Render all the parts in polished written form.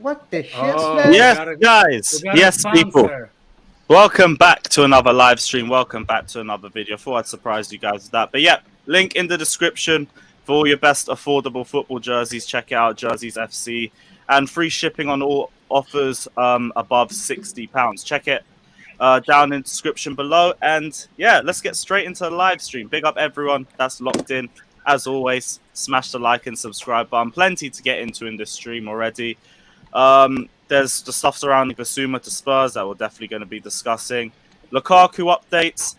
What the shit, Oh, man? we Yes, got a yes, people. sponsor. Welcome back to another live stream. Welcome back to another video. Thought I'd surprise you guys with that. But yeah, link in the description for all your best affordable football jerseys. Check it out, Jerseys FC, and free shipping on all offers above £60. Check it down in the description below. And yeah, let's get straight into the live stream. Big up everyone that's locked in. As always, smash the like and subscribe button. Plenty to get into in this stream already. There's the stuff surrounding Bissouma to Spurs that we're definitely going to be discussing. Lukaku updates,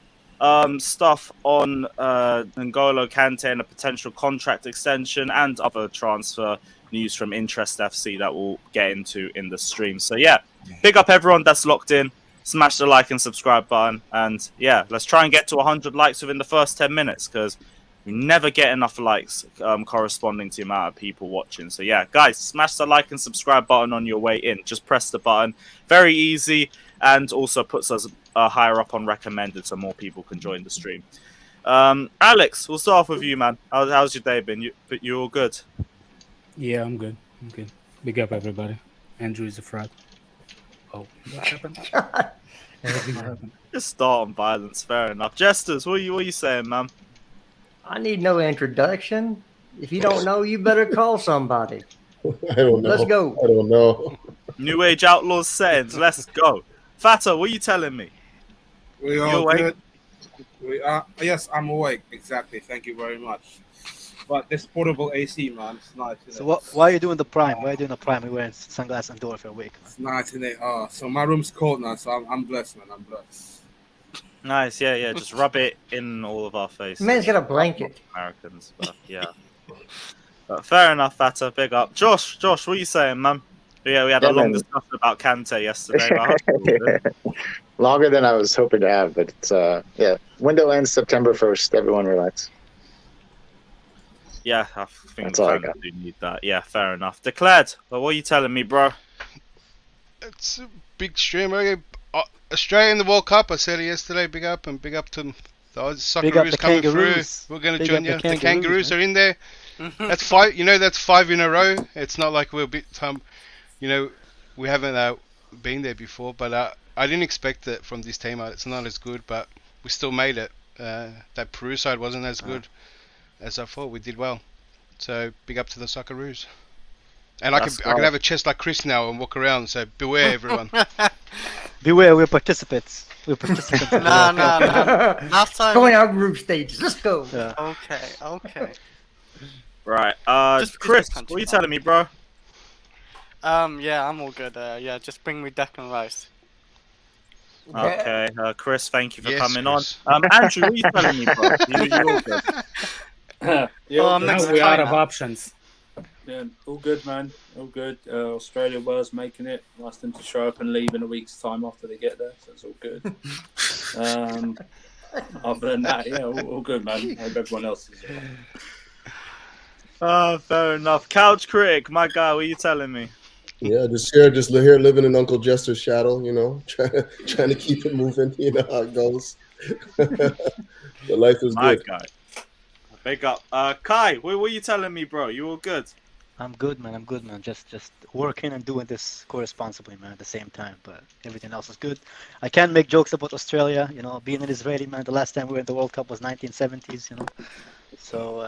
stuff on N'Golo Kante and a potential contract extension, and other transfer news from Interest FC that we'll get into in the stream. So yeah, big up everyone that's locked in. Smash the like and subscribe button. And yeah, let's try and get to 100 likes within the first 10 minutes because we never get enough likes corresponding to the amount of people watching. So yeah, guys, smash the like and subscribe button on your way in. Just press the button. Very easy, and also puts us higher up on recommended so more people can join the stream. Alex, we'll start off with you, man. How's your day been? You all good? Yeah, I'm good. Big up, everybody. Andrew is a fraud. Oh, what happened? Everything happened. Just start on violence. Fair enough. Jesters, what are you saying, man? I need no introduction. If you don't know, you better call somebody. I don't know. Let's go. I don't know. New Age Outlaws settings. Let's go. Fata, what are you telling me? We You are awake? good. We are. Yes, I'm awake. Exactly. Thank you very much. But this portable AC, man, it's nice. So why are you doing the prime? Why are you doing the prime? You're wearing sunglasses and door if you're awake. It's nice in it. So my room's cold now, so I'm blessed, man. I'm blessed. Nice, yeah. Just rub it in all of our faces. Man's got a blanket. Americans, but yeah. But fair enough, Fata. Big up. Josh, what are you saying, man? Yeah, we had a long discussion about Kante yesterday. But I hope you're all good. Longer than I was hoping to have, but it's yeah. Window ends September 1st. Everyone relax. Yeah, I think That's all I fans got. do need that. Yeah, fair enough. Declared. Well, what are you telling me, bro? It's a big stream. Okay. Australia in the World Cup. I said it yesterday. Big up and big up to the Socceroos the coming Kangaroos. through. We're going to Big join up you. the The Kangaroos Kangaroos, are in there. That's five. You know, that's 5 in a row. It's not like we're a bit. You know, we haven't been there before. But I didn't expect it from this team. It's not as good, but we still made it. That Peru side wasn't as good as I thought. We did well. So big up to the Socceroos. And I can have a chest like Chris now and walk around. So beware, everyone. Beware, we're participants. We're participants. No. Last time. Going out group stages. Let's go. Yeah. Okay. Right. Just because Chris, the country what are you can't. telling me, bro? Yeah, I'm all good. Yeah, just bring me Declan Rice. Okay, Chris, thank you for Yes, coming Chris. on. Andrew, what are you telling me, bro? You all good? I'm next Now to we're out of China. options. Yeah, all good, man. All good. Australia was making it. Asked them to show up and leave in a week's time after they get there, so it's all good. Other than that, yeah, all good, man. I hope everyone else is. Fair enough. Couch critic, my guy, what are you telling me? Yeah, just here living in Uncle Jester's shadow, you know, trying to keep it moving, you know how it goes. The life is My good. guy. Big up. Kai, what are you telling me, bro? You all good? I'm good, man. Just working and doing this co-responsibly, man, at the same time. But everything else is good. I can't make jokes about Australia, you know, being an Israeli, man. The last time we were in the World Cup was 1970s, you know. So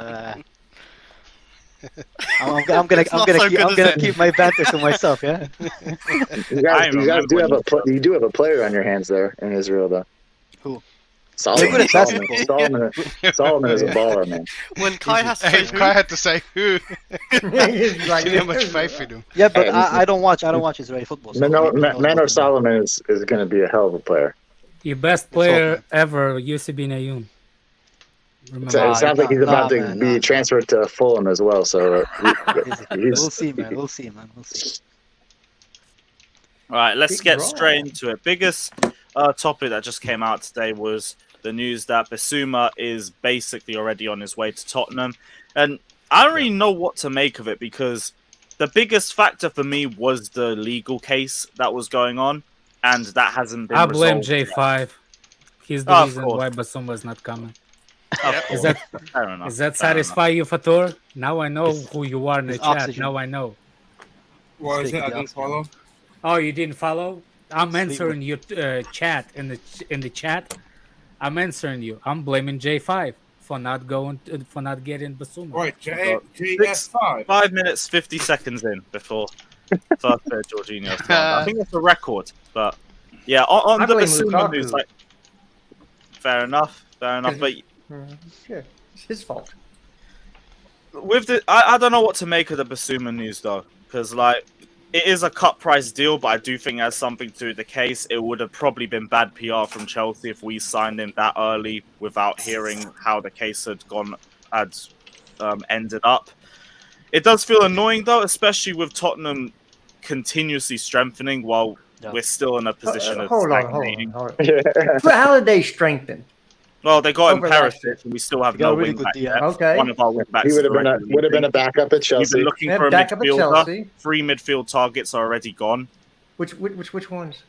I'm gonna keep my banter to myself, yeah. You guys do have a player on your hands there in Israel, though. Who? Solomon. Solomon. Solomon is a baller, man. When Kai has to Hey, say Kai had to say who. He's like, Didn't have much faith in him. Yeah, but Hey, I don't watch Israeli football. So Manor Solomon is going to be a hell of a player. Your best player ever used to be Nayoum. So it sounds like he's about to be transferred to Fulham as well. So We'll see, man. We'll see. All right, let's Big get draw. straight into it. Biggest topic that just came out today was the news that Bissouma is basically already on his way to Tottenham. And I don't really know what to make of it because the biggest factor for me was the legal case that was going on, and that hasn't been I blame resolved yet. J5. He's the Of reason course. why Bissouma is not coming. Of Is course. that Fair enough. Does that Fair satisfy you, Fatur? Now I know who you are in the It's chat. oxygen. Now I know. What is Speak it? I the didn't Arsenal. follow. Oh, you didn't follow? I'm Sleep. answering your chat in the chat. I'm answering you. I'm blaming J5 for not getting Bissouma. Right, Got JS5. 5 minutes 50 seconds in before first bit of Jorginho's time. I think it's a record, but yeah, on I the blame Bissouma Lukaku. news, like, fair enough. But Sure, it's his fault. with I don't know what to make of the Bissouma news though, because like it is a cut price deal, but I do think it has something to do with the case. It would have probably been bad PR from Chelsea if we signed him that early without hearing how the case had ended up. It does feel annoying though, especially with Tottenham continuously strengthening while we're still in a position of Hold on. stagnating. How did they strengthen? Well, they got him Over last year. Perisic, and we still have They got no a really wing good back DM. yet. Okay. One of our wing backs He would have been already a backup at We've Chelsea. been looking Yeah, for a backup at midfielder. Chelsea. 3 midfield targets are already gone. Which ones?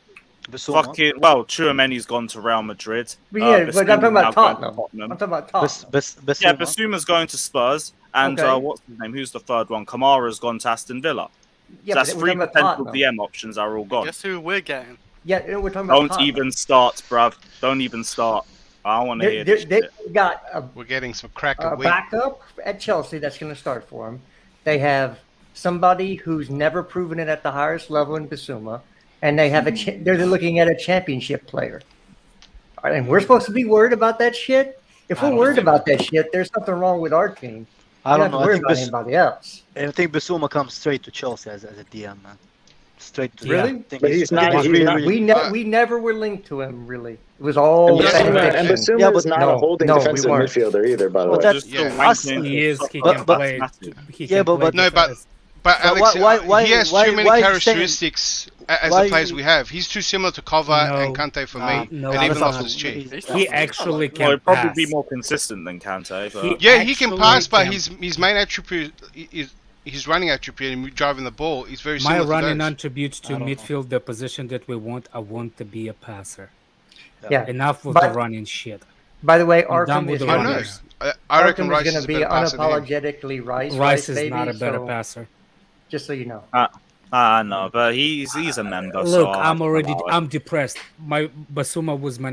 Bissouma. Fucking well, Tchouameni's gone to Real Madrid. But yeah, but I'm talking Bissouma's now about going to Tottenham. I'm talking about Tottenham. Bissouma. Yeah, Bissouma's going to Spurs, and Okay. what's his name? Who's the third one? Kamara's gone to Aston Villa. Yeah, So that's but we're 3 talking about potential Tottenham. DM options are all gone. Guess who we're getting? Yeah, we're talking about Don't Tottenham. even start, bruv. Don't even start. I don't want to hear this They shit. got We're getting some crack a a week. backup at Chelsea that's going to start for them. They have somebody who's never proven it at the highest level in Bissouma, and they have they're looking at a championship player. All right, and we're supposed to be worried about that shit. If we're worried about that shit, there's something wrong with our team. I don't You know. have to I worry think, about anybody else. I think Bissouma comes straight to Chelsea as a DM, man. Straight to Really? I think But he's not- I think he's really, not- really- We never were linked to him. Really, it was all And fan Bissouma fiction. is not a holding we defensive weren't. midfielder either, by the Well, way. that's Just still us. wanking. He is. He But- can but- play. He Yeah, can but- play No, but defense. But But Alex, why- he has why- too many why is he saying- characteristics as why the players is- we have. He's too similar to Kova and Kante for me, no, and that's even not Loftus true. Cheek. He actually Well, can he'd probably pass. be more consistent than Kante. But... Yeah, he can actually pass, but can- his main attribute is his running attribute and driving the ball is very My similar running to those. attributes to I don't know. midfield, the position that we want. I want to be a passer. Yeah. Enough with But- the running shit. By the way, I'm done Arkham with is the I gonna know. runners. I reckon Arkham Rice is is going a to be better passer than him. unapologetically Rice. Rice is baby, not a better so passer. Just so you know. No, but he's a member. so Look, I'll allow it. I'm depressed. My Bissouma was my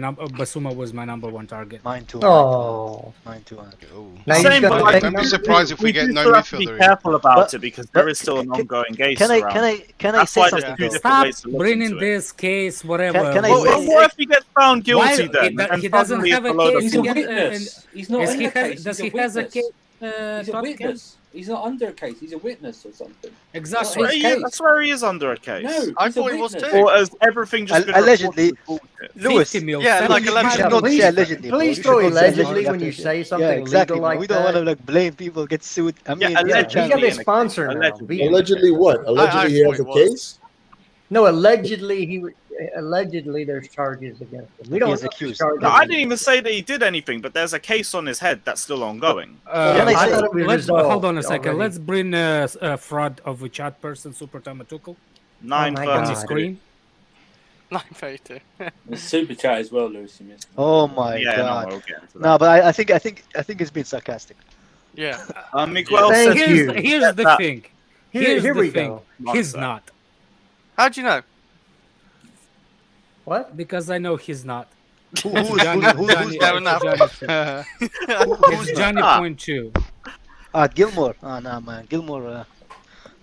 number one target. Mine too. Oh. Mine too. Oh. Now he's Same, gonna but like, take Don't be number surprised if we get do no still have to be midfielder in. careful about But- it because there but is still an can- ongoing case Can I around. That's say why something? there's two though? different Stop ways to look bringing into it. this case, whatever. Can I Well, say- what if he gets found guilty Why- then? he And he doesn't suddenly have it's a load of case He's a against- witness. He's not Is in he a case. does He's he a has a witness. case? He's a Tottenham? witness. He's not under a case. He's a witness or something. Exactly. That's his That's where he is under a case. No, I he's a thought he was witness. too. Or has everything just been Allegedly. reported as bullshit? Lewis, 50 mil, Yeah, like 75 allegedly. should Yeah, not please- say allegedly. bro. Please You throw should not say allegedly when after- you say Yeah, something exactly. legal bro. like We don't want to that. like blame people, get sued. I mean, allegedly. Yeah, Allegedly he got in a a sponsor case. now. Allegedly. Be- Allegedly what? Allegedly he thought has a it was. case? No, allegedly there's charges against him. We don't He is know accused. the charges. No, I didn't even say that he did anything, but there's a case on his head that's still ongoing. Can I say- thought it was let's hold on a resolved second. already. Let's bring a fraud of a chat person, Super Tuchel, Nine my on God. the screen. 932. There's super chat as well, Lewis. You missed. Oh my Yeah, god. no, we'll get into that. No, but I think it's been sarcastic. Yeah. Miguel Thank says you. Here's the that- thing. Here the we thing. go. He's Monster. not. How'd you know? What? Because I know he's not. Who's fair enough. It's Johnny Ah. point two. Gilmore. Oh no, man, Gilmore.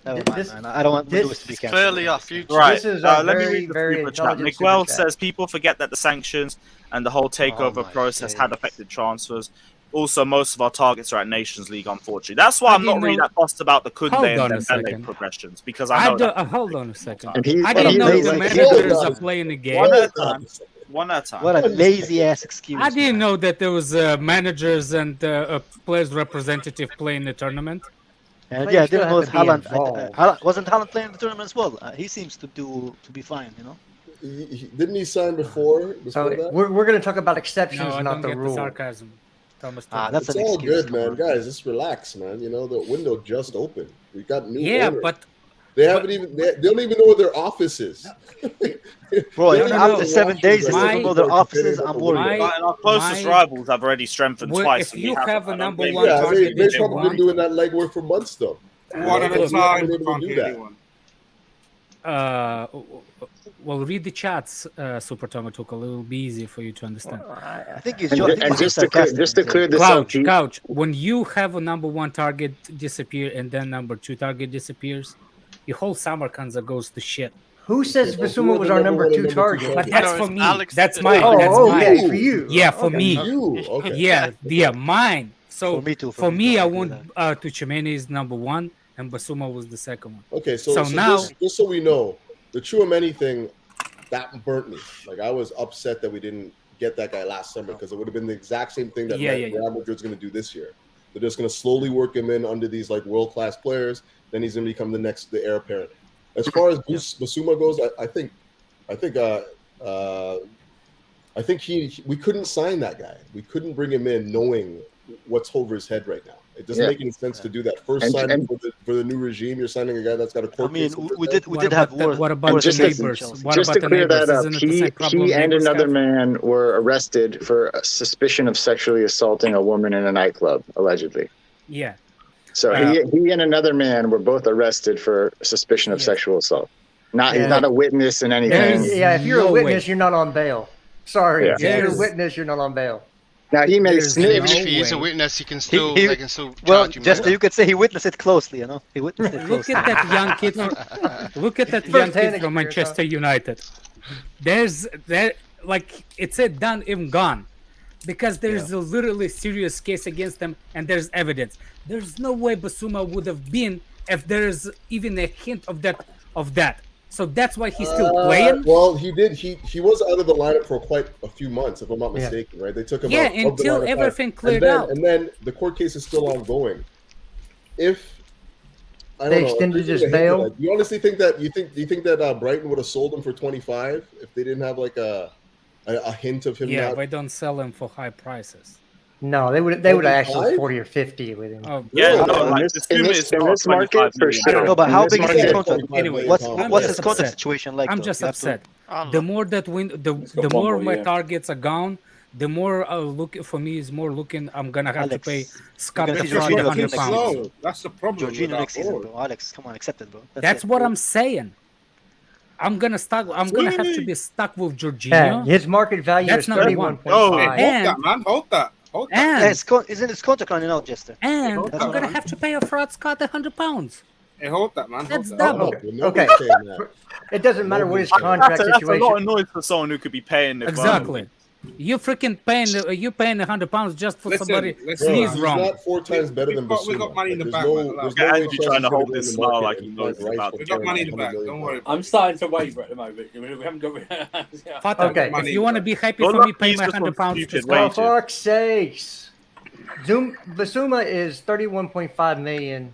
Never mind, This- man. I don't want this- Lewis to be cancelled. Clearly our future. Right. This is a let me very, read the very super chat. intelligent Miguel super chat. says people forget that the sanctions and the whole takeover my process days. had affected transfers. Also, most of our targets are at Nations League, unfortunately. That's why I'm not didn't really know- that fussed about the Kunde Hold and on a Dembele second. progressions because I know that. Hold on a second. And he's I what a didn't know lazy- the like- managers Hold are on. playing the game. One at a time. One at a time. What a lazy ass excuse. I didn't man. know that there was managers and players representative playing the tournament. And Players yeah, I still didn't know have to be Haaland. involved. Wasn't Haaland playing the tournament as well? He seems to be fine, you know. Didn't he sign before So that? we're going to talk about exceptions, No, I not don't the get the rule. sarcasm. Thomas Ah, Tuchel. that's It's an all excuse. good, come man. on. Guys, just relax, man. You know, the window just opened. We got new Yeah, owners. but They haven't even. They don't even know where their office is. Bro, They even don't after even 7 watch days, you they guys don't know their before offices. comparing I'm the worried. window. And our closest my- rivals have already strengthened Well, twice. if and you we have haven't. a I don't number blame one you. Yeah, target they've that you probably want. been doing that legwork for months, though. One at a They've time. been able to Can't do hear that. anyone. well, read the chats, Super Tomo Tuchel. It will be easier for you to understand. I think he's And just to clear this up, Couch. When you have a number one target disappear and then number two target disappears, your whole summer Kanza goes to shit. Who says Bissouma was our number two target? But that's No, for it's me. Alex That's that- mine. Oh, That's okay, mine. for you. Yeah, for Okay. me. You okay? Yeah, mine. So For me too, for me, too, I I agree want with Tuchemeni is number one, and Bissouma was the second one. Okay, so now, just so we know, the Tchouaméni thing that burnt me. Like I was upset that we didn't get that guy last summer because it would have been the exact same thing that Real Madrid's going to do this year. They're just going to slowly work him in under these like world class players. Then he's going to become the heir apparent. As far as Bissouma goes, I think we couldn't sign that guy. We couldn't bring him in knowing what's over his head right now. It doesn't make any sense to do that. First signing for the new regime, you're signing a guy that's got a court case. we did have worse. What about the neighbors? Just to clear that up, he and another man were arrested for suspicion of sexually assaulting a woman in a nightclub, allegedly. Yeah. So he and another man were both arrested for suspicion of sexual assault. He's not a witness in anything. If you're a witness, you're not on bail. Sorry, Yeah. if you're a witness, you're not on bail. Now he may Even if he is a witness, he can still they can still charge him. Just you could say he witnessed it closely, you know. He witnessed it Look closely. at that young kid. Look at that young kid from Manchester United. Like it's said, done, even gone, because there's a literally serious case against them, and there's evidence. There's no way Bissouma would have been if there's even a hint of that. So that's why he's still playing. Well, he did. He was out of the lineup for quite a few months, if I'm not mistaken. Right? They took him out. Yeah, until everything cleared out. And then the court case is still ongoing. If I don't They know, extended if there's his a hint of bail? that, do you honestly think that do you think that Brighton would have sold him for 25 if they didn't have like a hint of him? Yeah, not... they don't sell him for high prices. No, they would have actually 25? 40 or 50 with him. Oh, Yeah, No, like in this market, for sure. No, but how big is his Yeah, contract? 25 Anyway, What's million what's pounds. his contract situation like? I'm though? just You have to- upset. Oh, The look. more that win, the got more one more my year. targets are gone, the more look for me is more looking. I'm gonna have to Alex, pay you're Scott gonna the see fraud Jorginho 100 next pounds. season. Slow. That's the problem. with Jorginho that next season, board. bro. Alex, come on, accept it, bro. That's it. what I'm saying. I'm gonna have to be stuck with Yeah, Jorginho. his market value That's is number one. 31.5. Hey, And- hold that, man. Hold that. Hold that. And Isn't his contract running out, Jester? and That's I'm what gonna I'm- have to pay a fraud Scott 100 pounds. Hey, hold that, man. Hold That's that. double. No, nobody's Okay. saying that. It doesn't matter what his That's contract That's a lot situation. of noise for someone who could be paying the Exactly. You freaking paying £100 just for Listen, somebody listen, sneeze He's wrong. not 4 times better than we got Bissouma. money in the There's bank, no- man. there's Yeah, no way Andrew Chelsea's trying to gonna hold go in this the smile market like and he find knows Rice about for the We got money in the 100 bank. million. Don't worry. I'm starting to waver at the moment. We haven't got. Yeah. Fata, Okay. if you want to be happy You're for me, lucky pay he's my just on £100 to stupid Scott. For wages. fuck's sakes. Bissouma is 31.5 million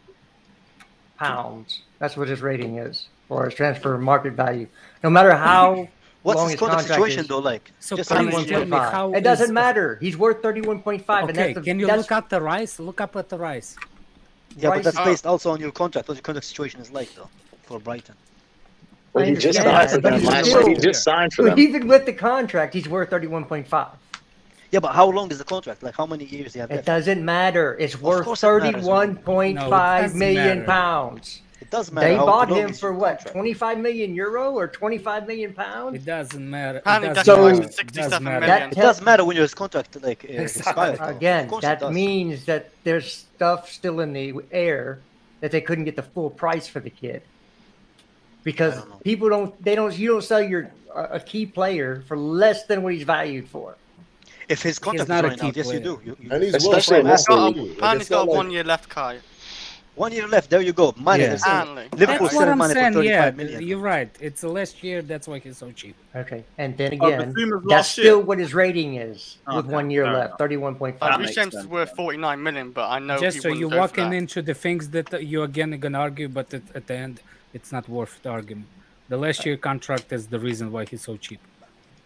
pounds. That's what his rating is for his transfer market value. No matter how What's long his his contract contract situation is. though like? So Just please how tell me how It doesn't is- matter. He's worth 31.5, and Okay, that's the, can you that's, look up the rice? Look up at the rice. Yeah, but that's Rice- based also on your contract. What your contract situation is like though for Brighton. Well, I he just understand signed for that, but them he's last still- year. He just signed for But them. even with the contract, he's worth 31.5. Yeah, but how long is the contract? Like how many years do you have It left? doesn't matter. It's worth course it matters, man. 31.5 No, it million doesn't pounds. It does matter. They how bought long him is for your what? contract. 25 million euro or 25 million pounds? It doesn't matter. It Apparently doesn't So- matter. that's It 67 doesn't matter. million. It does matter when your contract like expires. though. Again, Of course it that does. means that there's stuff still in the air that they couldn't get the full price for the kid. Because I don't know. people you don't sell a key player for less than what he's valued for. If his contract is not a running key out, yes, you player. do. And he's Especially well this funded, league. too. Apparently It's he's got not 1 like- year left, Kai. 1 year left. There you go. Money. Yeah. They're Apparently. Liverpool That's what selling I'm money for saying. 35 Yeah, million. you're right. It's the last year. That's why he's so cheap. Okay. And then Oh, again, Bissouma's that's last year. still what his rating is with Okay, 1 year fair left, enough. 31.5. Like, makes Reece James is sense, worth yeah. 49 million, but I know Just he so wouldn't you're go for walking that. into the things that you again gonna argue, but at the end, it's not worth the argument. The last year contract is the reason why he's so cheap.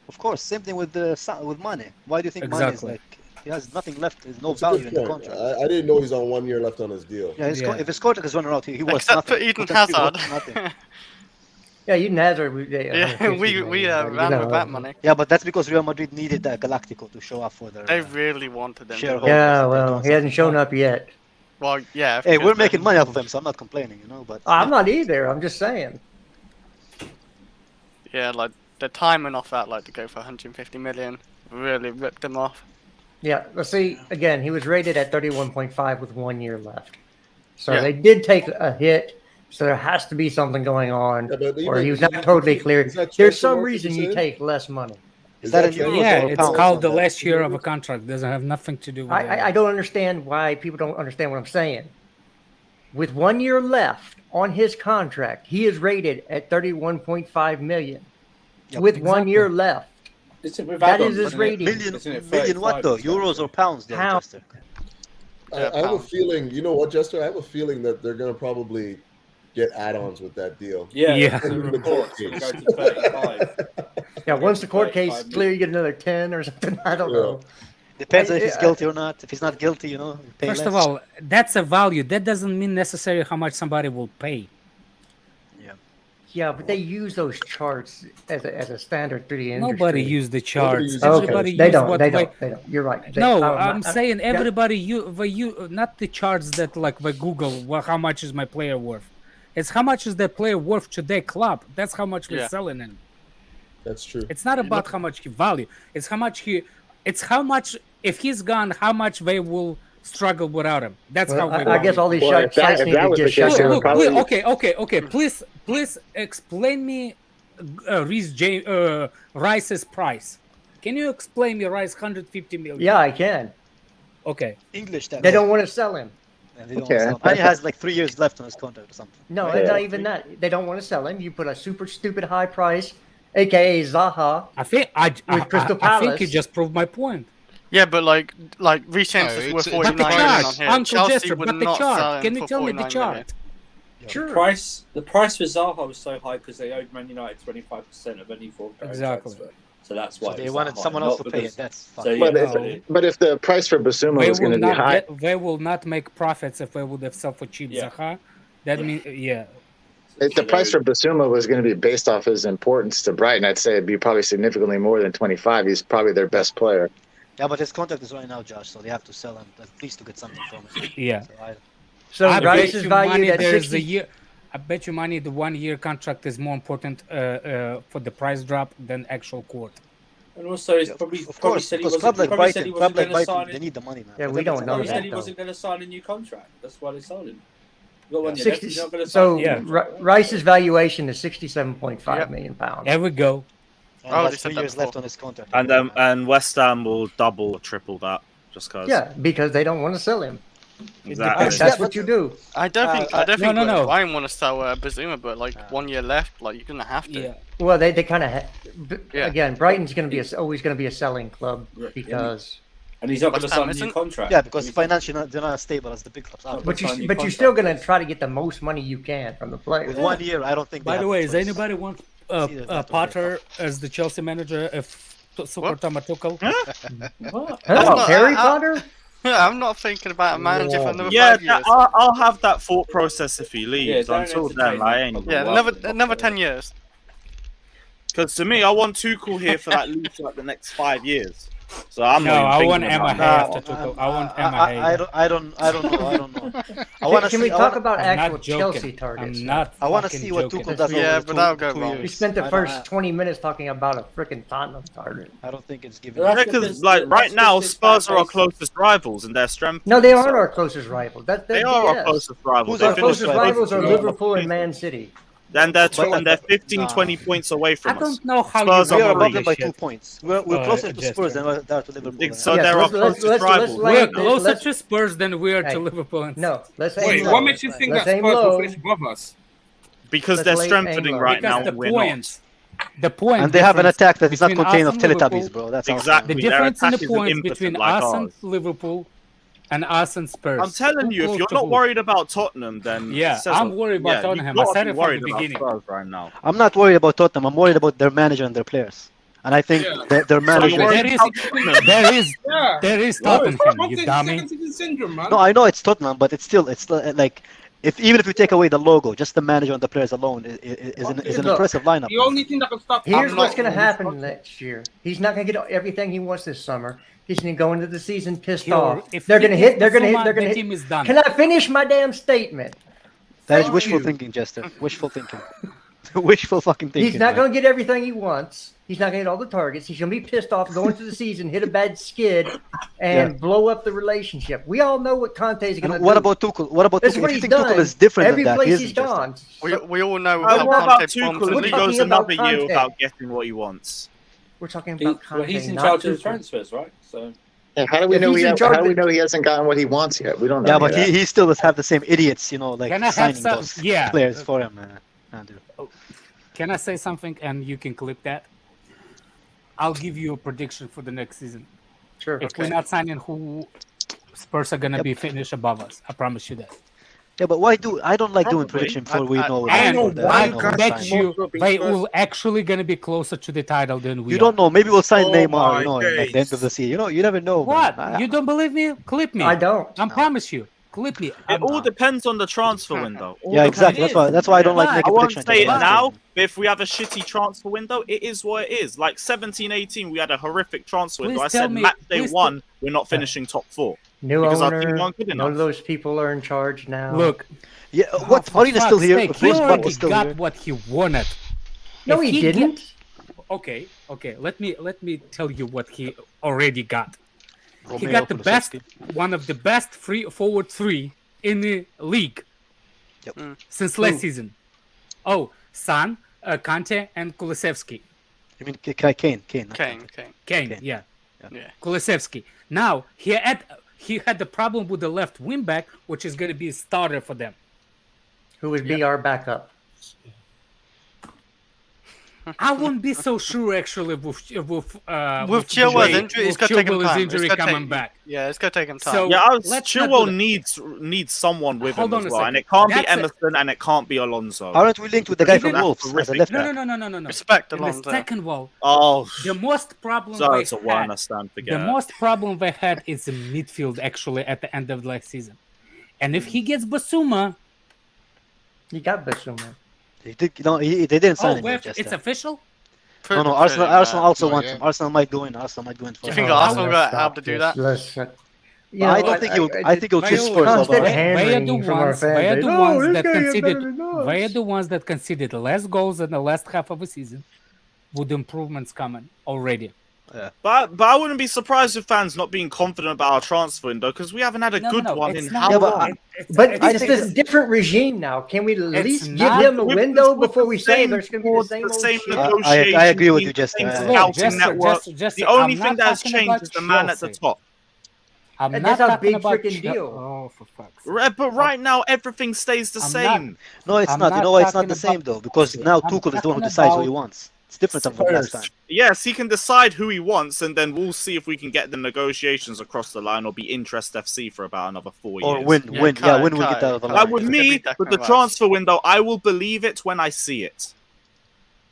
Of course, same thing with with money. Why do you think money is Exactly. like? He has nothing left. There's no That's a value good in the point. contract. I didn't know he's on 1 year left on his deal. Yeah, Yeah. if his contract is running out, he was Except nothing. for Eden Potentially Hazard. worth nothing. Yeah, Eden Hazard. Yeah, we ran with that money. Yeah, but that's because Real Madrid needed that Galactico to show up for their. They really wanted them. shareholders. Yeah, They well, don't he hasn't shown up yet. Well, yeah. Hey, we're because making money off of him, so I'm not complaining, you know. But I'm not either. I'm just saying. Yeah, like the timing off that, like to go for 150 million, really ripped him off. Yeah, let's see. Again, he was rated at 31.5 with 1 year left. So Yeah. they did take a hit. So there has to be something going on, or he was not totally clear. There's some reason you take less money. Is that in euros Yeah, or it's pounds? called the last year of a contract. Doesn't have nothing to do with I don't understand why people don't understand what I'm saying. With 1 year left on his contract, he is rated at 31.5 million. Yep, with 1 year left. It's with That add-ons, is his isn't it? rating. Isn't it Million what though? 35%? Euros or pounds? Though, Pounds. Chester? I have a feeling, you know what, Jester? I have a feeling that they're going to probably get add-ons with that deal. Yeah, Yeah. the reports will go to 35. Yeah, once the court case 35 clear, you get another 10 or something. I don't know. Depends on if he's guilty or not. If he's not guilty, you know. Pay First less. of all, that's a value. That doesn't mean necessarily how much somebody will pay. Yeah, but they use those charts as a standard through the industry. Nobody used the charts. uses Everybody Okay, they used don't. what They way- don't. They don't. You're right. No, I'm I'm saying everybody you not the charts that like by Google. Well, how much is my player worth? It's how much is that player worth to their club. That's how much we're selling him. That's true. It's not about how much he value. It's how much he. It's how much if he's gone, how much they will struggle without him. That's Well, how. I guess all these Well, if sites that need to was get the case, shut they would down. Look, probably- okay. Please explain me Rice's price. Can you explain me Rice 150 million? Yeah, I can. Okay. English. That They don't want to sell him. They don't Okay. sell him. And he has like 3 years left on his contract or something. No, Yeah. not even that. They don't want to sell him. You put a super stupid high price, aka Zaha. I think I Crystal I think Palace. you just proved my point. Yeah, but like Reece James No, is worth it's- 49 But the million on chart, here. Uncle Chelsea Jester, would but the not sell chart. him Can you for tell me the 49 chart? million. Sure. The price for Zaha was so high because they owed Man United 25% of any foregone Exactly. transfer. So that's why So they it was wanted that high, someone else not to pay because- it. That's So, fine. yeah, But, so- but if the price for Bissouma They was going will to be not high, they will not make profits if they would have sold for cheap Yeah. Zaha. That means if the price for Bissouma was going to be based off his importance to Brighton, I'd say it'd be probably significantly more than 25. He's probably their best player. Yeah, but his contract is right now, Josh, so they have to sell him at least to get something from it. yeah. So So I Rice bet is you money valued at there's 60. a year. I bet you money the 1 year contract is more important for the price drop than actual court. And also, he's of probably course, said he because wasn't, club like probably said he Brighton, wasn't going to sign they it. need the money, man. Yeah, But we that don't is know Probably that, said he though. wasn't going to sign a new contract. That's why they sold him. You got 1 year left, 60, he's not going to sign so a new contract. Rice's valuation is 67.5 Yep. million pounds. There we go. And Oh, he they has said 3 that years before. left on his contract. And West Ham will double or triple that just because. Yeah, because they don't want to sell him. Exactly. That's what you do. I don't think no. I want to sell Bissouma, but like 1 year left, like you're gonna have to. Yeah. Well, they kind of Yeah. again. Brighton's going to be always going to be a selling club because. And he's not going to West Ham sign a new isn't? contract. Yeah, because financially they're not as stable as the big clubs are. But sign new you're contract. still going to try to get the most money you can from the player. With 1 year, I don't think. they By have the a way, does choice. anybody want See, there's that Potter as the Chelsea manager if Super What? Tuchel? What? Huh? not- Harry I- Potter? I'm not thinking about a manager for another Yeah, 5 years. I'll have that thought process if he Yeah, leaves. don't Until entertain then, I that ain't. problem. Yeah, another 10 years. Because to me, I want Tuchel here for at least like the next 5 years. So I'm No, not even I thinking want Emma about Hay that. after Tuchel. I want I Emma Hay. don't know. I want to Can see. we talk about I'm actual not joking. Chelsea targets? I'm not. I want to fucking see what joking. Tuchel does Yeah, over but the that'll go two wrong. years. We spent the I first don't- 20 minutes talking about a freaking Tottenham target. I don't think it's given. Well, Yeah, that's because because- like right that's now, because Spurs are our it's- closest rivals and they're strength. No, they aren't our closest rivals. They are our BS. closest rivals. Who's They our Our finished closest rivals? rivals are close. Liverpool and Man City. Then they're But- and they're 15, Nah. 20 points away I from us. don't know how Spurs you We are are above above them by shit. 2 points. We're closer to Jester. Spurs than we are to Liverpool. So Yes, they're our let's- closest let's rivals. lay- We're let's- closer let's- to Spurs than we are Hey, to Liverpool. And No, let's aim Wait, low. what makes you think Let's that aim Spurs will low. finish above us? Because Let's they're lay strengthening aim right low. now because and the we're not. points, the point, And they have an difference attack that is not between contained us of and Teletubbies, Liverpool- bro. That's Exactly. The Their difference in attack the isn't points impotent between like us and ours. Liverpoul and us and Spurs. I'm telling Who you, if close you're to not who? worried about Tottenham, then Yeah, it says I'm a- worried about yeah, Tottenham. You've I got said to it be from worried the about beginning. Spurs right now. I'm not worried about Tottenham. I'm worried about their manager and their players. And I think Yeah. their So manager. you're worried There is, about Tottenham. Yeah. there is No, Tottenham, it's you dummy. Oh, second season syndrome, man. No, I know it's Tottenham, but it's like even if you take away the logo, just the manager and the players alone is an Look, impressive lineup. The only thing that can stop Here's I'm what's not- going to happen next year. He's not going to get everything he wants this summer. He's going to go into the season pissed He'll- off. if They're he going to gets hit. They're going to hit. Bissouma, They're going the to team hit. is done. Can I finish my damn statement? That is Thank wishful you. thinking, Jester. Wishful thinking. Wishful fucking thinking. He's not going to get everything he wants. He's not going to get all the targets. He's going to be pissed off going through the season, hit a bad skid, and blow up the relationship. We all know what Kante is going to do. What about Tuchel? What about That's Tuchel? what If he's you think done. Tuchel is different Every than that, place he he's isn't gone. We all know What how about Kante Tuchel performs if in he the goes league. another Kante. year without getting what he wants? We're talking about Kante. Well, he's in not charge of the Tuchel. transfers, right? So Yeah, how do we If know he's in charge how do we of- know he hasn't gotten what he wants yet? We don't know. Yeah, any but of that. he still does have the same idiots, like Can I have signing some- those yeah. players for him. Andrew. Can I say something and you can clip that? I'll give you a prediction for the next season. Sure. If we're not signing who Spurs are gonna be finished above us, I promise you that. Yeah, but I don't like doing Probably. prediction before we know. And know that I we know what's bet signed. you they will actually gonna be closer to the title than we You don't know. Maybe we'll sign Oh Neymar, my at the end of the season. You never know. What? Man. You don't believe me? Clip me. I don't. I promise you. Clip me. It all depends on the transfer window. All Yeah, depends. exactly. That's why I don't like But- making I won't predictions. say it until the now, last season. but if we have a shitty transfer window, it is what it is. Like 17-18, we had a horrific transfer window. Please I tell said me- match day please one, we're not finishing top 4. New Because our team owner. weren't good None enough. of those people are in charge now. Look, Yeah, what? for Marina's still fuck's here. sake, he Bruce Buck already is still got here. what he wanted. no, If he get- didn't. Okay. Let me tell you what he already got. He Romeo got the best, Kulusevski. one of the best forward three in the league Yep. since last season. Oh, Son, Kante, and Kulusevski. I mean, Kane. Kane, yeah. Yeah. Kulusevski. Now he had the problem with the left wing back, which is going to be a starter for them. Who would be our backup? I wouldn't be so sure actually with Chilwell's injury, it's gonna take him time. injury It's gonna coming take- back. Yeah, it's gonna take him time. So- Yeah, let's not do Chilwell needs someone with Hold him on as a well, and second. it can't be That's a- Emerson and it can't be Alonso. Aren't we linked with the guy Even- from Wolves as a left back? No. Respect In the Alonso. second wall, Oh, the most problem sorry they to had, Werner stand the forget. most problem they had is the midfield actually at the end of last season. And if he gets Bissouma, You got Bissouma. They didn't sign him wait, yet. Just it's yet. official. No, Pretty Arsenal much, also yeah. wants him. Arsenal might go in. Arsenal might go in for Do you him. think Oh, Arsenal let's got stop help to do this. that? Listen. You I know, don't think he'll. I think he'll They choose all- Spurs constant over. hand- They are the hammering from our ones. fan They are base. the Oh, ones this that guy is conceded. better than us. They are the ones that conceded less goals in the last half of the season, with improvements coming already. But I wouldn't be surprised with fans not being confident about our transfer window because we haven't had a good one it's in not- how Yeah, but long? But it's- it's this different regime now. Can we at It's least give not- him a With window with before the we say same there's going to be board, the same old shit? negotiation I agree with team, you, Jester. same Look, scouting Jester, network. Jester, The only I'm thing not that's talking changed about is the man at the Chelsea. top. I'm And not that's a talking big about freaking deal. Oh, for fuck's sake. But right now, everything stays the I'm same. No, it's I'm not. You not know why it's not talking the same about- though? Because now I'm Tuchel is the one who talking decides what he about wants. It's different than from last Spurs. time. Yes, he can decide who he wants, and then we'll see if we can get the negotiations across the line or be Interest FC for about another 4 Or years. win, Yeah, when Kai, we get out of the Kai. line. Like with It's gonna me, be Declan with the Rice. transfer window, I will believe it when I see it.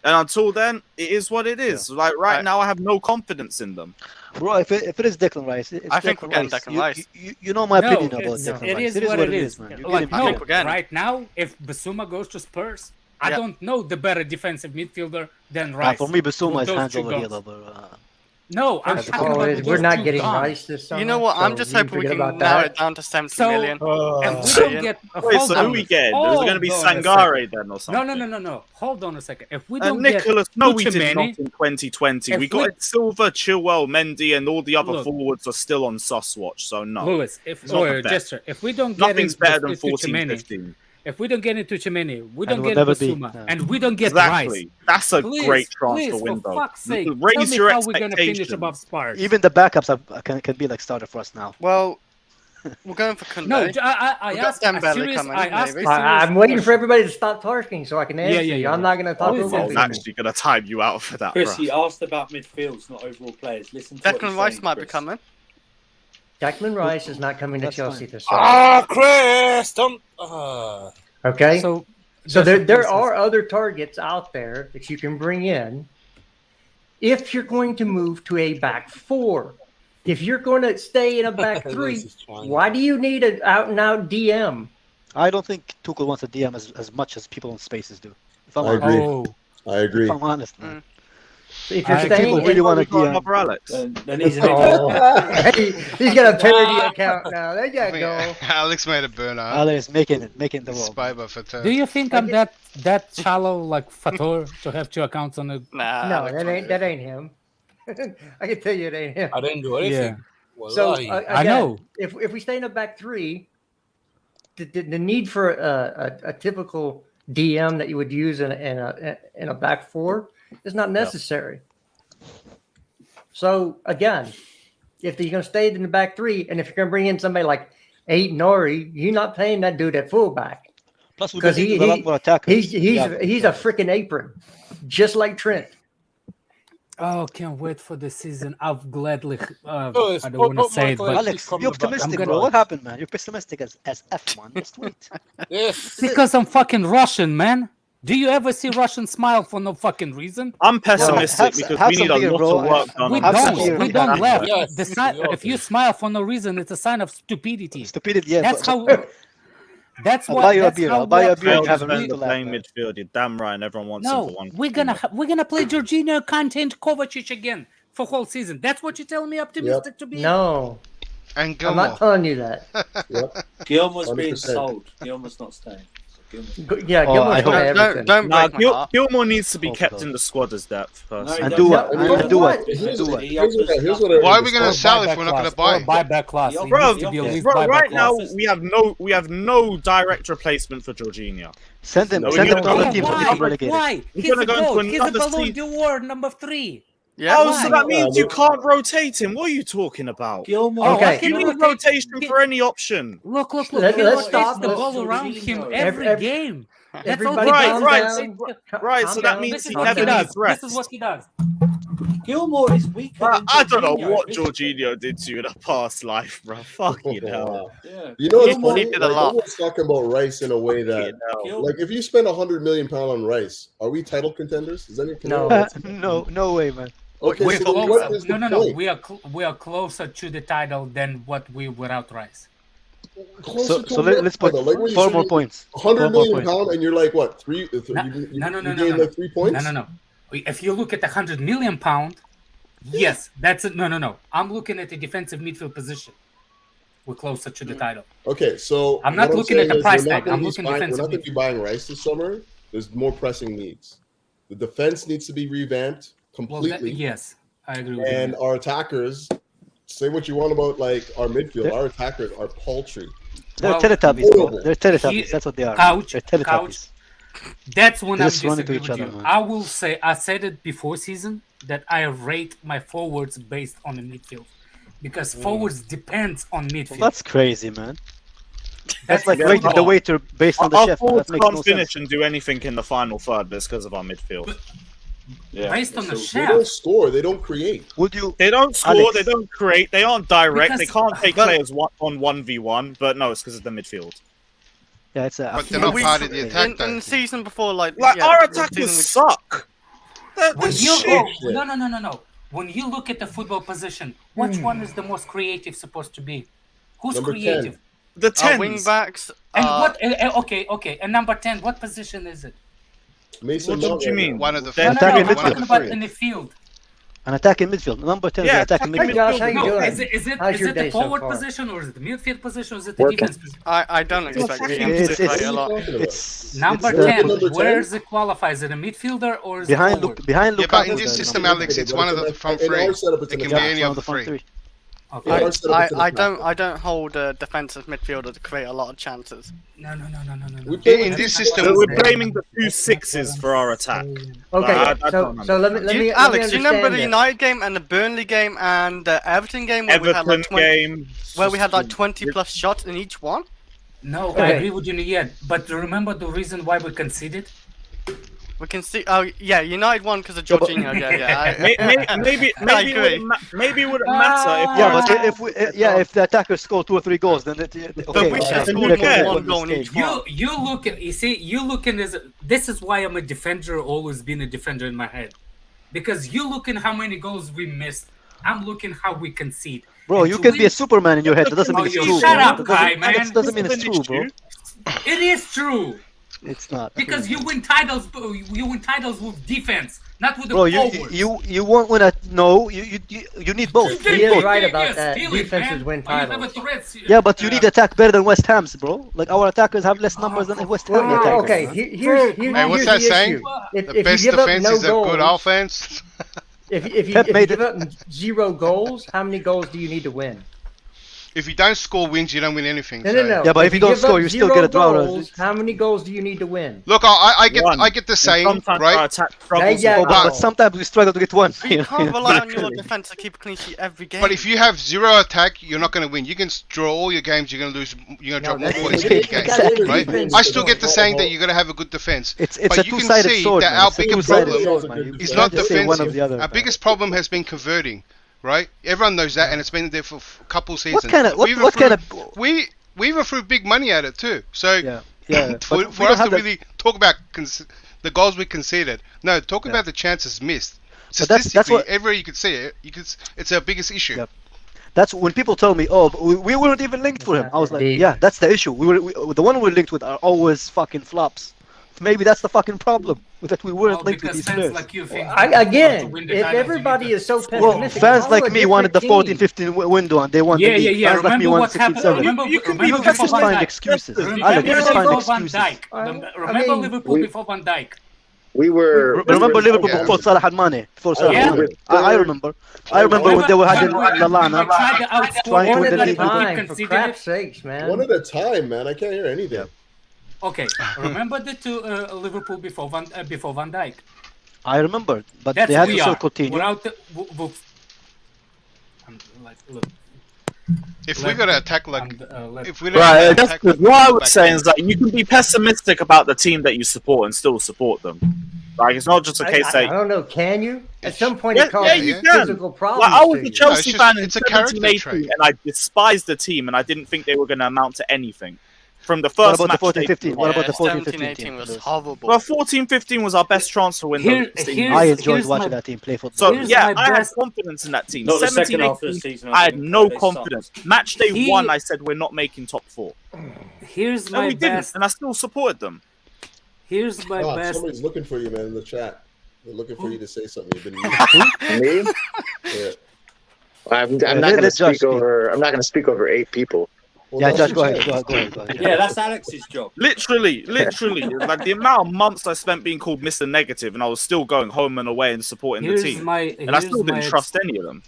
And until then, it is what it is. Like right now, I have no confidence in them. Bro, if it is Declan Rice, it's I think Declan we're getting Rice. Declan Rice. You know my No, opinion about it's- Declan it Rice. is what it is. man. You Like, get I him think here. we're getting him. right now, if Bissouma goes to Spurs, I Yeah. don't know the better defensive midfielder than Nah, Rice. for me, Bissouma with is those hands two over here, goals. though, bro. No, I'm First of talking all, about is with we're those not two getting gone. Rice this summer. You know what? I'm so just you hoping we forget can about narrow that. it down to 70 So, million. if we don't Saying- get Wait, so who we get? Is it going to be Sangare then or No, something? no. Hold on a second. If we And don't get Nicholas, no, we did Tuchel, not in 2020. If We got we- it Silva, Chilwell, Mendy, and all the other Look. forwards are still on sus watch. So no, Lewis, if It's not or the best. Jester, if we don't get nothing's into better than into 14, Tuchel, 15. if we don't get into Chimene, we don't will get never be, Bissouma, no. and we don't get Rice. Exactly. That's a Please, great transfer please, window. For fuck's sake, Raise tell me your how we're gonna finish expectations. above Spurs. Even the backups can be like starter for us now. Well, we're going for Kante. no, I We got asked a Dembele serious. coming, I asked a maybe. serious I'm waiting for question. everybody to stop talking so I can answer yeah, you. yeah. I'm not going to talk Oh, over I'm it's you. actually going to time you out for that, Chris, bro. he asked about midfields, not overall players. Listen to what Declan he's Rice saying, might be Chris. coming. Declan Rice is not coming to That's Chelsea fine. this summer. Ah, Chris, don't. Okay? So, So just there for are other targets out there that you can bring in if you're going to move to a back four. If you're going to stay in a back three, This is fine. why do you need an out-and-out DM? I don't think Tuchel wants a DM as much as people in spaces do. If I'm I honest. agree. Oh, I agree. If I'm honest, man. If you're I think staying, people really want to Got DM. another Alex. Then he's an oh, idiot. he's got a parody account now. There I you think go. Alex made a burner. Ale is making the world. Spider for turn. Do you think I'm that shallow like Fator to have 2 accounts on it? Nah, No, Alex that ain't him. I can tell you it ain't him. I didn't do anything. So Wallahi. I again, know. if we stay in a back three, the need for a typical DM that you would use in a back four is not necessary. So again, if you're going to stay in the back three, and if you're going to bring in somebody like Nori, you're not paying that dude at fullback Plus, we because need a lot more attackers. he's a freaking apron, just like Trent. Oh, can't wait for the season. I'll gladly. I Oh, don't want to say it, but Alex, Come you're the back. optimistic, I'm bro. gonna- What happened, man? You're pessimistic as F, man. Just wait. Yes. because I'm fucking Russian, man. Do you ever see Russian smile for no fucking reason? I'm pessimistic have because have we need some a beer, lot bro. of work done. We on have this some don't. beer. We don't laugh. Yes, The sign, we if you smile for no reason, it's a sign of stupidity. Stupidity, yeah. That's but- how. That's I'll what. buy you a that's beer. how I'll buy you a what- beer and Failed have a defender reason to laugh, playing man. midfield. You're damn right, and everyone wants him No, for one. we're gonna play Jorginho, Kante, and Kovacic again for whole season. That's what you're telling me optimistic to be. No, And I'm Gilmore. not telling you that. Yep. Gilmore's being 100%. sold. Gilmore's not staying. Gilmore. Yeah, Oh, Gilmore's I hope- doing everything. Don't Nah, break my heart. Gilmore needs to be Oh, kept God. in the squad as depth. No, Personally. he And doesn't. do what? No, And do what? He And do what? offers Here's what I nothing. Why are we gonna Or sell if buyback we're not gonna clause, buy? or buyback class. Yo, He Bro, needs to be at least bro, buyback right now clause. we have no direct replacement for Jorginho. Send him No, to we're another gonna- team so Why? we can relegate it. Why? We're He's gonna a go into goat. He's a another Ballon season. d'Or number 3. Yeah. Oh, so that means you look- can't rotate him. What are you talking about? Gilmore. Oh, Okay. I can You need rotate- rotation for any option. Look. Let's Gilmore stop hits the this. ball around him Every- every game. That's all Everybody he Right, does. right, calm so down. that means This is he what never he does. needs rest. This is what he does. Gilmore is weaker. Bro, than I don't know Jorginho. what This- Jorginho did to you in a past life, bro. Fucking hell. Yeah. You know what's Gilmore- funny? He did Like, a lot. everyone's talking about Rice in a way that, like, if you spend £100 million on Rice, are we title contenders? Is any No. No way, man. Okay, We're so then what is the no. point? We are closer to the title than what we without Rice. Closer So, to so what let's put title? Like, when you 4 say more points. 100 4 more million points. pound, and you're like what? No, You no. gain like 3 points. No. If you look at the £100 million, yes, that's it. No. I'm looking at the defensive midfield position. We're closer to the title. Okay, so I'm not what looking at saying the is price we're not tag. gonna I'm be looking buying- We're not defensively. going to be buying Rice this summer. There's more pressing needs. The defense needs to be revamped Well, completely, yes, I agree with and you. our attackers. Say what you want about like our midfield. Our attackers are paltry. They're Well, Teletubbies, bro. horrible. They're Teletubbies. That's what they are. Couch, They're Teletubbies. That's when They I'm just run into disagreeing each with other, you. man. I will say I said it before season that I rate my forwards based on the midfield because forwards depends on midfield. Well, that's crazy, man. That's like Yeah, rating the but- waiter based on the Our chef. Man. forwards That makes can't no finish sense. and do anything in the final third, but it's because of our midfield. Yeah. based on the They don't chef. score. They don't create. Would you? They don't score, Alex. they don't create, they aren't direct, they Because- can't take but- players on 1v1, but no, it's because of the midfield. Yeah, it's a. But they're not We- part of the attack, in though. the season before, like Like, yeah, our the attackers season we- suck. They're When you shit. no. When you look at the football position, which one is the most creative supposed to be? Who's Number creative? 10. The Our wing 10s. backs. And what? Okay. And number 10, what position is it? Mason What Mount do you right mean? now. One of the They're No, attacking I'm midfield. talking about in the field. An attacking midfield. Number 10 is Yeah, an attacking attacking Hey midfield. Josh, how you No, doing? is it How's your the day so forward far? position or is it the midfield position or is it the Working. defense position? I don't expect fucking him to It's- play it's- a lot. It's Number it's the- 10, number 10? where is it qualified? Is it a midfielder or is behind it forward? behind Yeah, Lukaku. but in the this system, number- Alex, it's one of the front In three. our setup, it's It an can be attack. any one of the front three. Okay. In our setup, it's an I attack. don't hold a defensive midfielder to create a lot of chances. No. We play In with this So system, we're blaming the 2 6s for our attack. Okay, I so don't let me let me Alex, do you remember the understand this. United game and the Burnley game and the Everton game where we had Everton like 20, game. where we had like 20 plus shots in each one? No, I Okay. agree with you yet. But remember the reason why we conceded? We can see. Oh yeah, United won because of Yeah, but- Jorginho. Yeah. Maybe I agree. it wouldn't matter if Yeah, our but attack- if we, if the attackers score 2 or 3 goals, then okay. But we should have then scored who more cares? than one goal in each one. You look at you looking as this is why I'm a defender. Always been a defender in my head, because you looking how many goals we missed. I'm looking how we concede. Bro, And you to can be a win- Superman in your head. That doesn't mean Oh, it's you true. shut bro. up, That Kai, doesn't- man. That doesn't mean it's Finished true, bro. you. It is true. It's not. Because you win titles with defense, not with the Bro, forwards. you won't win you need both. He is right about that. Defenses win titles. Yeah, but you need attack better than West Ham's, bro. Like our attackers have less numbers than West Ham attackers. Okay, man. here's what's that the saying? issue. The best defense is a good offense. If you give up 0 goals, how many goals do you need to win? If you don't score wins, you don't win anything. No. Yeah, but if you don't score, you still get a draw. How many goals do you need to win? Look, I get the saying, right? But sometimes we struggle to get one. You can't rely on your defense to keep a clean sheet every game. But if you have 0 attack, you're not going to win. You can draw all your games, you're going to lose. You're going to drop all points in each game, right? I still get the saying that you're going to have a good defense. It's but a you can two-sided see sword. that our bigger problem is not defensive. Our Our biggest problem has been converting. Right, everyone knows that, and it's been there for a couple seasons. We even threw big money at it too. So for us to really talk about the goals we conceded, no, talk about the chances missed. Statistically, everywhere you could see it, it's our biggest issue. Yep. That's when people tell me, "Oh, we weren't even linked for him." I was like, "Yeah, that's the issue. The one we're linked with are always fucking flops. Maybe that's the fucking problem that we weren't linked with these players." Like you think if everybody is so pessimistic, fans like me wanted the 14-15 window and they want the league. Fans like me wanted 16-17. You can just find excuses. Remember Liverpool before Van Dijk. Remember Liverpool before Salah had money. I remember. I remember when they were having Lallana trying to win the league. For crap's sakes, man. One at a time, man. I can't hear anything. Okay, remember the two Liverpool before Van Dijk? I remember, but they had to still continue. Without if we're gonna attack like, that's what I was saying is that you can be pessimistic about the team that you support and still support them. Like it's not just a case I don't know. Can you? At some point, it causes you physical problems. Like, I was a Chelsea fan in it's a character 17-18, trait. and I despised the team, and I didn't think they were going to amount to anything. From the first What about match, the 14-15? What about the 17-18 was horrible. well, 14-15 was our best transfer window. I enjoyed watching that team play football. So I had confidence in that team. Not the second half of the season. I had no confidence. Match day 1, I said we're not making top 4. Here's my best, and I still supported them. Here's my best. Somebody's looking for you, man, in the chat. They're looking for you to say something. You've been Me? Yeah. I'm not going to speak over. I'm not going to speak over 8 people. Well, Josh, go ahead. Yeah, that's Alex's job. Literally, like the amount of months I spent being called Mr. Negative, and I was still going home and away and supporting the team, and I still didn't trust any of them.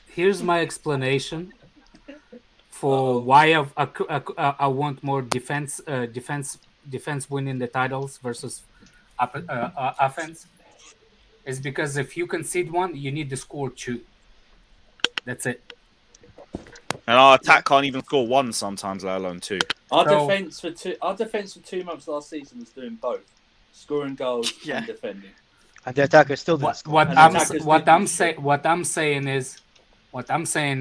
Here's my explanation for why I want more defense winning the titles versus offense. Is because if you concede 1, you need to score 2. That's it. And our attack can't even score 1 sometimes, let alone 2. Our defense for 2 months last season was doing both, scoring goals and defending. And the attackers still didn't score. What I'm saying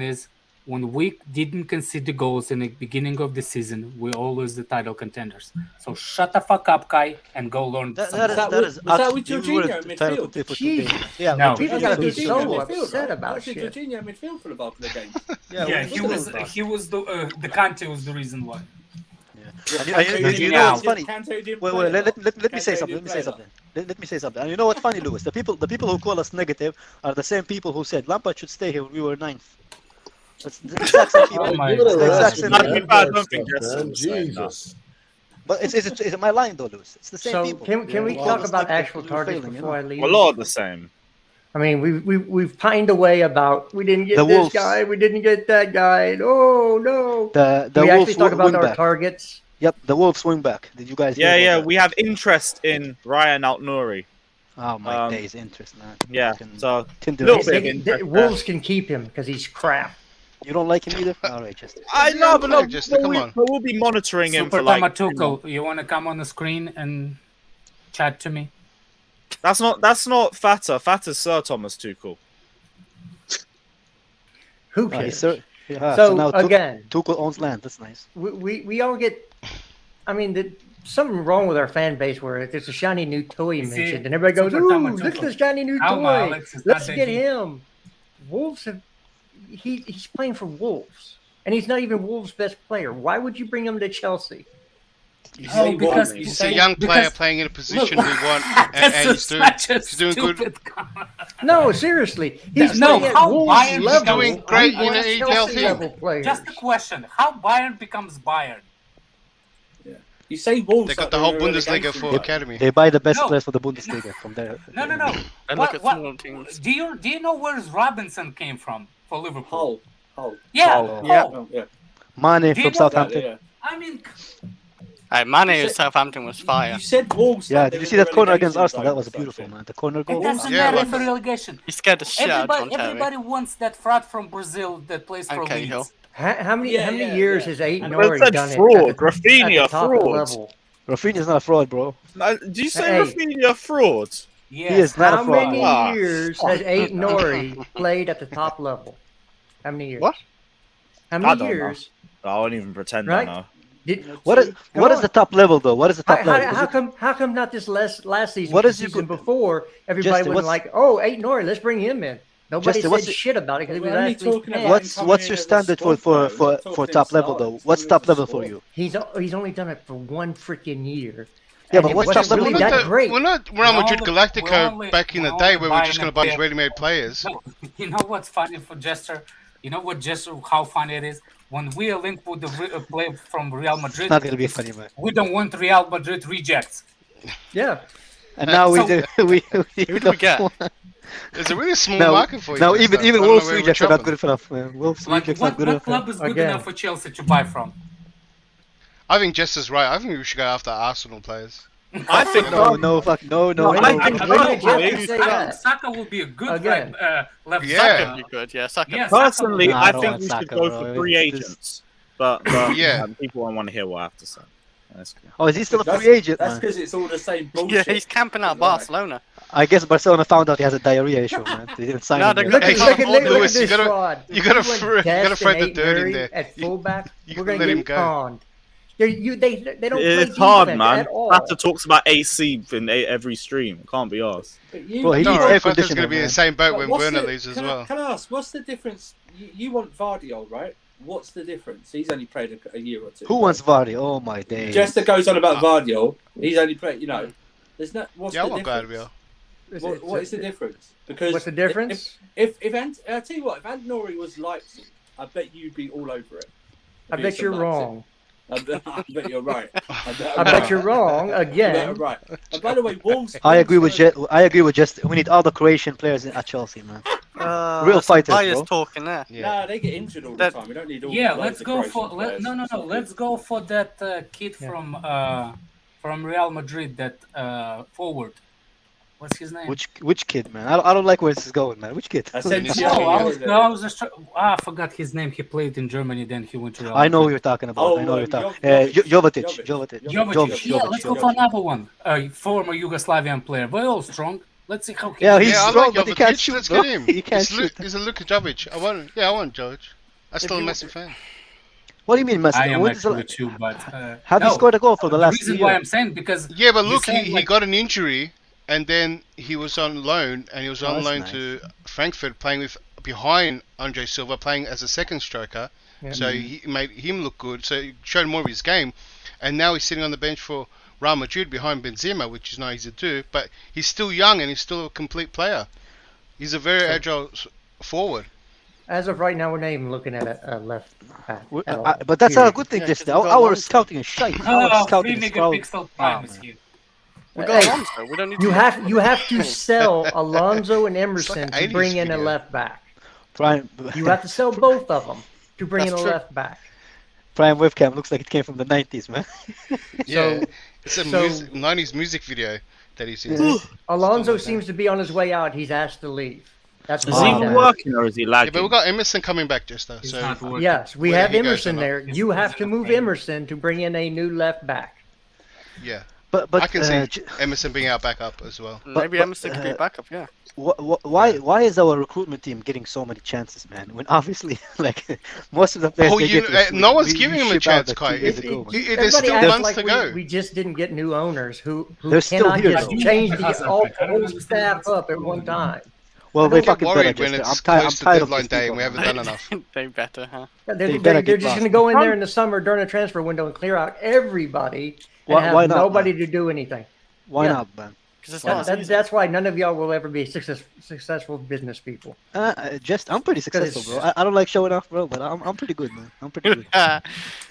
is, when we didn't concede the goals in the beginning of the season, we always the title contenders. So shut the fuck up, Kai, and go learn. Was that with Jorginho in midfield? Yeah, no. People gotta be so upset about shit. Jorginho midfield for the bulk of the games. Yeah, he was the Kante was the reason why. You know what's funny? Wait, let me say something. Let me say something. And you know what's funny, Lewis? The people who call us negative are the same people who said Lampard should stay here when we were 9th. That's the exact same people. I don't think that's Jesus. But is my line though, Lewis? It's the same people. Can we talk about actual targets before I leave? A lot of the same. I mean, we've pined away about we didn't get The this Wolves. guy, we didn't get that guy. Oh no! The we Wolves actually talk about our wing back. targets. Yep, the Wolves wing back. Did you guys? hear about that? We have interest in Ryan Al-Nouri. Oh my days, interest, man. Yeah, so Wolves can keep him because he's crap. You don't like him either? All right, Chester. I know, but look, come on. We'll be monitoring him for Super like. Tuchel, you want to come on the screen and chat to me? That's not Fata. Fata's Sir Thomas Tuchel. Who cares? So now again, Tuchel owns land. That's nice. We all get. I mean, something wrong with our fan base where there's a shiny new toy mentioned, and everybody goes, "Ooh, look at this shiny new toy! Let's get him." Wolves have. He's playing for Wolves, and he's not even Wolves' best player. Why would you bring him to Chelsea? You Oh, say because- what? You He's say a young player because- playing in a position Look, we want, That's and he's doing good. stupid comment. No, seriously. He's No, playing at how Wolves Bayern level. doing great He in wants the Chelsea EPL level players. Just a question: how Bayern becomes Bayern? you say Wolves. They got like the they're whole a Bundesliga relegation for club. academy. They buy the best No. players for the Bundesliga from there. No. And look at small teams. Do you know where Robinson came from for Liverpool? Hull. Yeah, Hull. Hull. Oh, yeah. Mane Do you from know Southampton. Yeah. I mean, Hey, Mane You at said- Southampton was fire. You said Wolves. Yeah, like did you they're see in that corner against relegation Arsenal? That zone was or beautiful, something. man. The corner it goal. doesn't Yeah, matter but- for relegation. He scared the shit out of John Terry. Everybody wants that fraud from Brazil that plays for Okay, Leeds. Hill. How many Yeah, years yeah. has Aiden I Nori said done fraud. it at the Rafinha, top fraud. level? Rafinha's not a fraud, bro. Did you say Hey. Rafinha fraud? Yes. He is not How a fraud. many Ah. years has Aiden Nori played at the top level? How many years? What? How I many don't know. years? I won't even pretend Right? I know. Did, What is Come on. the top level though? What is the top level? Is it- how come not this last season? What the is your season go- before? Everybody Justin, was what's- like, "Oh, Aiden Nori, let's bring him in." Nobody Justin, what's said it- shit about it because it was We're only actually talking bad. about- What's coming what's in your as a standard squad for player, we're not for talking top him level starting, though? it's What's talking top as a level for squad. you? He's only done it for one freaking year. Yeah, And but it what's wasn't top level? really We're that not, the- great. we're not Real Madrid We're Galactico only- back in the we're day only where we're just buying going to a bunch player. ready-made players. No, you know what's funny for Jester? You know what Jester? How funny it is when we are linked with the player from Real Madrid. It's not gonna be funny, man. We don't want Real Madrid rejects. Yeah. And now we So- do we Who do we get? There's a really small Now, market for you. now guys, even though. even I don't know Wolves where we're rejects are not traveling. good enough, man. Wolves Like, rejects what not good what enough. man. club is good Again. enough for Chelsea to buy from? I think Jess is right. I think we should go after Arsenal players. I think No, fuck, no. No, I when think did personally- Jeff say that? Saka will be a good Again. left Yeah. back. Saka would be good. Yeah, Saka. Yeah, Saka Personally, will be Nah, I I don't think want we Saka, should go bro. for free This- agents. But Yeah. people won't want to hear what I have to say. That's good. Oh, is he still a That's- free agent, That's man? because it's all the same Yeah, bullshit. he's camping out Right. Barcelona. I guess Barcelona found out he has a diarrhea issue, man. They didn't sign No, him. they're yet. good. Look, Hey, look, look, Lewis, at you this gotta- fraud. you gotta He went throw- you gotta Dest throw and the Aiden dirt in Murray there. At fullback, You we're can gonna let get him go. conned. They don't play It's hard, defense man. at all. Fata talks about AC in every stream. It can't be ours. But you, Bro, he Don't needs werry, air Fata's conditioner, going to be in man. the same boat But when what's Werner the- leaves as can well. Can I ask, what's the difference? You want Vardiol, right? What's the difference? He's only played a year or two. Who wants Vardy? Oh my days. Jester goes on about Vardiol. He's only played, there's no. What's Yeah, I the want difference? Gabriel. What is the difference? Because What's the difference? If I'll tell you what, if Nori was Leipzig, I bet you'd be all over it. I If he was bet from you're Leipzig. wrong. I bet you're right. I bet you're wrong I bet again. I'm right. And by the way, Wolves. I agree with Wolves- I agree with just we need all the Croatian players at Chelsea, man. Real fighters, Bias bro. talking there. Yeah. Nah, they get injured all the That- time. We don't need all. Yeah, loads let's of go Croatian for players. no. It's not Let's good. go for that kid from Real Madrid. That forward. What's his name? Which kid, man? I don't like where this is going, man. Which kid? Asensio. No, I Yeah. was just. I forgot his name. He played in Germany. Then he went to Real. I know who Madrid. you're talking about. Oh, I know who you're talking. Jovic. Jovic. Jovic. Yeah, let's go Jovic. for another one. A former Yugoslavian player, but all strong. Let's see how he. Yeah, he's Yeah, I strong, like but he can't Jovic. shoot, Let's bro. get him. He can't shoot. He's a Luka Jovic. I want George. I'm still a you- massive fan. What do you mean, Messi? I am What is actually the- too, but Have you no. scored a goal for the last reason year? why I'm saying because Yeah, but you look, said, he like- got an injury, and then he was on loan, and he was Oh, on that's loan nice. to Frankfurt, playing with behind Andre Silva, playing as a second striker. Yeah. So he made him look good. So he showed more of his game, and now he's sitting on the bench for Real Madrid behind Benzema, which is not easy to do. But he's still young and he's still a complete player. He's a very agile forward. As of right now, we're not even looking at a left back. at all. But that's not a Period. good thing, Yeah, just 'cause we got our Alonso. scouting is shite. Our oh, 3 scouting is foul. megapixel prime is man. here. We got Hey, Alonso. We don't need You to. have to sell Alonso and Emerson like to 80s bring in a video. left back. Prime, You have to sell both of them to bring That's in a true. left back. Prime webcam looks like it came from the 90s, man. Yeah, it's a so- 90s music video that he's in. Alonso seems to be on his way out. He's asked to leave. That's Is why. he I'm even asking. working or is he Yeah, lagging? but we got Emerson coming back just now. It's So not working. Yes, we Where have he goes Emerson or not. there. You have to move Emerson to bring in a new left back. yeah, But I can see J- Emerson being our backup as well. Maybe but, Emerson could be a backup. Yeah. why is our recruitment team getting so many chances, man? When obviously, like most of the players Oh, they you- get, no one's we giving him a ship out chance, like 2 Kai. years It- ago, man. There's Everybody still acts months like to go. we just didn't get new owners who They're still cannot here, just though. change the I don't whole understand. staff up at one time. Well, I they don't fucking better. Worried when Jester. it's I'm close to tired of deadline these day people, and we haven't man. done enough. They better, huh? Yeah, They better they're keep just us. going to go in there in the summer during a transfer window and clear out everybody and Why have not, nobody man? to do anything. Why Yeah. not, man? Because it's Why not not? as easy. That's why none of y'all will ever be successful business people. I'm pretty successful, bro. I don't like showing off, bro, but I'm pretty good, man. I'm pretty good.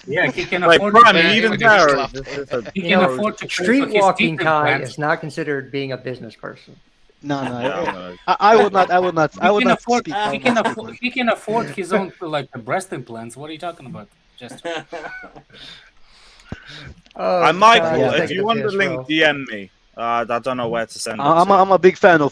Yeah, he can Wait, afford Prime, to are you pay even for there? his- Or is this a He You can know, afford to pay for street his walking, treatment Kai, plans. is not considered being a business person. No, Yeah, I would not. I would not. I would He can not afford. speak. I He would can not speak, afford. man. He can afford his own like breast implants. What are you talking about? Just Oh, And Michael, God, yeah, if take you the want the piss, link, bro. DM me. I don't know where to send it I'm to. I'm a big fan of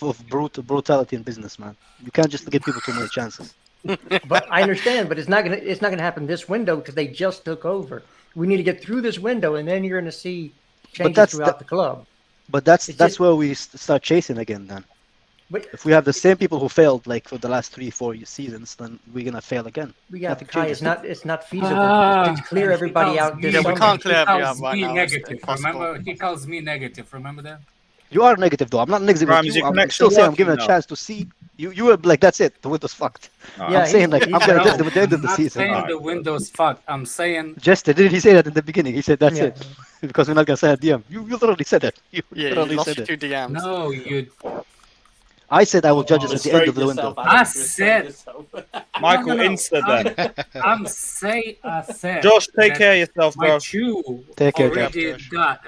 brutality in business, man. You can't just give people too many chances. But I understand, but it's not gonna happen this window because they just took over. We need to get through this window, and then you're gonna see changes that's throughout the club. But that's It's just- where we start chasing again. Then, But if we have the same people who failed like for the last 3-4 seasons, then we're gonna fail again. yeah, Nothing Kai, changes. it's not feasible to clear everybody out this Yeah, we summer. can't clear he everybody calls out right me now. It's negative. impossible. Remember, he calls me negative. Remember that? You are negative though. I'm not negative Rams, with your you. I'm connection still saying I'm working giving a now? chance to see. You were like, that's it. The window's fucked. Yeah, I'm saying like he's- I'm gonna no, test them at the end of the I'm not season. saying the Windows fucked. I'm saying Jester, didn't he say that in the beginning? He said that's Yeah. it because we're not gonna sign a DM. You literally said that. You Yeah, you literally lost said your it. 2 DMs. no. You. I said I will judge us at the end of the window. I said. Michael, No. Insta then. I said. Josh, take that care of yourself, My bro. chew Take care, already Josh. got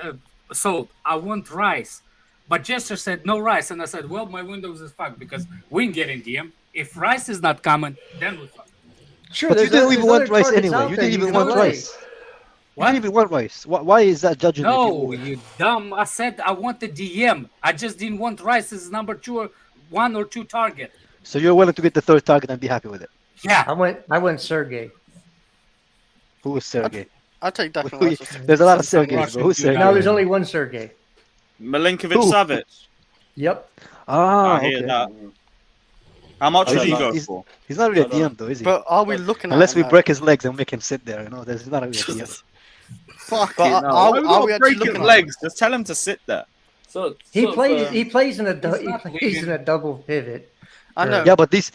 sold. I want rice. But Jester said no rice. And I said, well, my Windows is fucked because we can get in DM. If rice is not coming, then we fuck. Sure, But you didn't even want rice targets anyway. out You there didn't even can want play. rice. You didn't even want rice. Why is that judging? No, you dumb. I said I want the DM. I just didn't want rice as number 2 or 1 or 2 target. So you're willing to get the third target and be happy with it. Yeah. I went Sergey. Who is Sergey? I'll take Declan Who- Rice. There's a lot of Some Sergeys, Russian bro. Who's dude Sergey? No, there's only one Sergey. Milinkovic Who? Savic. Yep. Ah, I hear okay. that. How much Oh, does he he's- go he's- for? He's not really a DM though, is he? But are we looking Unless at we him, though? break his legs and make him sit there, there's not really a DM. Fuck But it, no. are- Why we are gotta we actually break his looking at legs? Just tell him to sit there. He plays in a He's not leaving. double pivot. I know. Yeah, but these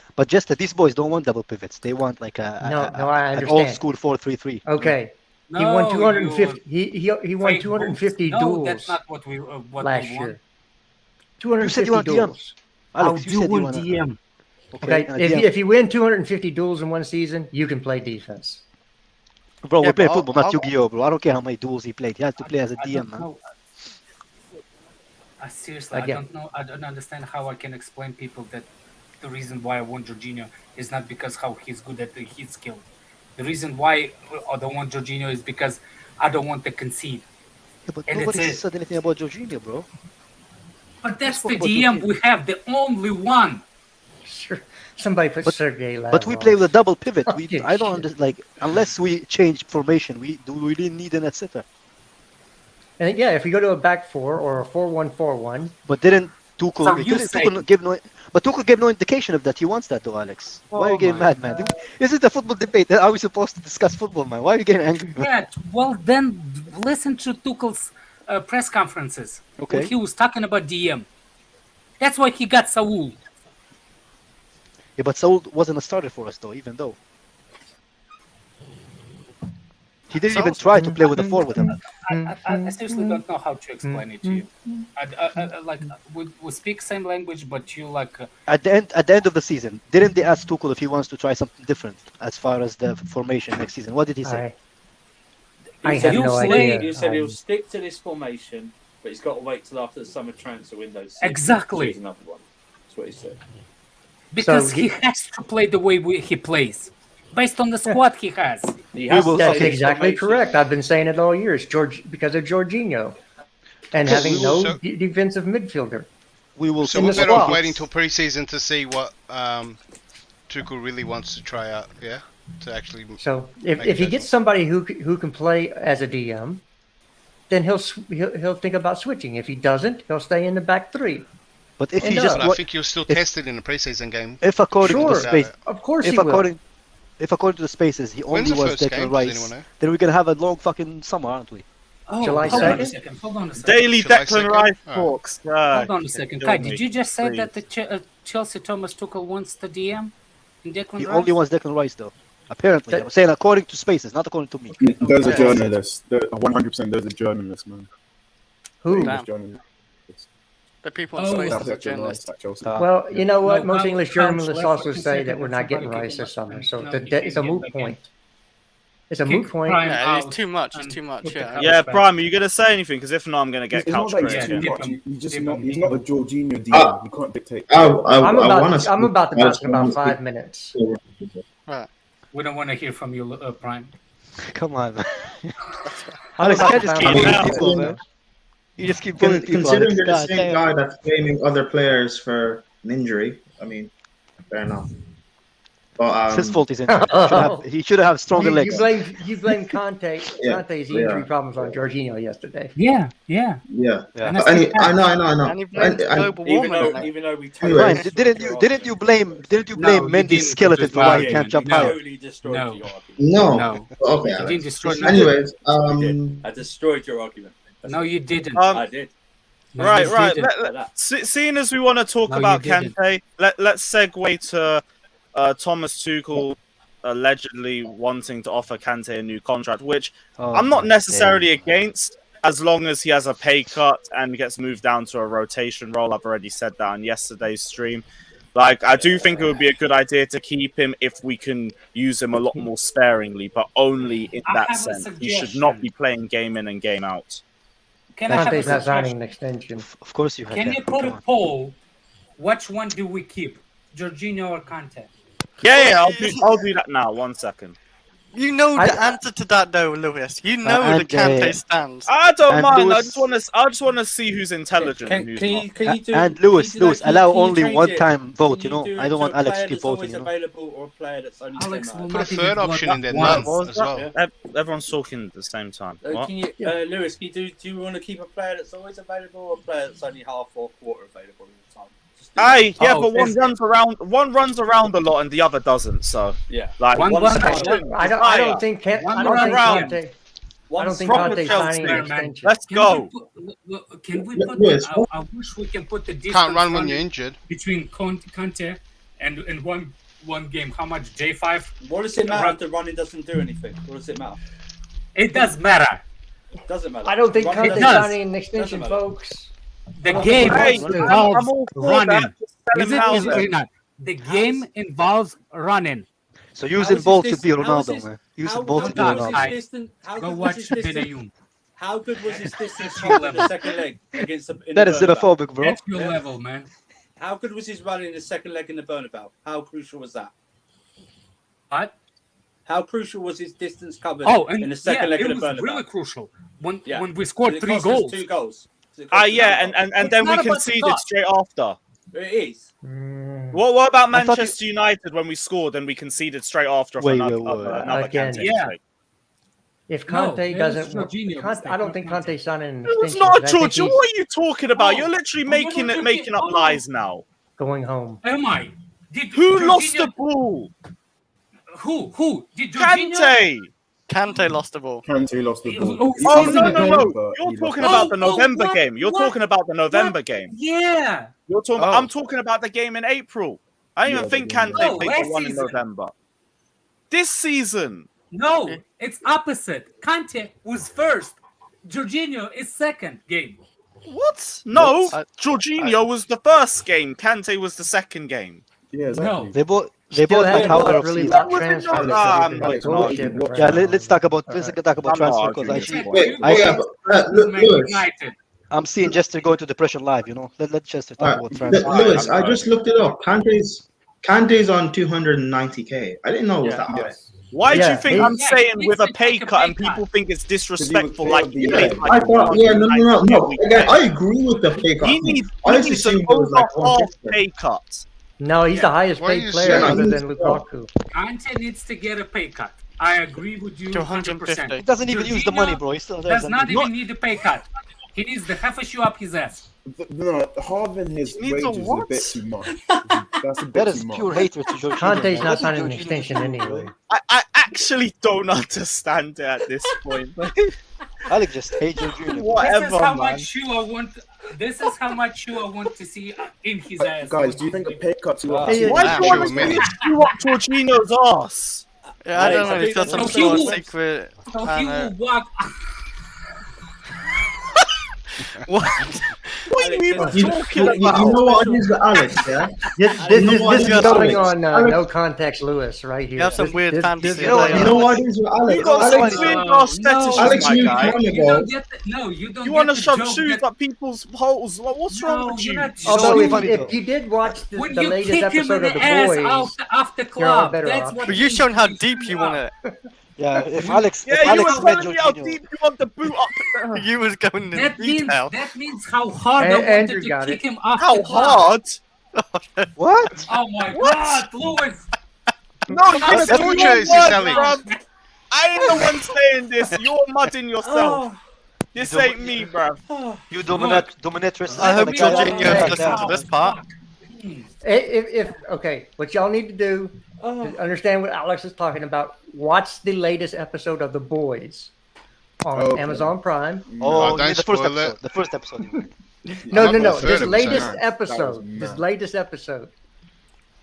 boys don't want double pivots. They want like No, an I understand. old school 4-3-3. Okay. No, He won 250. you He won fake 250 boots. No, duels that's not what we what last we want. year. You said 250 you want DM. duels. Alex, you said you want DM. Okay, and a DM. if you win 250 duels in one season, you can play defense. Bro, Yeah, we play but football, not I'll- Yu-Gi-Oh, bro. I don't care how many duels he played. He has to play as a I DM, don't man. know. Seriously, Again. I don't know. I don't understand how I can explain people that the reason why I want Jorginho is not because how he's good at his skill. The reason why I don't want Jorginho is because I don't want to concede. Yeah, but And nobody it's it. said anything about Jorginho, bro. But that's spoke the about DM Jorginho. we have, the only one. Sure. Somebody put Sergey Lavrov. But we play with a double pivot. Fucking I don't shit. understand. Like, unless we change formation, we really need an etc. And yeah, if we go to a back four or a 4-1-4-1, But didn't Tuchel? So you say- Tuchel give no? But Tuchel gave no indication of that he wants that, though, Alex. Why are you Oh getting my mad, man? Is it a football debate? Are we supposed to discuss football, man? Why are you getting angry, man? Yeah, well then listen to Tuchel's press conferences. Okay. When he was talking about DM. That's why he got Saul. Yeah, but Saul wasn't a starter for us, though. Even though he didn't even try to play with the four with him. I seriously don't know how to explain it to you. Like we speak same language, but you like At the end of the season, didn't they ask Tuchel if he wants to try something different as far as the formation next season? What did he say? I have no idea. You said he'll stick to this formation, but he's got to wait till after the summer transfer window. to Exactly. choose another one. That's what he said. because So he has to play the way he plays, based on the squad he has. He has to That's say this exactly formation. correct. I've been saying it all years, because of Jorginho and having no So- defensive midfielder. We will So In we're the better off squad. waiting till pre-season to see what Tuchel really wants to try out. Yeah, to actually. So Make if he a gets somebody who can play as a DM, then he'll think about switching. If he doesn't, he'll stay in the back three. But if And he no. just But I wa- think you'll still if- test it in the pre-season game. if according to Sure. the space, Of course if he will. according to the spaces, he When's only the was first game? Declan Does Rice, anyone know? then we're gonna have a long fucking summer, aren't we? Oh, July hold on a 2nd? second. Hold on a second. Daily July Declan 2nd? Rice Alright. talks. Hold on a second. kill Kai, me, did you just say please. that Chelsea Thomas Tuchel wants the DM in Declan He Rice? only wants Declan Rice, though. Apparently, I'm saying according to Spaces, not according to me. Those are journalists. 100%. Those are journalists, man. Who? English journalists. The people in Space are journalists. Well, you know what? No, Most Couch- English Couch journalists left also for say second that we're or not getting somebody Rice this kick him summer. out. So No, the, he can't it's a get moot back point. in. It's a Kick moot point. Prime Yeah, it's out too much. It's and too much. put the Yeah. Couch Yeah, back. Prime, are you gonna say anything? Because if not, I'm gonna get It's not couch like praise too again. much. He's Dip not. him, He's dip not a him. Jorginho DM. You can't dictate. I'm about to bounce in about 5 minutes. Right. We don't want to hear from you, Prime. Come on, man. I'm Alex, you about can't to just bounce keep in bullying about people, 5 man. minutes. You just keep bullying people, Considering Alex. you're the God same damn. guy that's blaming other players for an injury, I mean, fair enough. But It's his fault he's injured. He should have stronger You legs. blame Conte's Yeah, injury yeah. problems on Jorginho yesterday. Yeah. yeah. Yeah. And But that's I know. And he blamed global Even warming on though, it. even though we Anyway. Brian, didn't you blame No, you Mendy's didn't skeleton destroy for why he the can't argument. jump No. higher? totally destroyed No. your argument. No. No. Okay, You didn't Alex. destroy nothing. Anyways, I did. I destroyed your argument. That's No, it. you didn't. I did. No, Right, you right. didn't. Like that. Seeing as we want to talk No, you about didn't. Kante, let's segue to Thomas Tuchel allegedly wanting to offer Kante a new contract, which Oh, I'm not my necessarily days. against, as long as he has a pay cut and gets moved down to a rotation role. I've already said that on yesterday's stream. Like, I do think it would be a good idea to keep him if we can use him a lot more sparingly, but only in I that have a sense. He should not be playing game in and game out. Can I have a Conte's not signing suggestion? an extension. Of course you have Can that. you put Come a on. poll? Which one do we keep? Jorginho or Kante? Yeah, I'll do that now. 1 second. You know the answer to that, though, Lewis. You know the and, Kante stands. I don't And mind. Lewis- I just want to see who's intelligent and who's not. Can you do? And can you Lewis, do that? allow Can you only change one it? time vote, Can you know? do I it don't to want a Alex player to keep that's always voting, you know? available or a player that's only Alex 10 will hours? Put a not third even option vote in there, once. none as well. Everyone's talking at the same time. What? Can you, Lewis? Can you do you want to keep a player that's always available or a player that's only half or quarter available all the time? Just do that. Aye, yeah, Oh, but one this- runs around a lot and the other doesn't. So, Yeah. like, One one run- section. I don't think One I don't think round. Conte. I One don't think proper Conte's Chelsea signing an player, man. extension. Let's Can go. Can we put? Lewis, I wish we can put the distance Can't run when running you're injured. between Kante and in one game. How much J5? What does it matter if the running doesn't do anything? What does it matter? It does matter. Doesn't matter. I don't think Running Conte's does. signing an extension, Doesn't matter. folks. The Oh, game hey, involves I'm all for running. that. Just tell Is him it? how Is it then. or not? The game involves running. So How using is Bolt his should be dis- how is Ronaldo, his- man. How Using good Bolt was should be his Ronaldo. distance? How Go good watch was his distance? Benayoun. How good was his distance That's cover your in the second leg against the? in That the is Bernabeu? xenophobic, bro. That's your Yeah. level, man. How good was his run in the second leg in the Bernabeu? How crucial was that? What? How crucial was his distance covered Oh, in and the second leg it of the was Bernabeu? really crucial when Yeah. we scored It 3 cost us goals. 2 goals. It cost us Yeah, 2 goals. and It's then we not about the conceded cost. straight after. It is. What about I thought Manchester United when we scored and we conceded straight after Wait, another, wait, wait. another Again. Kante Yeah. mistake? If No, Conte it was doesn't, Jorginho I don't think mistake, not Conte's signing an It was extension. not a 'cause I think Georgia. he's What are you talking about? Oh, You're literally oh, making no, no, making up hold on. lies now. going home. Am I? Did Who Jorginho- lost the ball? Who? Did Jorginho? Kante. Kante lost the ball. Kante lost the ball. Oh, He Oh lost no the no ball, no! but You're he talking lost about the Oh, oh, November what? game. You're What? talking about the November What? game. Yeah. You're talking. Oh. I'm talking about the game in April. I don't Yeah, even think the game in Kante April. played No, the one in last season. November. This season. No, it's opposite. Kante was first. Jorginho is second game. What? No, What? Jorginho was the first game. Kante was the second game. Yeah, exactly. They both Still had hasn't powder talked of really season. about Was it transfers. not? this Ah, season. I'm It's not bullshit arguing. right Yeah, now. let's talk about Alright. talk about I'm not transfer because arguing I this see point. Wait, I yeah, think- but, Man Lewis. United. I'm seeing Jester go into depression live. You know, let Jester talk Alright, about transfer. Lewis, I just looked it up. Kante's on 290k. I didn't know it was Yeah. that high. Yes. Why do Yeah, you think he- I'm Yeah, saying he with a needs to pay take a cut pay and people cut. think it's disrespectful? player Like of the you year. made I like thought, yeah, no. Again, I agree with the pay cut. He needs, I he just needs an assumed it was over like half 150. pay cut. No, he's the highest Why are paid you player saying- other Yeah, than he's- Lukaku. Kante needs to get a pay cut. I agree with you 100%. He doesn't even use the money, bro. He still Does doesn't. not even need a pay cut. He needs the half a shoe up his ass. No, halving his He needs a wages is a what? bit too much. That's a bit That is too much. pure hatred to Jorginho. Conte's man. not What did signing an Jorginho extension do, anyway. bro? I actually don't understand it at this point. Alex just hates Jorginho. Whatever, This is how man. much you I want. This is how much you I want to see in his ass. Guys, do you think a pay cut's worth? Hey, Why do you want to Sure, see you up Jorginho's ass? Yeah, I don't know. He's got some So sort of he- secret. So I he know. will walk. What? What are you even You talking know about? what it is with Alex, yeah? This is going on Alex. no context, Lewis, right here. You have some weird fantasy. you know You know what it is with Alex? You got Alex, some weird ass fetishes, Alex my knew guy. time You ago. don't get the, no, you don't. You get want to the shove joke shoes that- up people's holes? Like, what's wrong No, with you're you? not Although showing if you did watch the when you latest kick him episode in of the The ass Boys, after you're all club, better that's off. what. But you're showing how deep you want it. Yeah, if Alex, Yeah, if you Alex were met telling me how Jorginho, deep you want the boot up. You was going into That means detail. how hard I Andrew wanted to got kick it. him off How the club. hard? what? Oh my What? God, Lewis! No, you're What saying torture your is this, words, Alex? bruv. I ain't the one saying this. You're mudding yourself. This ain't me, bruv. You dominatrix. I hope the guy Jorginho like listens that. to this part. If okay, what y'all need to do to understand what Alex is talking about, watch the latest episode of The Boys on Okay. Amazon Prime. Oh, don't you mean the first spoil it. episode. The first episode. you mean. No, I'm no, up no. for This 3rd latest episode. episode. mad. This latest episode.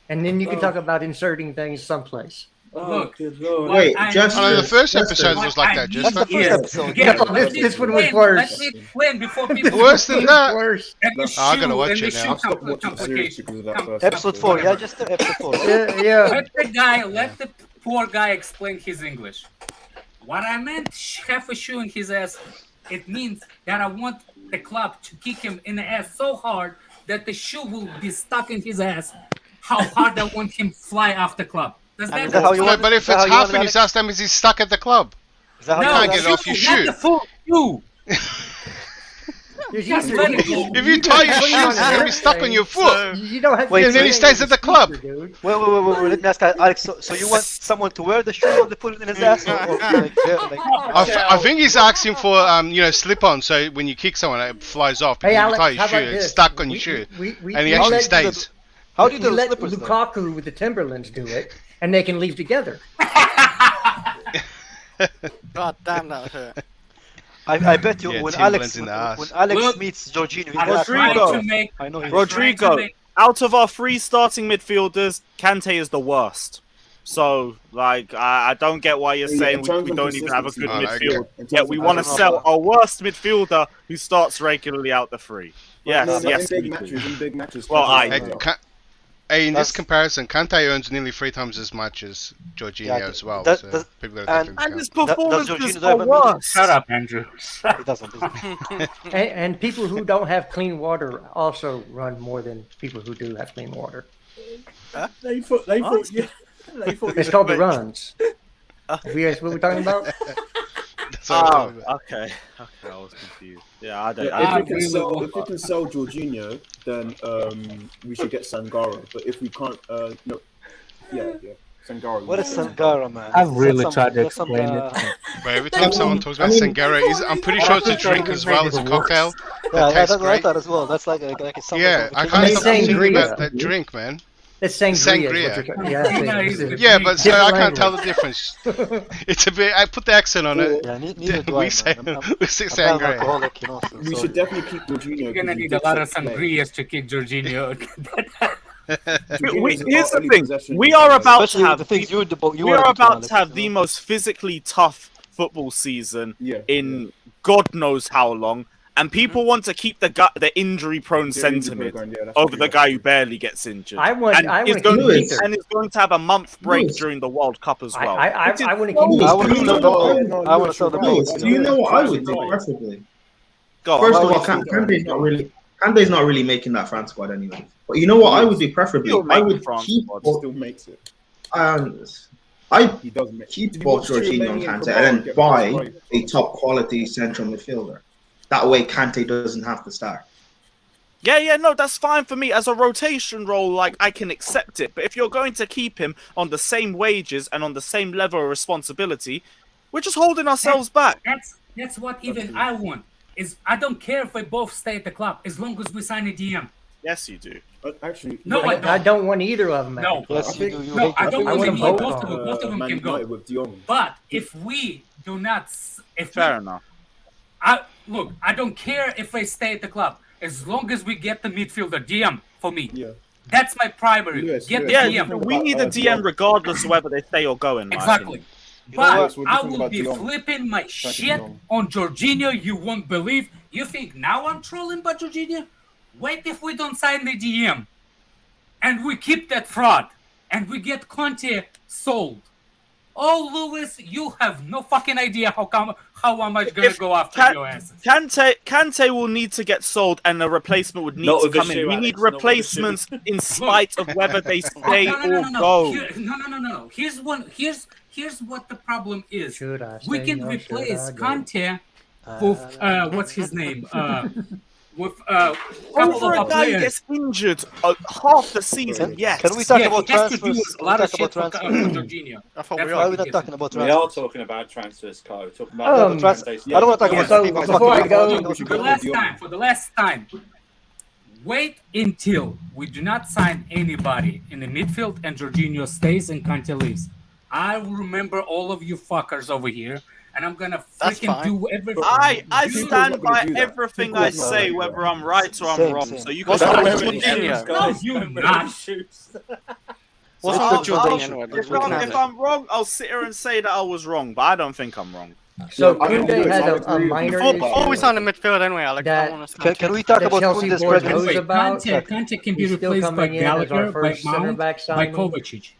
And then you can talk about inserting things someplace. Look, good lord. Wait, I just Oh, no, the first Justin. episode was like that, That's the just first episode. Yeah, No, this one was worse. Let me explain before people. Worse than that. Worse. And the Oh, I gotta shoe- watch and the it now. shoe I've stopped watching series complication. because of that first Episode 4, yeah, just episode 4. Yeah. Let the poor guy explain his English. What I meant, have a shoe in his ass, it means that I want the club to kick him in the ass so hard that the shoe will be stuck in his ass. How hard I want him fly off the club. Does And that is that how you No, want? but if is that it's how you want half in it, his ass, that means he's stuck at the club. Is that how No, you want can't it, get Alex? off your not shoe. the full shoe. Just let it go. If you tie your shoes, it's gonna be stuck on your foot. You don't have Wait, to and then he stays at the club. dude. Wait, let me ask Alex. So you want someone to wear the shoe or to put it in his ass? Or like, I think he's asking for slip-on, so when you kick someone, it flies off. Hey, Because Alex, you tie your how shoe, about it's this? stuck on your shoe, and he actually let stays. how do you we do the let slippers? though? Lukaku with the Timberlands do it, and they can leave together. God damn, that hurt. I bet you Yeah, when Timberlands Alex in the ass. when Alex Look, meets Jorginho, he's I'm gonna ask trying Rodrigo. to make. I know he's Rodrigo, out of our 3 starting midfielders, Kante is the worst. So, like, I don't get why you're Yeah, saying in terms we of don't even have a good consistency. midfield. In terms Yet of we want to consistency. sell our worst midfielder who starts regularly out the 3. Yes, No, no, yes, in we big do. matches, in big matches. Well, Kante Hey, in this That's- comparison, Kante earns nearly 3 times as much as Jorginho Yeah, as well. that- so that- people gotta take and- into And his account. performances Jorginho are have a worse. Shut up, Andrew. He doesn't. And people who don't have clean water also run more than people who do have clean water. They thought, yeah. They thought It's called the runs. What we're talking about? That's what I'm Oh, talking about. okay. Okay, I was confused. Yeah, I don't. Yeah, I if we don't can sell Jorginho, then we should get Sangara. But if we can't, no, yeah, Sangara. What is Sangara, man? I've Is that really some- tried to that's some, explain it. But every time someone talks about Sangara, I'm pretty sure it's a drink as well as a cocktail. Yeah, That tastes that's what I great. thought as well. That's like a summer Yeah, song. I can't stop thinking Sangria. about that drink, man. It's sangria. Sangria. Is what you're, Yeah, but so I Different can't tell the language. difference. It's a bit. I put the accent on it. Yeah, neither do I. We say man. I'm we say a bad Sangria. alcoholic, you know. So, We so- should definitely keep Jorginho. You're gonna because he need a did lot of such play. sangrias to kick Jorginho. Jorginho's Here's the early thing. possession We is are amazing. about to Especially have the things you we are are about Alex, to have you the know? most physically tough football season Yeah, in God knows how long, and people want to keep the injury-prone yeah. Injury sentiment program, yeah, that's over true, the yeah. guy who barely gets injured. I want and to is keep going Lewis. Ether. and is going to have a month break Lewis. during the World Cup as well. I Which is want to so keep Lewis, I want do to you sell know the what- ball. I want to sell the ball. Lewis, do you know what I would do preferably? Go on. First of why all, would you Kante's not really making that France squad anyway. But you know what I would do preferably? He'll make I the would France keep squad. both, Still makes it. I He does make. keep Did you both watch Jorginho Chilwell and and Kante, Kamara and then get buy right? a top quality central midfielder. That way, Kante doesn't have to start. Yeah, no, that's fine for me. As a rotation role, like, I can accept it. But if you're going to keep him on the same wages and on the same level of responsibility, we're just holding ourselves back. That's what even I want. Is I don't care if we both stay at the club as long as we sign a DM. Yes, you do. Actually, No, I don't. I don't want either of them. at No. the club. Yes, you do. You No, hate I that. don't I want want to them keep both both of them. Both of them Man can go. United with De Jong. But if we do not, if Fair we, enough. Look, I don't care if I stay at the club as long as we get the midfielder DM for me. Yeah. That's my primary. Lewis, Get Lewis, the what do you DM. think We about, need a DM Dion? regardless of whether they stay or go. In my Exactly. opinion. But what do you I think will about be Dion? flipping my Frankie de shit Jong. on Jorginho. You won't believe. You think now I'm trolling about Jorginho? Wait if we don't sign the DM and we keep that fraud and we get Kante sold. Oh, Lewis, you have no fucking idea how am I gonna go after your asses. Kante will need to get sold, and a replacement would need Not to with a come in. shoe, We Alex, need not with a replacements in spite of whether they stay or No. go. No. Here's what the problem is. Should I We stay can or should replace I go? Kante with what's his name? With couple Over of a our guy who players. gets injured half the season, yes. Can we talk about he has to do transfers? a lot Can of we shit talk for about transfers? Jorginho. I thought That's we Why are are. we not talking about We are transfers? talking about transfers, Kyle. We're talking Um, about transfers. I don't want to talk Yeah, about so people. before I go- For the last time, wait until we do not sign anybody in the midfield and Jorginho stays and Kante leaves. I will remember all of you fuckers over here, and I'm gonna That's freaking fine. do everything. I Tuchel's stand not gonna by do that. everything Tuchel's I not say, gonna do whether that. I'm right or I'm Same, wrong. same. So you What's can wrong say with what you Jorginho? do. No, you not. What's I'll- wrong with I'll- Jorginho anyway? If We can I'm, have if it. I'm wrong, I'll sit here and say that I was wrong, but I don't think I'm wrong. So Yeah, I mean, Kunde Lewis, has I'll a agree with you. minor Before we issue sign the midfield anyway, Alex, I that- want to Can we talk the about Chelsea Kunde's board presence? knows about. Kante can be He's still replaced by coming in as our Gallagher, by first center Mount, back by signing. Kovacic.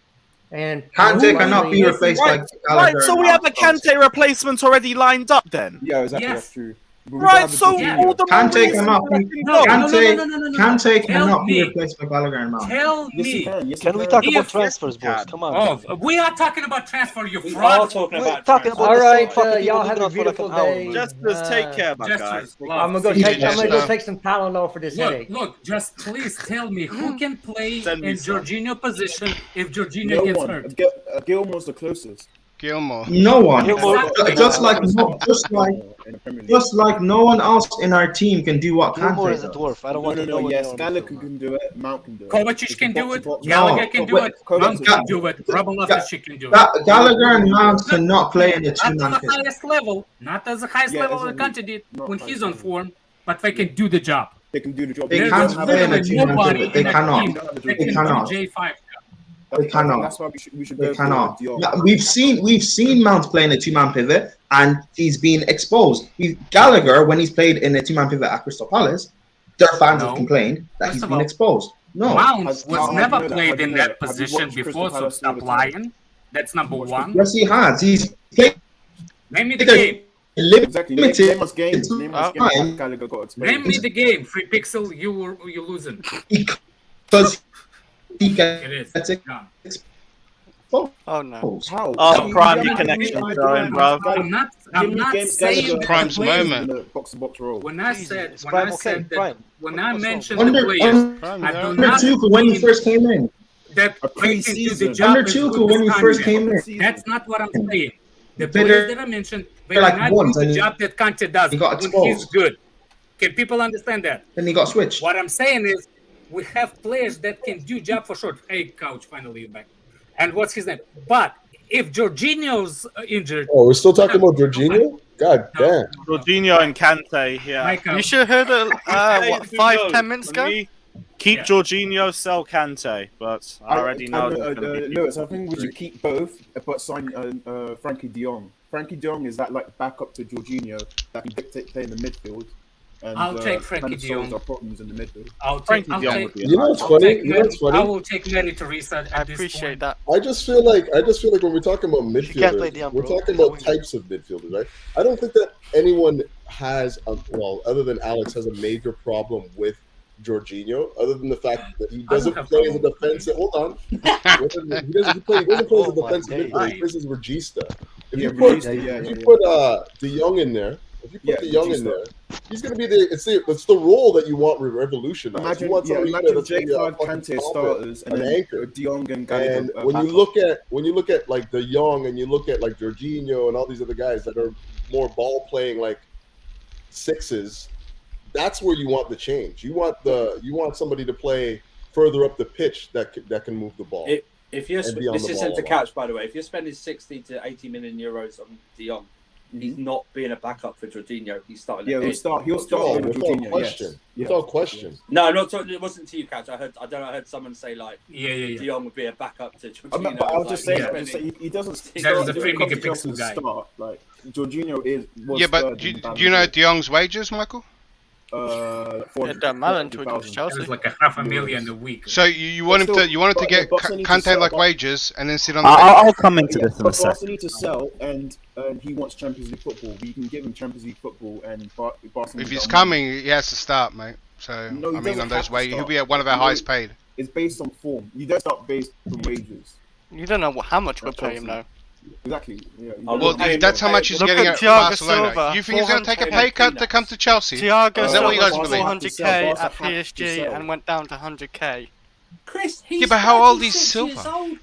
And Kante who cannot be really- replaced by Right, Gallagher. so and we have a Mount. Kante replacement already lined up then. Yeah, exactly. Yes. That's true. But we Right, don't have so a Yeah. all the more Kante reason cannot to let be- him No, go. Kante Tell cannot be me. replaced by Gallagher and Mount. Tell Yes, he me. can. Yes, he Can we can. talk If- about transfers, boys? Come on. Oh, we are talking about transfer, you We are fraud. talking We're about talking transfers. about All the same right, fucking people y'all have moving a on for like beautiful an hour, day. man. Just take care, my guy. Gestures, I'm love. gonna go See you take. I'm gonna go next take some Tylenol for this headache. Look, just please tell me who can play Send me in some. Jorginho position if Jorginho No gets one. hurt. Gilmore's the closest. Gilmore. No one. Exactly. Just like In the Premier League. just like no one else in our team can do what Gilmore Kante is a does. dwarf. I don't want to No. know. Yes, Gallagher can do it. Mount can do it. Kovacic can do it. Box to box. Gallagher can do it. Kovacic- Mount can do it. Robin Loftus-Cheek can do it. Gallagher and Mount cannot play in a Not on two-man the pitch. highest level. Not as the highest Yeah, level that exactly. Kante did Not when highest he's on level. form, but they can do the job. They can do the job. They There's can't play in a literally two-man nobody pivot. They in that cannot. team They that can cannot. do J5. They cannot. That's why we should They go cannot. for Dion. Yeah, we've seen Mount play in a two-man pivot, and he's been exposed. Gallagher, when he's played in a two-man pivot at Crystal Palace, their fans have No. complained that First he's of been all, exposed. No, Mount How was do you never know that? How played do in you know that that? Have you position watched Crystal before, so Palace all stop the time? lying. That's number one. yes, he has. He's played Name me the game. Exactly. limited Name us games. Name us games. time Gallagher got Name me exposed. the game. Free pixel, you're losing. because he It is. gets Gone. exposed. Oh no. How? Oh, Prime, your Yeah, connection yeah, going, yeah. bro. I'm not saying Prime's the players- moment. In a box-to-box role. When I Easy. said Is when Prime I okay? said that Prime. when I What's mentioned wrong? the players, Prime, I yeah. do Under not Tuchel when he mean first came in. that A they can do the pre-season. job Under as good Tuchel as when he first Kante. came in. That's not what I'm saying. The They're- players that I mentioned, they they're like cannot ones, do the and job that Kante does he got when exposed. he's good. Can people understand that? Then he got switched. What I'm saying is we have players that can do job for sure. Hey, coach, finally you're back. And what's his name? But if Jorginho's injured, Oh, we're still talking about Jorginho? God damn. Jorginho and Kante, yeah. Mike, You should have heard it, what, Who 5-10 knows? minutes For ago? me, keep Yeah. Jorginho, sell Kante, but I already know there's gonna be Lewis, I think we should keep both, but sign Frankie de Jong. Frankie de Jong is that like backup to Jorginho that can dictate play in the midfield. And, I'll take Frankie kind of de solves Jong. our problems in the midfield. I'll Frankie take. de Jong would be a You know what's funny? You know what's I funny? will take Mary Teresa at I this appreciate point. that. I just feel like when we're talking about can't play midfielders, Dion, we're bro. talking How about we- types of midfielders, right? I don't think that anyone has, well, other than Alex, has a major problem with Jorginho, other than the fact that he doesn't have play as a problem with defensive. Hold on, he doesn't play as a Oh my defensive days. midfielder. He plays as Regista. If Yeah, you put Regista, if you yeah. put De Jong in there, if you put Yeah, De Jong in Regista. there, he's gonna be it's the role that you want revolutionize. Imagine, you want somebody imagine that's gonna be a J5 fucking Kante pulpit, starters and an then anchor. De Jong and Gallagher. And when you look at like De Jong and you look at like Jorginho and all these other guys that are more ball playing like sixes, that's where you want the change. You want somebody to play further up the pitch that can move the ball. If you're And be on this the isn't ball to a lot. catch, by the way. If you're spending 60 to 80 million euros on De Jong, he's not being a backup for Jorginho. He's starting. Yeah, he'll start with Jorginho. Question. Without question. No, I'm not talking. It wasn't to you, Catch. I heard someone say like, De yeah. Jong would be a backup to Jorginho. But I'll just say, he doesn't. That is a free megapixel guy. Start. Like Jorginho was. Yeah, but do you know De Jong's wages, Michael? It doesn't matter until he comes to Chelsea. It's like $500,000 a week. So you want him to get Kante like wages and then sit on the I'll come into this in a But sec. Barca need to sell, and he wants Champions League football. We can give him Champions League football, and Barcelona. If he's coming, he has to start, mate. So No, he I mean, doesn't on those have to wages, he'll start. be at one of our highest paid. It's based on form. You don't start based on wages. You don't know how much we'll pay him though. Exactly. Yeah. Well, that's how much he's Look getting at at Thiago Barcelona. Silva, You think he's going to take a 400K pay cut to come to Chelsea? Thiago Is that what you guys Silva believe? 400k Barca at have to PSG sell. and went down to 100k. Chris, Yeah, but how old is Silva?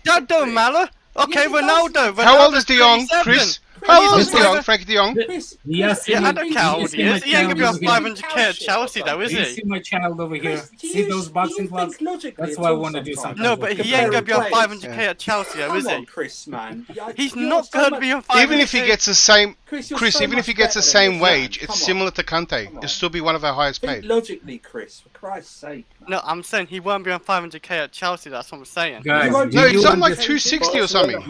That don't matter. Okay, Ronaldo. How old is De Jong, 37. Chris? How old is De Chris, Jong, Frankie de Jong? Yes, Yeah, I don't care how old he is. He ain't gonna be on 500k at Chelsea though, is You he? see my child over here? See those boxing gloves? That's why I want to do something. No, but he ain't gonna be on 500k at Chelsea though, is Come he? on, Chris, man. He's not gonna be on 500k. Even if he gets the same, Chris, you're Chris, so even if he much gets the better same than this man. wage, Come it's on. similar to Kante. He'll still be one of our highest Think paid. logically, Chris. For Christ's sake. No, I'm saying he won't be on 500k at Chelsea. That's what I'm saying. Guys, No, do it's you something like understand- 260 or something.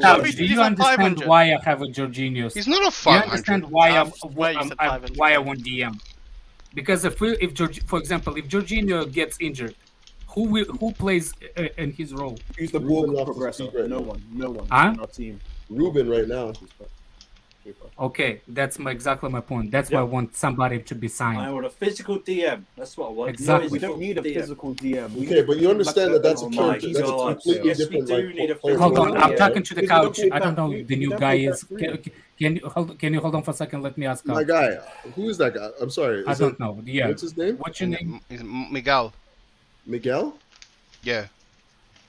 Couch, do you understand 500? why I have a Jorginho? He's not a Do you 500. understand why Why you said 500? why I want DM? Because if for example, if Jorginho gets injured, who plays in his role? Who's the ball progressor? No one. No one Huh? in our team. Ruben right now. Okay, that's exactly my point. That's why I want somebody to be I signed. want a physical DM. That's what I want. Exactly. We don't need a physical DM. We Okay, need but you understand that that's a Oh my character. That's a God. completely Yes, we different. do like, need a player Hold on, profile. I'm talking to the Because we couch. don't I don't play know back who the three. new We don't guy play is. back three. Can you hold on for a second? Let me ask. My Couch. guy, who is that guy? I'm sorry. I Is don't it, know. Yeah. What's his name? What's your name? Miguel. Miguel? Yeah.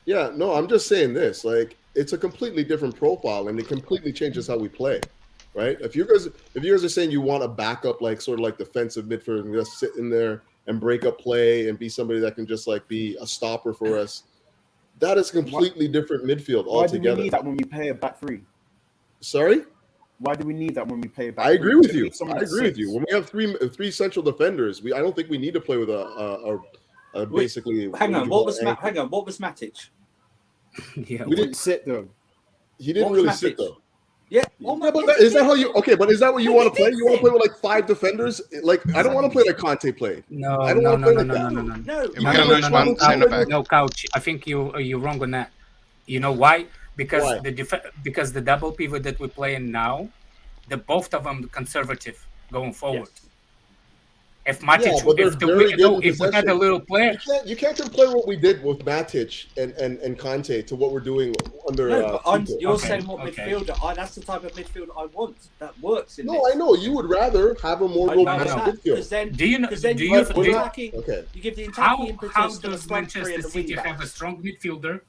Yeah, no, I'm just saying this. Like, it's a completely different profile, and it completely changes how we play, right? If you guys are saying you want a backup, like sort of like defensive midfielder, and just sit in there and break up play and be somebody that can just like be a stopper for us, that is completely different midfield Why do we altogether. need that when we play a back three? Sorry? Why do we need that when we play a back I three? agree with We you. need someone I that's agree with six. you. When we have three central defenders, I don't think we need to play with a basically. Hang on. What was Matic? Yeah. We didn't sit though. He didn't What was really Matic? sit though. Yeah. Oh my Yeah, but God, is that yeah. how you? Okay, but is that what you But want to he play? did You want to sit. play with like 5 defenders? Like I don't want to play like Kante played. No, I don't no, want no, to no, play like no, that. no, no, no. No. We're going to lose one centre back. No, Couch. I think you're wrong on that. You know why? Because Why? because the double pivot that we're playing now, the both of them conservative going forward. Yes. If Matic, Yeah, but they're very good in if we had a possession. little player, You can't compare what we did with Matic and Kante to what we're doing under. No, but you're Okay, saying what okay. midfielder? That's the type of midfield I want. That works in No, this. I know you would rather have a more I know robust that, midfield. because then, Do you know- 'cause then do you you- give the do you- attacking, Okay. you give the how attacking impetus how to the does front three Manchester and the City wing have a backs. strong midfielder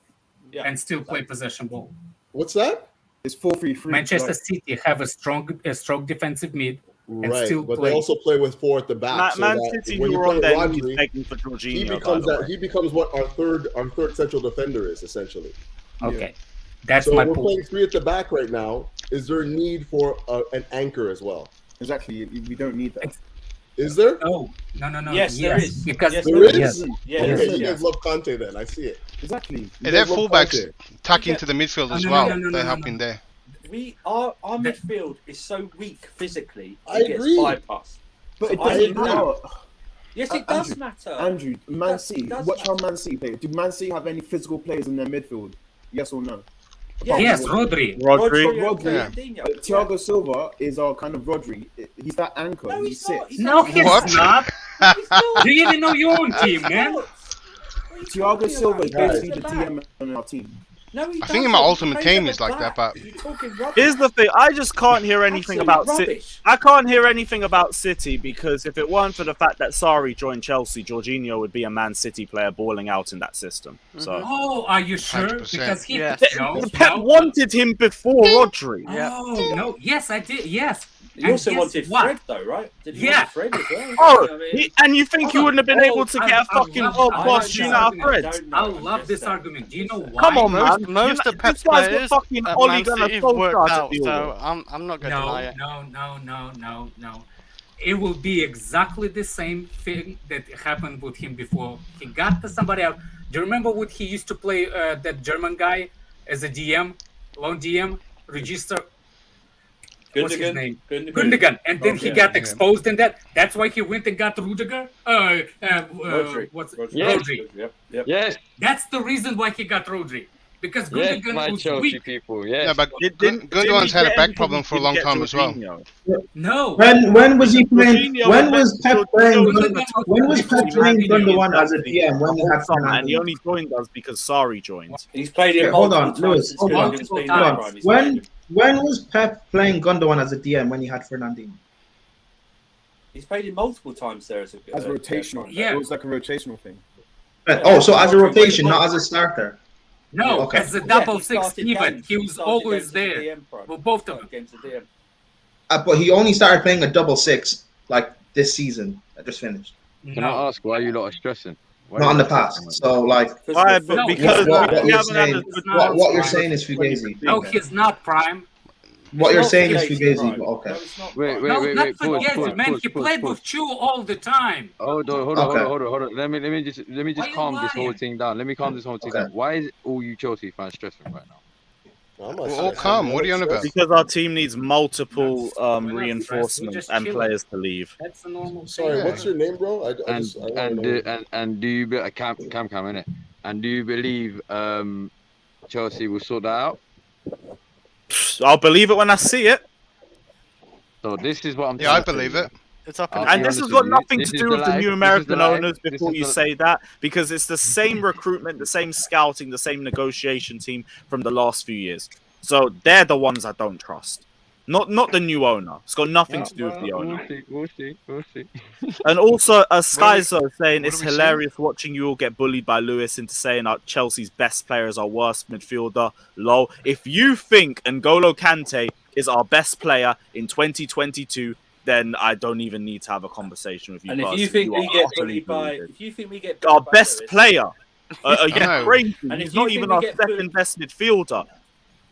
Yeah. and still play possession ball? What's that? It's 4-3-3. Manchester City have a strong defensive mid and Right, still but play. they also play with 4 at the back. so Man that City when who you were play on with their knees Rodri, begging for Jorginho. he by becomes the that. way. He becomes what our third central defender is essentially. Okay, that's So my we're point. playing 3 at the back right now. Is there a need for an anchor as well? Exactly. We don't need that. Is there? No. Yes, there is. Because Yes, There is? yes. Yeah, Okay, there is, you yeah. guys love Kante then. I see it. Exactly. You Yeah, their guys love fullbacks Kante. tuck into the midfield as no, well. no, no, They're no, helping there. Our midfield is so weak physically. I It gets agree. bypassed. But it I doesn't agree. matter. Yes, it does matter. Andrew, Man City. does Watch how matter. Man City play. Do Man City have any physical players in their midfield? Yes or no? Yeah. Yes, Rodri. Rodri Rodri. and Fernandinho. Thiago Silva is our kind of Rodri. He's that anchor. No, he he's not. sits. He's No, not. he's What? not. He's not. Do you even know your own team, He's man? not. What are you Thiago talking Silva is about? basically He's the a back. TM on our team. No, he I think in my doesn't. He ultimate plays team at he's the like that, back. but- You're talking rubbish. Here's the thing. I just can't hear anything Absolute about City. rubbish. I can't hear anything about City because if it weren't for the fact that Sarri joined Chelsea, Jorginho would be a Man City player balling out in that system. So Oh, are you sure? 100%. Because he Yes. no, Pep no. wanted him before Rodri. Oh no! Yes, I did. Yes, You also guess wanted what? Fred, though, right? Did you Yeah. want Fred as well? Oh, I mean, and you think you wouldn't have been able to get a fucking world-class this shooter out of argument. Fred? I love this argument. Do you know why? Come on, man. Most of This Pep's guy's got players fucking at Ole Man Gunnar City have worked Solskjaer to out, deal so with. I'm not going to deny it. No. It will be exactly the same thing that happened with him before. He got to somebody else. Do you remember what he used to play that German guy as a DM, lone DM, register? What's his name? Gundogan. And then he got exposed in that. That's why he went and got Rudiger. Rodri. Rodri. Yep. Yes. That's the reason why he got Rodri. Because Yes, Gundogan my was Chelsea weak. people. Yes. Yeah, but Gundogan's had a back problem for a long time as well. No. When was he playing? Jorginho When and was Pep playing? When was Pep playing Gundogan as a DM? When he had And he only joined us because Sarri joined. He's played it Hold on, multiple Lewis. times Hold on. since Gundogan's been Hold in on. prime. He's played him. When was Pep playing Gundogan as a DM when he had Fernandinho? He's played him multiple times there as a rotational. Yeah. It was like a rotational thing. Oh, so as a rotation, not as a starter. No, Okay. as a double he six started even. games. He was started always games as a there. DM prime. Well, both of them. Games as a DM. But he only started playing a double six like this season that just finished. Can I ask why you lot are stressing? Why Not you in the lot stressing past. like So like, Why? But because what we you're haven't had saying, a good what you're saying is fugazi. No, he's not prime. What you're not saying is fugazi, fugazi. right. But okay. No, it's not Wait, prime. wait, No, wait, not wait. Pause, forget, man. pause, He pause, played pause. with Chu all the time. Hold on. Let me just Why you calm this whole lying? thing down. Let me calm this whole thing down. Why is all you Chelsea fans stressing right now? We're all calm. What are you on about? Because our team needs multiple We're not reinforcements stressed, and we're just players to leave. That's the normal Sorry, thing. what's your name, bro? I And just I don't know. and do you be Cam innit? And do you believe Chelsea will sort that out? I'll believe it when I see it. So this is what I'm. Yeah, I believe it. It's up in I'll the And be this has honest got with you. nothing This to is do the with the life. new This is American the life. owners This before is you the- say that, because it's the same recruitment, the same scouting, the same negotiation team from the last few years. So they're the ones I don't trust. Not the new owner. It's got nothing to do with the owner. We'll see. And also, Skyzo saying what it's are we hilarious watching you all get bullied by Lewis into saying our Chelsea's best player is our worst midfielder. Lol. If you think N'Golo Kante is our best player in 2022, then I don't even need to have a conversation with you. And if guys. you think are we get utterly bullied by, deluded. if you think we get Our bullied by best Lewis, player. Are you know. crazy? And He's if you not think even we our get second best midfielder.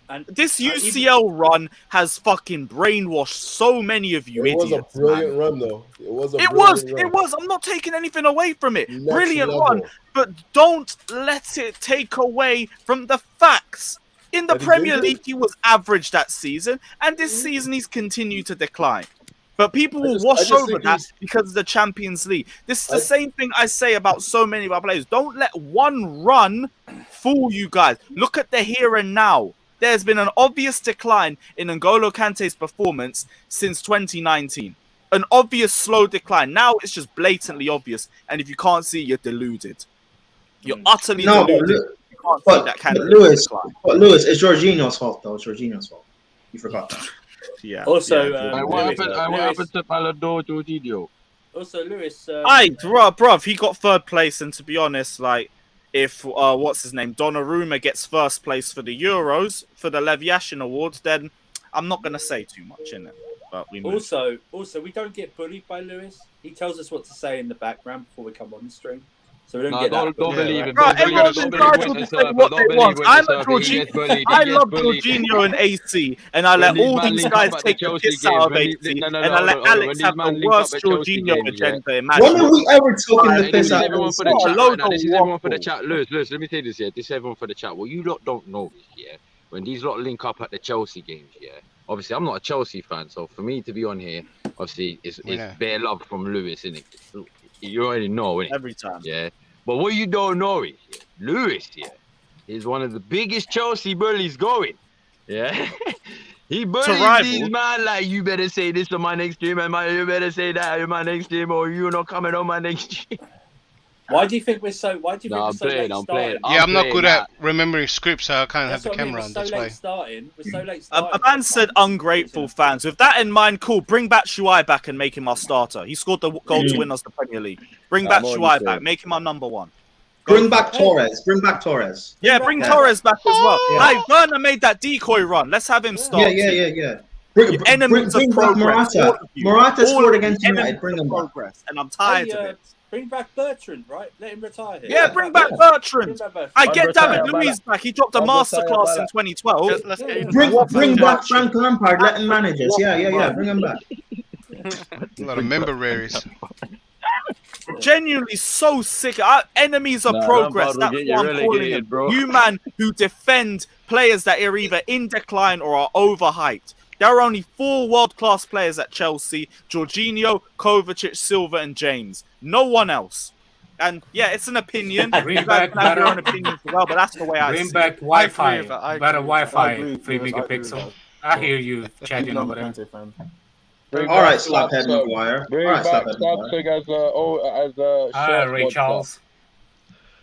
and This even- UCL run has fucking brainwashed so many of you It was idiots. a brilliant man. run, though. It was a It brilliant run. was. I'm not taking anything away from it. Next Brilliant level. run, but don't let it take away from the facts. In the That he's Premier injured? League, he was average that season, and this season he's continued to decline. But people will I wash just over think that he's- because of the Champions League. This is the same thing I say about so many of our players. Don't let one run fool you guys. Look at the here and now. There's been an obvious decline in N'Golo Kante's performance since 2019. An obvious slow decline. Now it's just blatantly obvious. And if you can't see it, you're deluded. You're utterly No, deluded. You can't see but that Kante Lewis, decline. it's Jorginho's fault though. It's Jorginho's fault. You forgot that. Yeah. Also, yeah, What Lewis, happened to Palador Jorginho? also Lewis. Aye, bruv, he got third place, and to be honest, like, if what's his name, Donnarumma gets first place for the Euros for the Lev Yashin Awards, then I'm not gonna say too much in it. But we move. Also, we don't get bullied by Lewis. He tells us what to say in the background before we come on the stream, so we don't get that. Don't believe it. Bro, Don't believe everyone's it. entitled to say what they want. I'm a Jorginho. I love Jorginho and AC, and I let all these guys take the piss out of AC, and I let Alex have the worst Jorginho agenda When imaginable. have we ever taken the This piss is out everyone of for the this? chat load right now. of This is everyone for the waffle. chat. Lewis, let me say this here. This is everyone for the chat. What you lot don't know is, yeah, when these lot link up at the Chelsea games, yeah, obviously I'm not a Chelsea fan, so for me to be on here, obviously it's bare love from Lewis, innit? You already know, innit? Every time. Yeah. But what you don't know is, yeah, Lewis, yeah, is one of the biggest Chelsea bullies going. Yeah. He bullies these man like, you better say this on my next stream, and you better say that on my next stream, or you're not coming on my next stream. Why do you think we're so? Why do you think we're so late starting? Yeah, I'm not good at remembering scripts, so I can't have That's the what I mean, camera we're on. so That's late why. starting. We're so late A starting. man said ungrateful fans. With that in mind, cool. Bring back Shuai back and make him our starter. He scored the goal to win us the Premier League. Bring back Shuai back. Make him our number one. Bring back Torres. Bring back Torres. Yeah, bring Torres back as well. Hey, Werner made that decoy run. Let's have him start. Yeah. Bring Enemies of back progress. Morata. all of you. Morata All scored of you against United. enemies Bring of him back. progress, and I'm tired of it. Bring back Bertrand, right? Let him retire here. Yeah, bring back Bertrand. I get David retire, Luiz back. He dropped a masterclass in 2012. Let's get into Bring it. back Frank Lampard. Let him manage us. Yeah. Bring him back. A lot of member rares. Genuinely so sick. Enemies of Nah, progress. Lampard will That's get what you I'm calling relegated, it. bro. You man who defend players that are either in decline or are overhyped. There are only 4 world-class players at Chelsea: Jorginho, Kovacic, Silva, and James. No one else. And yeah, it's an opinion. Bring You guys back can have your better- own opinions as well, but that's the way I Bring see back it. Wi-Fi, I better agree with that. I Wi-Fi, agree, 3 Lewis, I agree with megapixel. that. I hear you chatting Even I'm over a there. Kante fan. Bring All back right, Slaphead Slapsug. Maguire. Bring All right, back Slaphead Maguire. Slapsug as a short Ray podcast. Charles.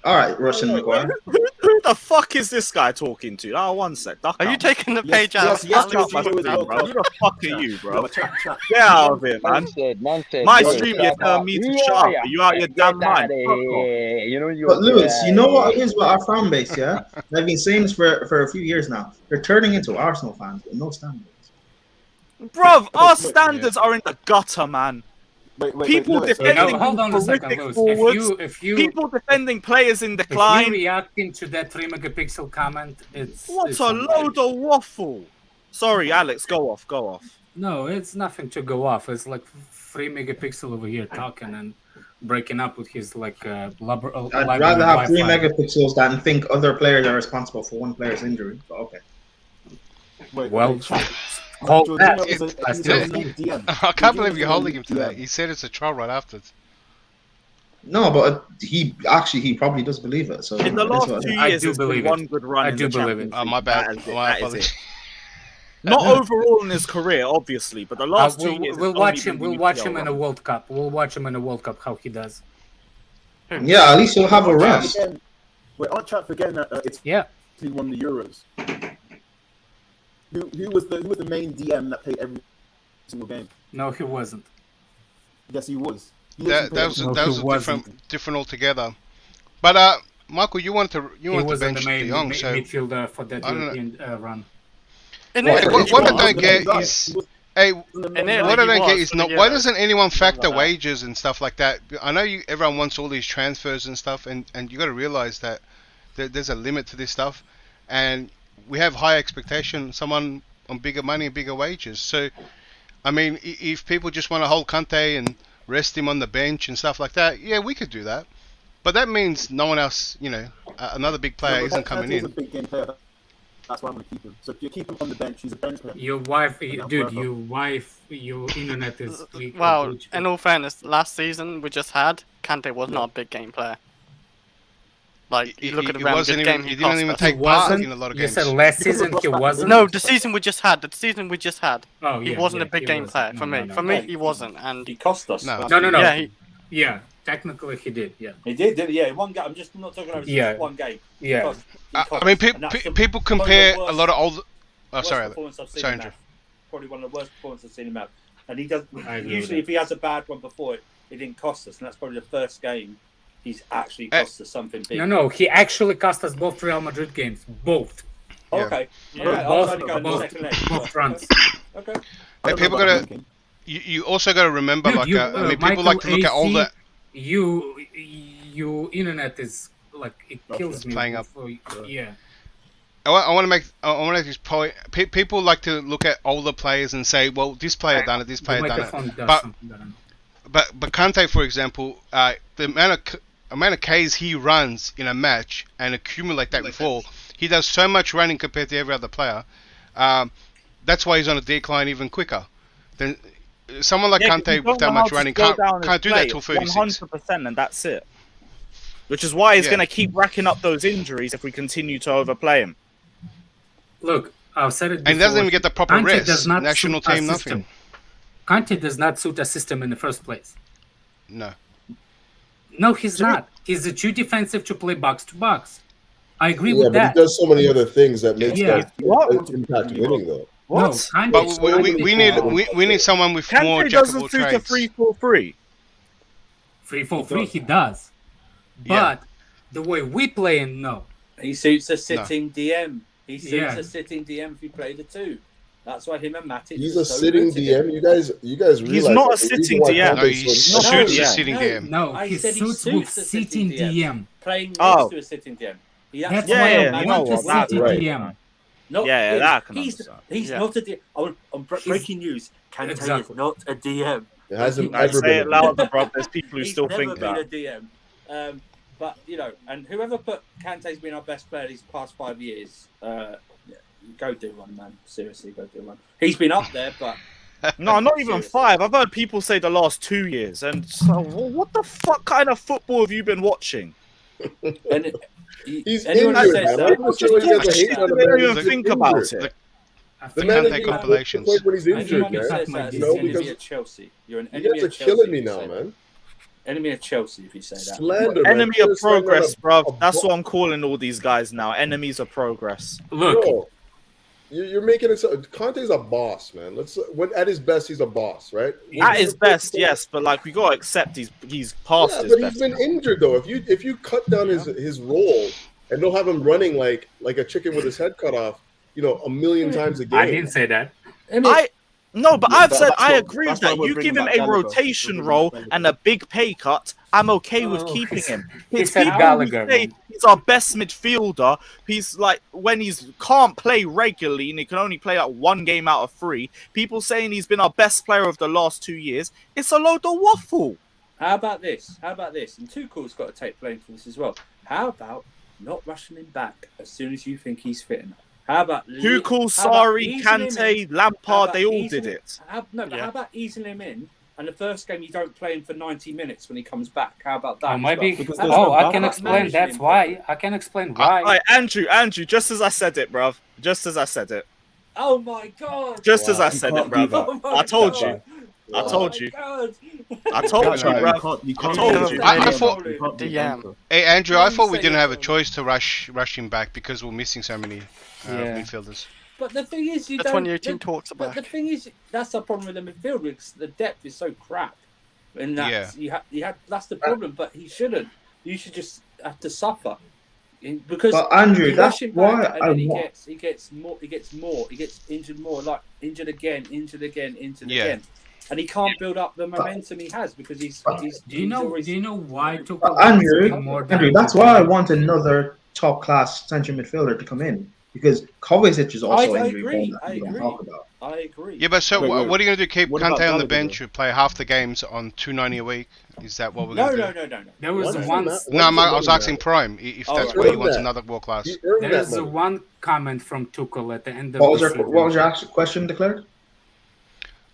All right, Russian Maguire. Who the fuck is this guy talking to? Oh, 1 sec. Duck Are you out. taking the page out? yes, Fuck out my Jorginho is stream, world bro. class. Who the fuck are you, bro? Chat. Get out of here, man. Man said, My Lewis, stream, you're shut telling up. me to Who shut are up. ya? Are you out your Get damn mind? outta Fuck off. here. You know you. But Lewis, you know what it is with our fan base, yeah? I've been saying this for a few years now. They're turning into Arsenal fans with no standards. Bruv, our standards are in the gutter, man. People Lewis, defending hold on a second, horrific Lewis. forwards, If you people defending players in if decline. you reacting to that 3 megapixel comment, it's What it's a unfair. load of waffle. Sorry, Alex, go off. No, it's nothing to go off. It's like 3 megapixel over here talking and breaking up with his like I'd rather have 3 megapixels than think other players are responsible for one player's injury. But okay. Well, Jorginho is a DM. I can't believe you're holding him to that. He said it's a trial right afterwards. No, but he probably does believe it. So In the it is last what it 2 is. years, it's been one good run. I do believe it. Oh, my bad. That is it. My That is apologies. it. Not overall in his career, obviously, but the last 2 years. We'll watch him. We'll watch him in a World Cup. We'll watch him in a World Cup how he does. Yeah, at least he'll have a rest. We're on track for getting it's he won the Euros. Who was the main DM that played every single game? No, he wasn't. Yes, he was. That was different altogether. But Michael, you wanted to bench De Jong, so midfielder for that European run. What I don't get is, why doesn't anyone factor wages and stuff like that? I know everyone wants all these transfers and stuff, and you got to realize that there's a limit to this stuff, and we have high expectation. Someone on bigger money and bigger wages. So, I mean, if people just want to hold Kante and rest him on the bench and stuff like that, yeah, we could do that. But that means no one else, another big player isn't coming in. He's a big game player. That's why I'm going to keep him. So if you keep him on the bench, he's a bench player. Your wife, your internet is... Well, in all fairness, last season we just had, Kante was not a big game player. Like, you look at the Real Madrid game, he didn't even take part in a lot of games. You said last season he wasn't? No, the season we just had. Oh, he yeah, wasn't a big he game wasn't. player No, for me. no, For no. me, he wasn't. And he cost us. No. Yeah, technically he did. Yeah, he did. Yeah, one game. I'm just not talking about just one game. Yeah. I mean, people compare a lot of old. Oh, sorry, sorry, Andrew. Probably one of the worst performances I've seen him have. And he does. I agree Usually, with if he has a bad one before it, it didn't cost us, and that's probably the first game he's actually cost us something big. No, he actually cost us both Real Madrid games. Both. Okay. Yeah. Both runs. Okay. Hey, people gotta. You also gotta remember, Dude, people Michael like to look at all AC, that. Your internet is like it kills me. Playing up. Yeah. I want to make this point. People like to look at older players and say, "Well, this player done it. This player done it." But Kante, for example, the amount of Ks he runs in a match and accumulate that before, he does so much running compared to every other player. That's why he's on a decline even quicker. Then someone like Kante with that much running can't do that till 36. 100%, and that's it. Which is why he's going to keep racking up those injuries if we continue to overplay him. Look, I've said it before. And he doesn't even get the proper Kante rest. does not National suit team, our nothing. system. Kante does not suit a system in the first place. No. No, he's not. He's too defensive to play box to box. I agree with but that. he does so many other things that makes that What? impact winning, though. What? No, But we need someone with more Kante jack of doesn't all suit a trades. 3-4-3. 3-4-3, he does. But the way we play him, no. He suits a sitting DM. He suits Yeah. a sitting DM if you play the two. That's why him and Matic. He's a sitting DM. You guys realize he's not a that the sitting reason why DM. Kante's No, he so- suits a sitting DM. No, I he said he suits suits with a sitting DM. playing next Oh. to a sitting DM. That's Yeah, why yeah, I you know want a what, that's sitting right. DM. Not Yeah, him. that I can He's understand. not a DM. I'm breaking news. Kante Exactly. is not a DM. It hasn't I ever say been. it louder, bro. There's people who He's still never think been that. a DM. But you know, and whoever put Kante's been our best player these past 5 years, go do one, man. Seriously, go do one. He's been up there, but No, not even Seriously. 5. I've heard people say the last 2 years. And so, what the fuck kind of football have you been watching? and He's anyone who injured, says man. that, I'm not sure you guys are hating on the They don't man. even He's think injured. about it. The man Kante is compilations. compilations when he's injured, anyone who says man. that You is know, an enemy because of Chelsea. You're an you enemy guys are of Chelsea. killing me if you now, say that. man. Enemy of Chelsea, if you say that. Slander, man. Enemy You're of slander progress, a- bro. a That's bo- what I'm calling all these guys now. Enemies of progress. Look, Bro, you're making it so. Conte's a boss, man. When at his best, he's a boss, right? At his best, yes, but like we gotta accept he's past Yeah, his but best. he's been injured though. If you cut down his role and don't have him running like a chicken with his head cut off, you know, a million times a game. I didn't say that. No, but Yeah, I've but said that's I what- agree that's with why that. we're You bringing give him back a Gallagher. rotation We're bringing role back Gallagher. and a big pay cut. I'm okay with Oh, keeping him. he It's said people Gallagher, who say man. he's our best midfielder. He's like when he's can't play regularly and he can only play like 1 game out of 3. People saying he's been our best player of the last 2 years. It's a load of waffle. How about this? And Tuchel's got to take blame for this as well. How about not rushing him back as soon as you think he's fit enough? How about Tuchel, Sarri, Kante, Lampard, they all did it. How about easing him in? And the first game you don't play him for 90 minutes when he comes back. How about that? Oh, maybe. Because How there's about- no I how can about explain. managing That's him why. properly? I can explain why. Alright, Andrew, just as I said it, bruv. Just as I said it. Oh my god! Just as I You said can't it, do bruv. that. Oh my I told God. you. I Oh told my you. God. I told you, That guy, bruv. you can't I told do you. that. I thought- You can't do DM. that. Hey, Andrew, I One thought we second, didn't have a Tom. choice to rush him back because we're missing so many Yeah. midfielders. But the thing is, That's when your team talks But about. the thing is, that's the problem with the midfield. Because the depth is so crap, and that's you have that's the problem. But he shouldn't. You should just have to suffer, because But Andrew, you that's rush him why back, and I then he want. gets injured more, like injured again, Yeah. again, and he can't build up the momentum he has because he's Do you know? always, Do you know why Tuchel But wants Andrew, him more than Andrew, that's why I want another top class central midfielder to come in because Kovacic is also I injury agree. prone that I we don't agree. talk about. I agree. Yeah, but so Wait. what are you going to do? Keep What Kante about on the Gallagher, bench, who play half the games on $2.90 a week? Is that what we're No, going to do? no. There was Why does it one. matter? No, Why does I was it asking matter? Prime if Oh, that's he why he earned wants that. another world class. He earned There is that money. one comment from Tuchel at the end of What was the your season. what was your actual question declared?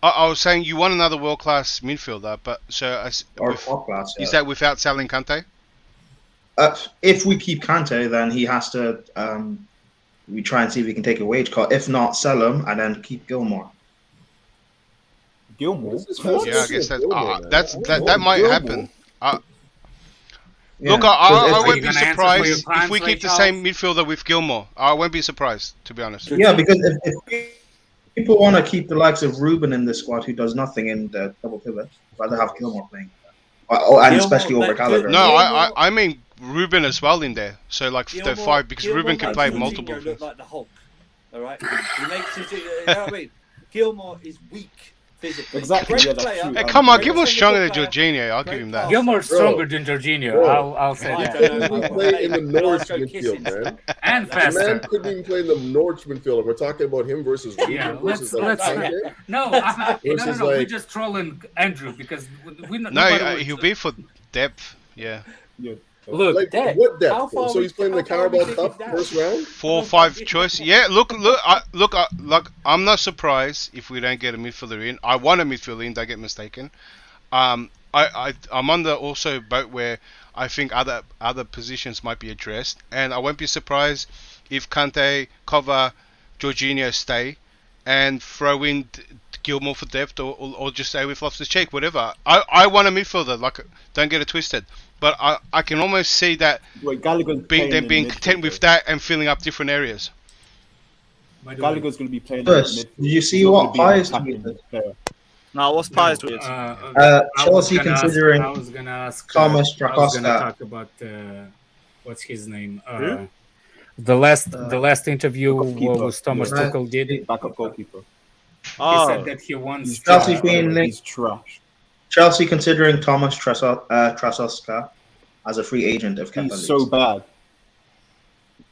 I was saying you want another world class midfielder, but Or top class? is Yeah. that without selling Kante? If we keep Kante, then he has to. We try and see if we can take a wage cut. If not, sell him and then keep Gilmore. Gilmore. This is Yeah, I fascinating guess that Gilmore, man. that might Gilmore. happen. Yeah, Look, 'cause I if- Are won't you be gonna answer for your surprised if we crimes, keep the Ray same midfielder with Gilmore. I won't be surprised, to be honest. Yeah, because if people want to keep the likes of Ruben in the squad who does nothing in the double pivot, I'd rather have Gilmore playing. And Gilmore, especially over but Gallagher. No, Gilmore- I mean Ruben as well in there. So like the five, because Ruben can play makes multiple Jorginho things. look like the Hulk. All right, he makes his, you know what I mean. Gilmore is weak physically. Exactly, Great yeah, that's player, true. Hey, come on, great Gilmore's technical stronger than player, Jorginho. I'll give great him that. passer. Gilmore's Bro. stronger than Jorginho. Bro. I'll say I that. don't know. Couldn't even play in the But Norwich let's go kissing. midfield, man. And The man faster. couldn't even play in the Norwich midfield. We're talking about him versus Ruben Yeah, versus let's Kante. no, Versus, no. We're like- just trolling Andrew because we No, nobody would- he'll be for depth. Yeah, Look. Like Depth. what How depth? far So he's playing the how far we Carabao take Cup it down? first round. 4 or 5 choice. Yeah, look. I'm not surprised if we don't get a midfielder in. I want a midfielder in. Don't get mistaken. I'm on the also boat where I think other positions might be addressed, and I won't be surprised if Kante, Kova, Jorginho stay, and throw in Gilmore for depth, or just stay with Loftus-Cheek, whatever. I want a midfielder. Like, don't get it twisted. But I can almost see that Wait, Gallagher's being playing content with that and filling up different areas. Gallagher's going to be playing. First, in did you see He's not what gonna be an Pies attacking tweeted? player. Now, what's Pies with? Chelsea considering I was gonna ask Thomas I was gonna Trakoska. talk about what's his name? The last interview Backup keeper. was Thomas Yeah. Tuchel did. Backup goalkeeper. He said that he wants Chelsea being linked. He's trash. Chelsea considering Thomas Trzaskar as a free agent if Kepa leaves. So bad.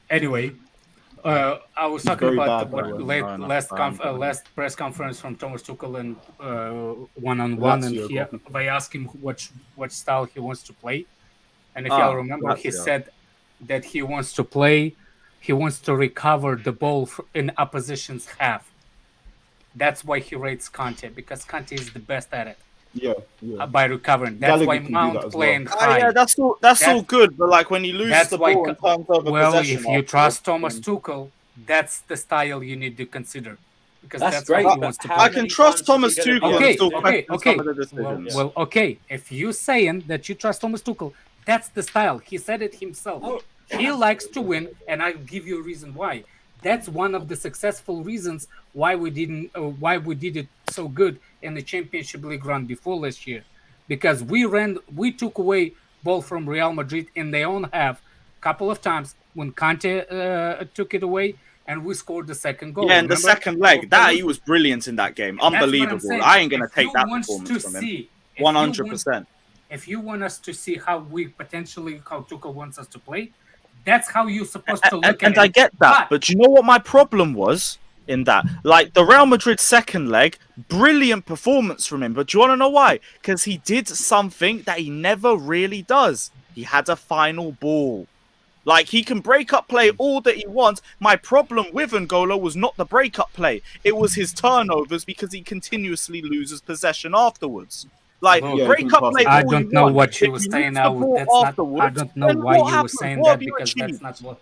Anyway, I was talking about what last press conference from Thomas Tuchel and one-on-one, and they asked him what style he wants to play, and if y'all remember, he said that he wants to recover the ball in opposition's half. That's why he rates Kante, because Kante is the best at it. Yeah. By recovering. That's Gallagher why can Mount do that as playing well. high. Yeah, that's all good, but like when you lose the ball in terms of if you trust Thomas Tuchel, that's the style you need to consider. Because that's great. What he wants to play. I can trust Thomas Tuchel and still question some of the decisions. Well, okay. If you're saying that you trust Thomas Tuchel, that's the style. He said it himself. He likes to win, and I'll give you a reason why. That's one of the successful reasons why we did it so good in the Championship League run before last year, because we took away ball from Real Madrid in their own half a couple of times when Kante took it away, and we scored the second goal. Yeah, in the second leg, he was brilliant in that game, unbelievable. I ain't gonna take that performance from him. 100%. If you want us to see how Tuchel wants us to play, that's how you're supposed to look at it. And I get that, but you know what my problem was in that? Like, the Real Madrid second leg, brilliant performance from him. But do you want to know why? Because he did something that he never really does. He had a final ball. Like, he can break up play all that he wants. My problem with N'Golo was not the break-up play. It was his turnovers, because he continuously loses possession afterwards. Like, break up play. I don't know what you were saying now. I don't know why you were saying that, because that's not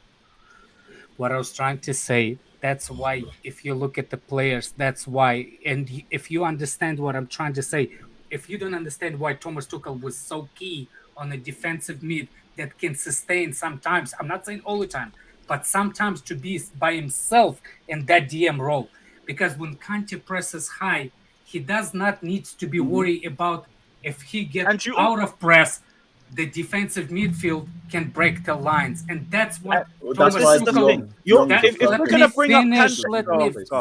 what I was trying to say. That's why, if you look at the players, that's why. And if you understand what I'm trying to say, if you don't understand why Thomas Tuchel was so key on a defensive mid that can sustain sometimes, I'm not saying all the time, but sometimes to be by himself in that DM role. Because when Kante presses high, he does not need to be worried about if he gets out of press, the defensive midfield can break the lines. And that's what Thomas Tuchel... Let me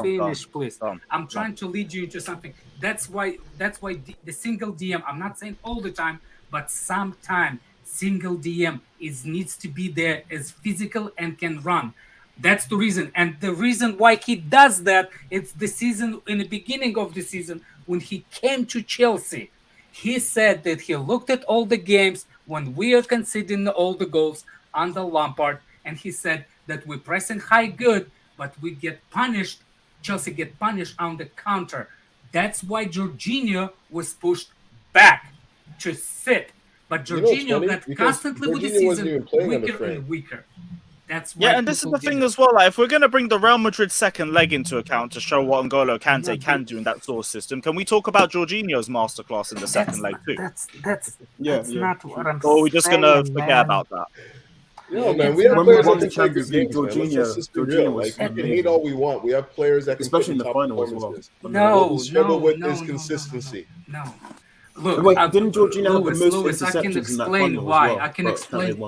finish, please. I'm trying to lead you into something. That's why the single DM, I'm not saying all the time, but sometimes single DM needs to be there, as physical and can run. That's the reason. And the reason why he does that, it's the season, in the beginning of the season, when he came to Chelsea, he said that he looked at all the games when we are conceding all the goals under Lampard, and he said that we're pressing high good, but we get punished. Chelsea get punished on the counter. That's why Jorginho was pushed back to sit. But Jorginho got constantly with the season weaker and weaker. That's why and this is the thing as well. Like, if we're going to bring the Real Madrid second leg into account to show what N'Golo Kante can do in that sort of system, can we talk about Jorginho's masterclass in the second leg too? That's not what I'm saying. Or are we just going to forget about that? No, man, we have players that can play good games, Jorginho, like, we can hate all we want. We have players that can, especially in the final as well. What we struggle with is consistency. No. Look, didn't Jorginho have the most interceptions I can explain why. I can explain.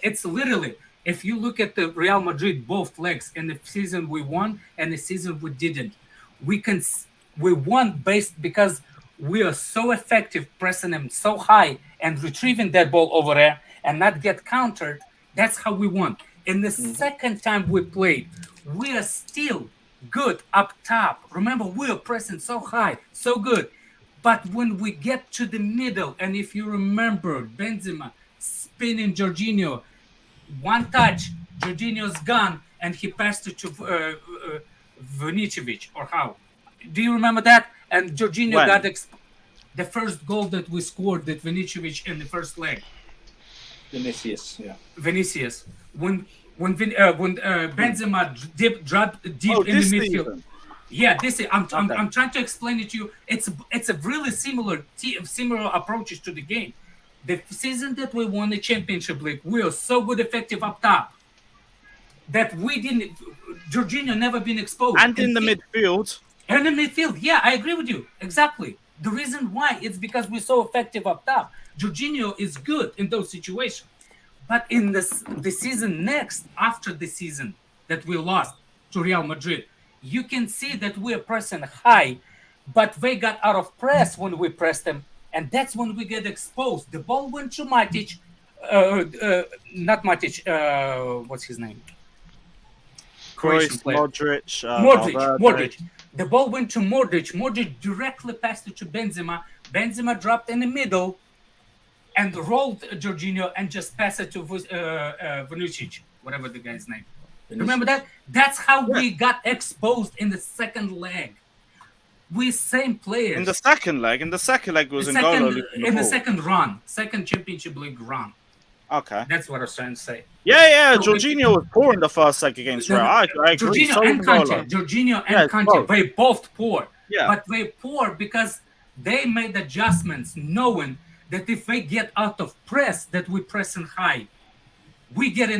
It's literally, if you look at the Real Madrid both legs in the season we won and the season we didn't, we won based because we are so effective pressing them so high and retrieving that ball over there and not get countered. That's how we won. In the second time we played, we are still good up top. Remember, we are pressing so high, so good. But when we get to the middle, and if you remember Benzema spinning Jorginho, one touch, Jorginho's gone, and he passed it to Vinicevic, or how? Do you remember that? And Jorginho got the first goal that we scored, that Vinicevic in the first leg. Vinicius. When Benzema dropped deep in the midfield. Season. Yeah, this is. I'm trying to explain it to you. It's a really similar approaches to the game. The season that we won the Championship League, we are so good, effective up top that we didn't. Jorginho never been exposed. And in the midfield. And in the midfield, yeah, I agree with you exactly. The reason why it's because we're so effective up top. Jorginho is good in those situations, but in the season next, after the season that we lost to Real Madrid, you can see that we're pressing high, but they got out of press when we pressed them, and that's when we get exposed. The ball went to Matic, not Matic, what's his name? Croatian player. Modric. The ball went to Modric. Modric directly passed it to Benzema. Benzema dropped in the middle and rolled Jorginho and just passed it to Vucic, whatever the guy's name. Remember that? That's how we got exposed in the second leg. We same players. In the second leg was N'Golo. In the second run, second Championship League run. Okay. That's what I was trying to say. Yeah. So Jorginho was poor in the first leg against Real. I agree. Jorginho and Kante, they both poor. Yeah. But they poor because they made adjustments knowing that if they get out of press, that we pressing high, we get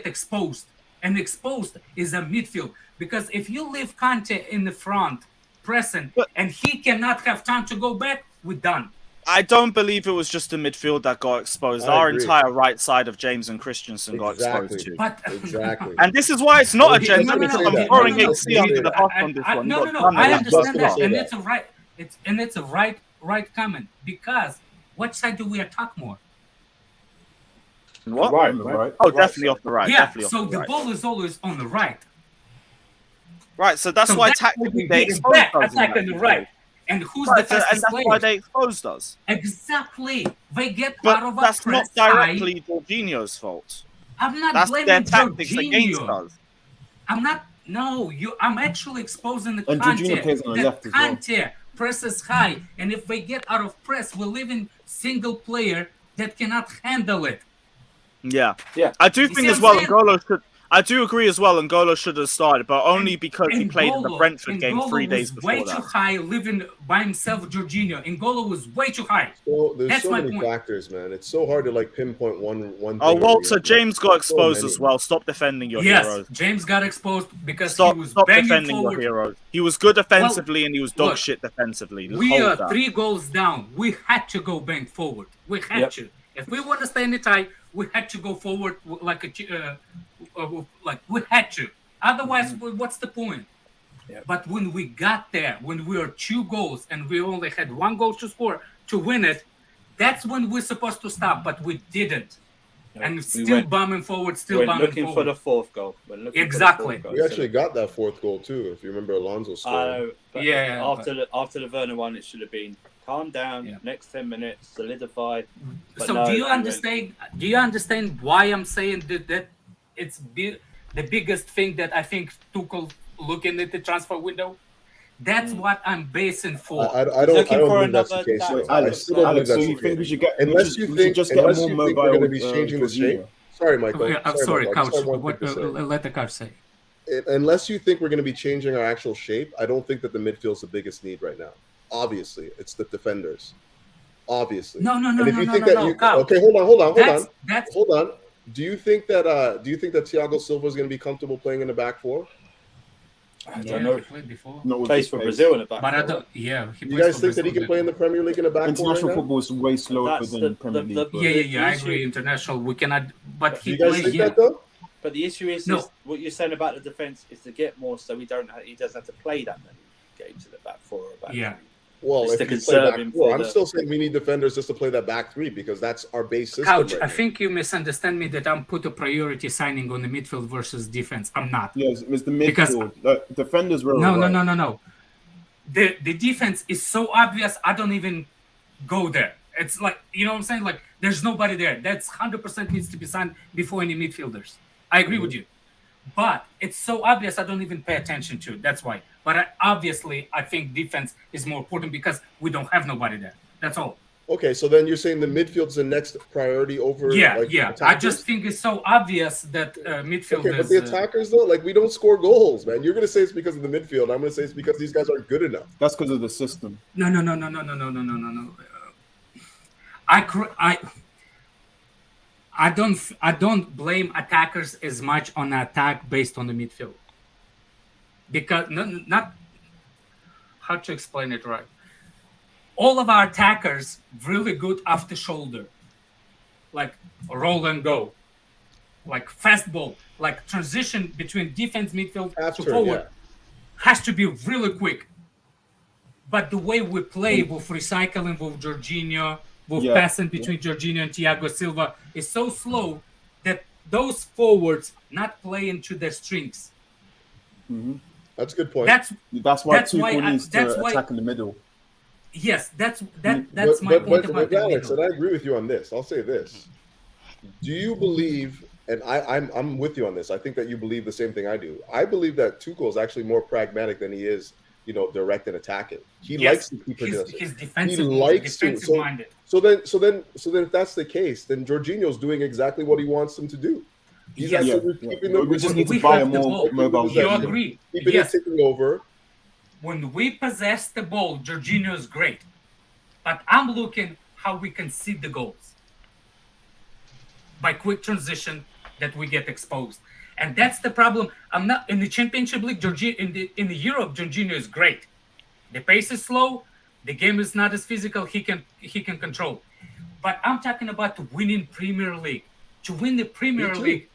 exposed. And exposed is a midfield. Because if you leave Kante in the front pressing and he cannot have time to go back, we're done. I don't believe it was just the midfield that got exposed. Our entire right side of James and Christensen got exposed too. Exactly. And this is why it's not a gender. I'm throwing HC under the bus on this one. No. I understand that, and it's a right. It's a right comment because what side do we attack more? What? Right. Oh, definitely off the right. Yeah. So the ball is always on the right. Right. So that's why tactically they exposed us. Attack on the right. And who's the fastest and that's player? why they exposed us. Exactly. They get But out of our that's not press directly Jorginho's fault. I'm not That's blaming their tactics Jorginho. against us. I'm not. No, I'm actually exposing the And Jorginho plays on the left as well. Kante presses high, and if they get out of press, we're leaving single player that cannot handle it. Yeah. I do think as well N'Golo should. I do agree as well. N'Golo should have started, but only because he played in the Brentford game 3 days before way that. too high, living by himself. Jorginho. N'Golo was way too high. So there's That's so my many point. factors, man. It's so hard to like pinpoint one thing. Oh, or the Walter, other. James got exposed So as many. well. Stop defending your Yes, heroes. James got exposed because Stop he was defending banging your forward. heroes. He was good offensively and he was dog look, shit defensively. We Hold are that. 3 goals down. We had to go bang forward. We had to. If we want to stay in the tie, we had to go forward like we had to. Otherwise, what's the point? But when we got there, when we were 2 goals and we only had 1 goal to score to win it, that's when we're supposed to stop. But we didn't. And still bombing forward, still bombing looking forward. for the 4th goal. Exactly. We actually got that 4th goal too, if you remember Alonso scoring. After the Werner one, it should have been calm down. Next 10 minutes, solidify. But So do you understand? Do you understand why I'm saying that it's the biggest thing that I think Tuchel looking at the transfer window? That's what I'm basing for. I don't think that's the case. though. I still don't think Alex, so that's you the think case. we should get Unless you think we're going to be changing the shape. Sorry, Michael. I'm sorry, Michael. I Couch. just have one What, thing to say. let the Couch say. Unless you think we're going to be changing our actual shape, I don't think that the midfield's the biggest need right now. Obviously, it's the defenders. Obviously. No. Okay, hold on. That's Hold on. Do you think that Thiago Silva is going to be comfortable playing in the back 4? I don't know. He played before. Not with Plays this for pace. Brazil in the back. But I don't. Yeah. You guys think that he can play in the Premier League in the back 4 right International now? football is way slower That's than the- Premier the- League. but- Yeah. I agree. International, we cannot. But Do he you guys played. think Yeah. that though? But the issue is what you're saying about the defense is to get more, so he doesn't have to play that many games in the back 4 or back. Yeah. Well, It's if to you play conserve back him 4, for I'm the- still saying we need defenders just to play that back 3 because that's our base system. Couch, right I now. think you misunderstand me that I'm put a priority signing on the midfield versus defense. I'm not. Yes, it's the Because- midfield. Defenders were No. alright. The defense is so obvious. I don't even go there. It's like, you know what I'm saying? Like, there's nobody there. That's 100% needs to be signed before any midfielders. I agree with you. But it's so obvious I don't even pay attention to it. That's why. But I think defense is more important because we don't have nobody there. That's all. Okay, so then you're saying the midfield's the next priority over Yeah. attackers? I just think it's so obvious that midfield Okay, but is... the attackers though, like we don't score goals, man. You're gonna say it's because of the midfield. I'm gonna say it's because these guys aren't good enough. That's because of the system. No. I don't blame attackers as much on attack based on the midfield. Because not how to explain it right. All of our attackers really good off the shoulder, like roll and go, like fast ball, like transition between defense, midfield to forward. has to be really quick. But the way we play with recycling with Jorginho, with passing between Jorginho and Thiago Silva is so slow that those forwards not play into their strengths. Mm-hmm. That's a good point. That's why Tuchel needs to attack in the middle. Yes, that's my point about the Alex, middle. and I agree with you on this. I'll say this: do you believe? And I'm with you on this. I think that you believe the same thing I do. I believe that Tuchel is actually more pragmatic than he is, direct and attacking. He likes to keep possession. He's defensive. He likes defensive to. minded. So then, if that's the case, then Jorginho's doing exactly what he wants him to do. He's keeping them. We just need to buy a more mobile. You agree? Keeping it ticking over. When we possess the ball, Jorginho is great, but I'm looking how we concede the goals by quick transition that we get exposed, and that's the problem. I'm not in the Championship League. In the Europe, Jorginho is great. The pace is slow. The game is not as physical. He can control, but I'm talking about winning Premier League. To win the Premier League,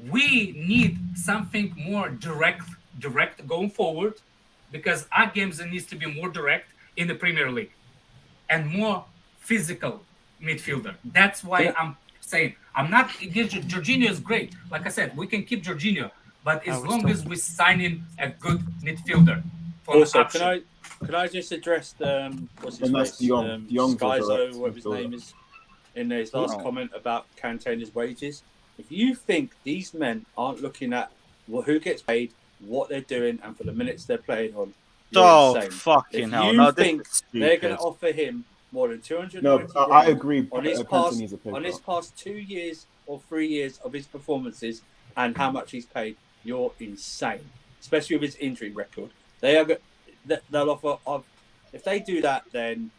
we need something more direct going forward. Because our games needs to be more direct in the Premier League and more physical midfielder. That's why I'm saying I'm not against Jorginho is great. Like I said, we can keep Jorginho, but as long as we sign in a good midfielder. Also, can I just address what's his face? De Jong, Skyzo, whatever his name is, in his last comment about Kante and his wages. If you think these men aren't looking at who gets paid, what they're doing, and for the minutes they're playing on, you're insane. Fucking hell! You No, think this is they're going to offer him more than 290 No, I agree. on his past 2 years or 3 years of his performances and how much he's paid? You're insane, especially with his injury record. They'll offer. If they do that, then.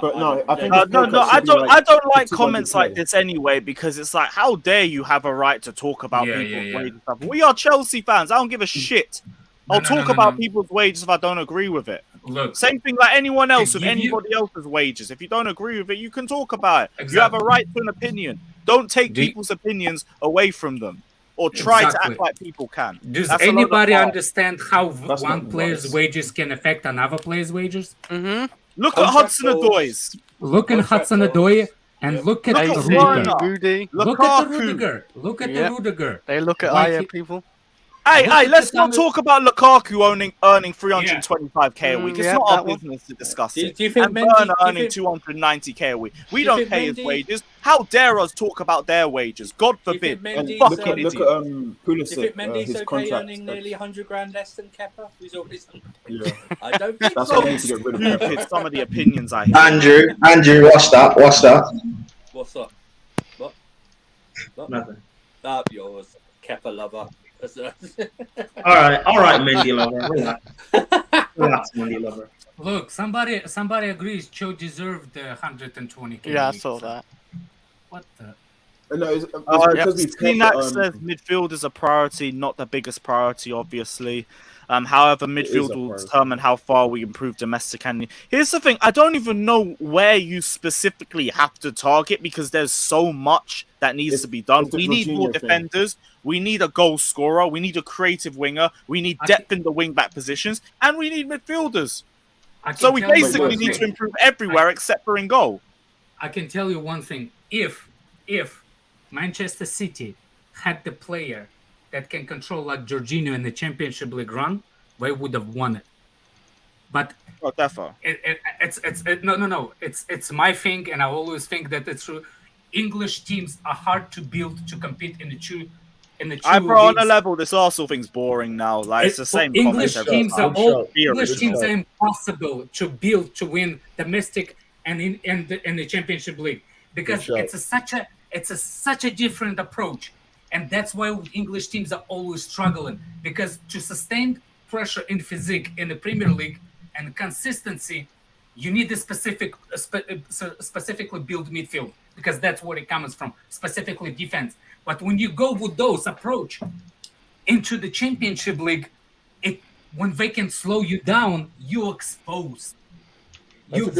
But I don't like comments like this anyway, because it's like, how dare you have a right to talk about people's wages? We are Chelsea fans. I don't give a shit. I'll talk about people's wages if I don't agree with it. Look, same thing like anyone else with anybody else's wages. If you don't agree with it, you can talk about it. Exactly. You have a right to an opinion. Don't take people's opinions away from them, or try to act like people can. Does anybody understand how one player's wages can affect another player's wages? Mm-hmm. Look at Hudson-Odoi. Look at Hudson-Odoi and look at Rudiger. Look at the Rudiger. Look at the Rudiger. They look at higher people. Hey, let's not talk about Lukaku earning 325k a week. It's not our business to discuss it. Do you think and Burner earning 290k a week. We don't pay his wages. How dare us talk about their wages? God forbid. Look at Do you Pulisic, think Mendy's his okay contract. earning nearly 100 grand less than Kepa, who's always Yeah. I don't think That's so. why we need to get rid of Kepa. Stupid, some of the opinions I hear. Andrew, what's that? What's up? What? Nothing. Yours, Kepa lover. All right, Mendy lover. Relax, Mendy lover. Look, somebody agrees Cho deserved the 120k. Yeah, I saw that. What the? No, it's because we says midfield is a priority, not the biggest priority, obviously. However, midfield will determine how far we improve domestic handling. Here's the thing: I don't even know where you specifically have to target, because there's so much that needs to be done. We need more defenders. We need a goal scorer. We need a creative winger. We need depth in the wing-back positions, and we need midfielders. So we basically need to improve everywhere except for in goal. I can tell you one thing: if Manchester City had the player that can control like Jorginho in the Championship League run, we would have won it. But definitely, it's my thing, and I always think that it's true. English teams are hard to build to compete in the two. On a level, this Arsenal thing's boring now. Like it's the same. English teams are impossible to build to win domestic and in the Championship League, because it's such a different approach. And that's why English teams are always struggling, because to sustain pressure in physique in the Premier League and consistency, you need a specifically built midfield, because that's where it comes from, specifically defense. But when you go with those approach into the Championship League, when they can slow you down, you expose. That's a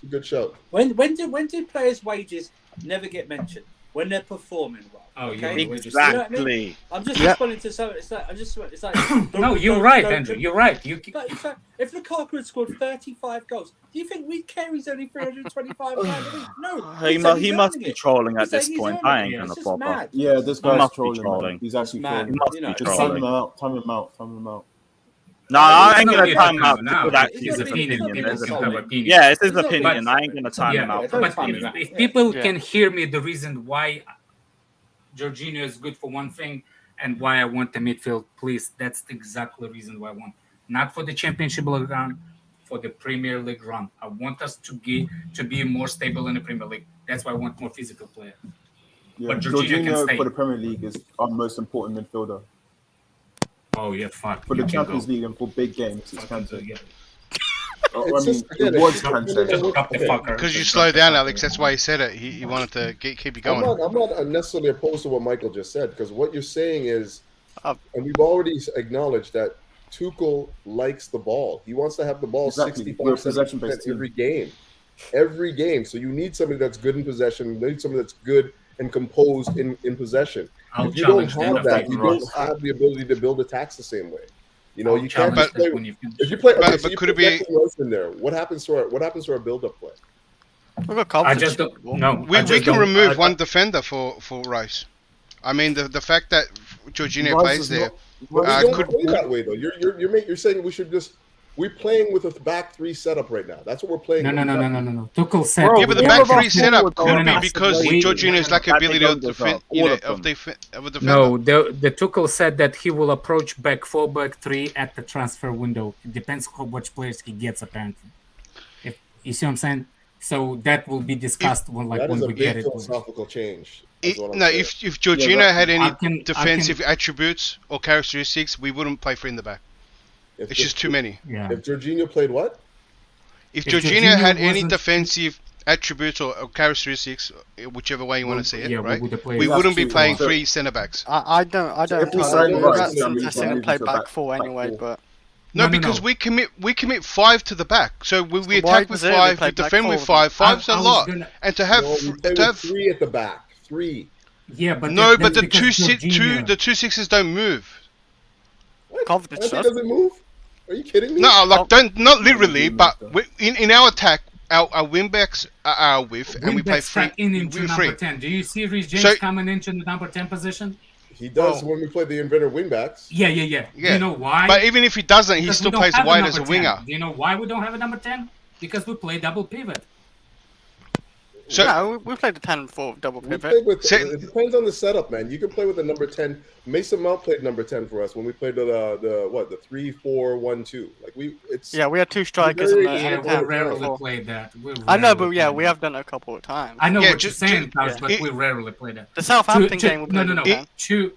good show. When do players' wages never get mentioned? When they're performing well. Oh, Okay? yeah, You know what I mean? I'm just responding to some. It's like. No, you're right, Andrew. You're right. But if Lukaku had scored 35 goals, do you think we'd care he's only 325 pounds a week? No. He must be trolling at this point. I ain't gonna pop up. Yeah, this He guy's must be trolling. trolling. He's actually trolling. He must be Just trolling. time him out. No, I ain't No, gonna yeah, time him out. no, People it's his his opinion. opinion, People isn't can it? have opinion. Yeah, it's his But- opinion. I ain't gonna time him out. But if people can hear me, the reason why Jorginho is good for one thing and why I want the midfield, please, that's exactly the reason why I want. Not for the Championship League run, for the Premier League run. I want us to be more stable in the Premier League. That's why I want more physical players. Yeah, But Jorginho can Jorginho stay. for the Premier League is our most important midfielder. Oh yeah, fuck. For the You can Champions go. League and for big games, it's Kante. Yeah. I mean, it was Kante. Because you slow down, Alex. That's why he said it. He wanted to keep you going. I'm not necessarily opposed to what Michael just said, because what you're saying is, and we've already acknowledged that Tuchel likes the ball. He wants to have the ball 65% every game. So you need somebody that's good in possession. You need somebody that's good and composed in possession. I'll if you don't challenge have that, you don't have the ability to build attacks the same way. You know, you can't just play. If you play, okay, so you could it put be Declan in there? What happens to our build-up play? I just don't. No, we can remove one defender for Rice. I mean, the fact that Jorginho plays there Don't could. play that way though. You're saying we should just. We're playing with a back three setup right now. That's what we're playing. No. Tuchel said. Yeah, but the back three setup could be because Jorginho's lack of ability of defend. Of defender. No, the Tuchel said that he will approach back 4, back 3 at the transfer window. It depends on which players he gets, apparently. If you see what I'm saying, so that will be discussed when we get it. Philosophical change. If Jorginho had any defensive attributes or characteristics, we wouldn't play 3 in the back. It's just too many. Yeah. If Jorginho played what? If Jorginho had any defensive attributes or characteristics, whichever way you want to say it, right? We wouldn't be playing 3 centre backs. I don't play back 4 anyway, but. No, because we commit 5 to the back, so we attack with 5, we defend with 5. 5's a lot, and to have 3 at the back, 3. Yeah, but but the 2 6s don't move. What? Doesn't move? Are you kidding me? No, not literally, but in our attack, our wing backs are our width, and we play 3. Into number 10. Do you see Reece James coming into the number 10 position? He does when we play the inverted wing backs. Yeah. Do you know why? But even if he doesn't, he still plays wide as a winger. Do you know why we don't have a number 10? Because we play double pivot. So no, we played the 10 for double pivot. It depends on the setup, man. You can play with the number 10. Mason Mount played number 10 for us when we played the 3-4-1-2. Like we had 2 strikers in the we rarely played that. I know, but we have done it a couple of times. I know what you're saying, but we rarely play that. The Southampton game. No. To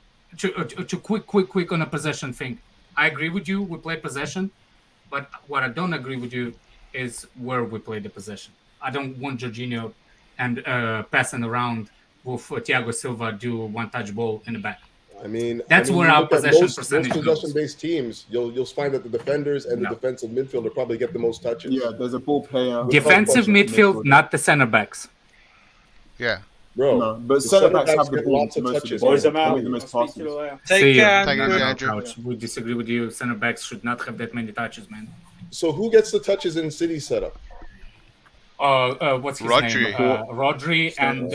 quick on a possession thing. I agree with you. We play possession, but what I don't agree with you is where we play the possession. I don't want Jorginho and passing around with Thiago Silva do one-touch ball in the back. I mean, where our possession percentage goes. Most possession-based teams, you'll find that the defenders and the defensive midfielder probably get the most touches. Yeah, there's a ball player. Defensive midfield, not the center backs. Yeah. Bro, no, but center backs have the ball lots of touches. Boys, I'm out. The most passes. Take care, Andrew. We disagree with you. Center backs should not have that many touches, man. So who gets the touches in City setup? What's his name? Rodri and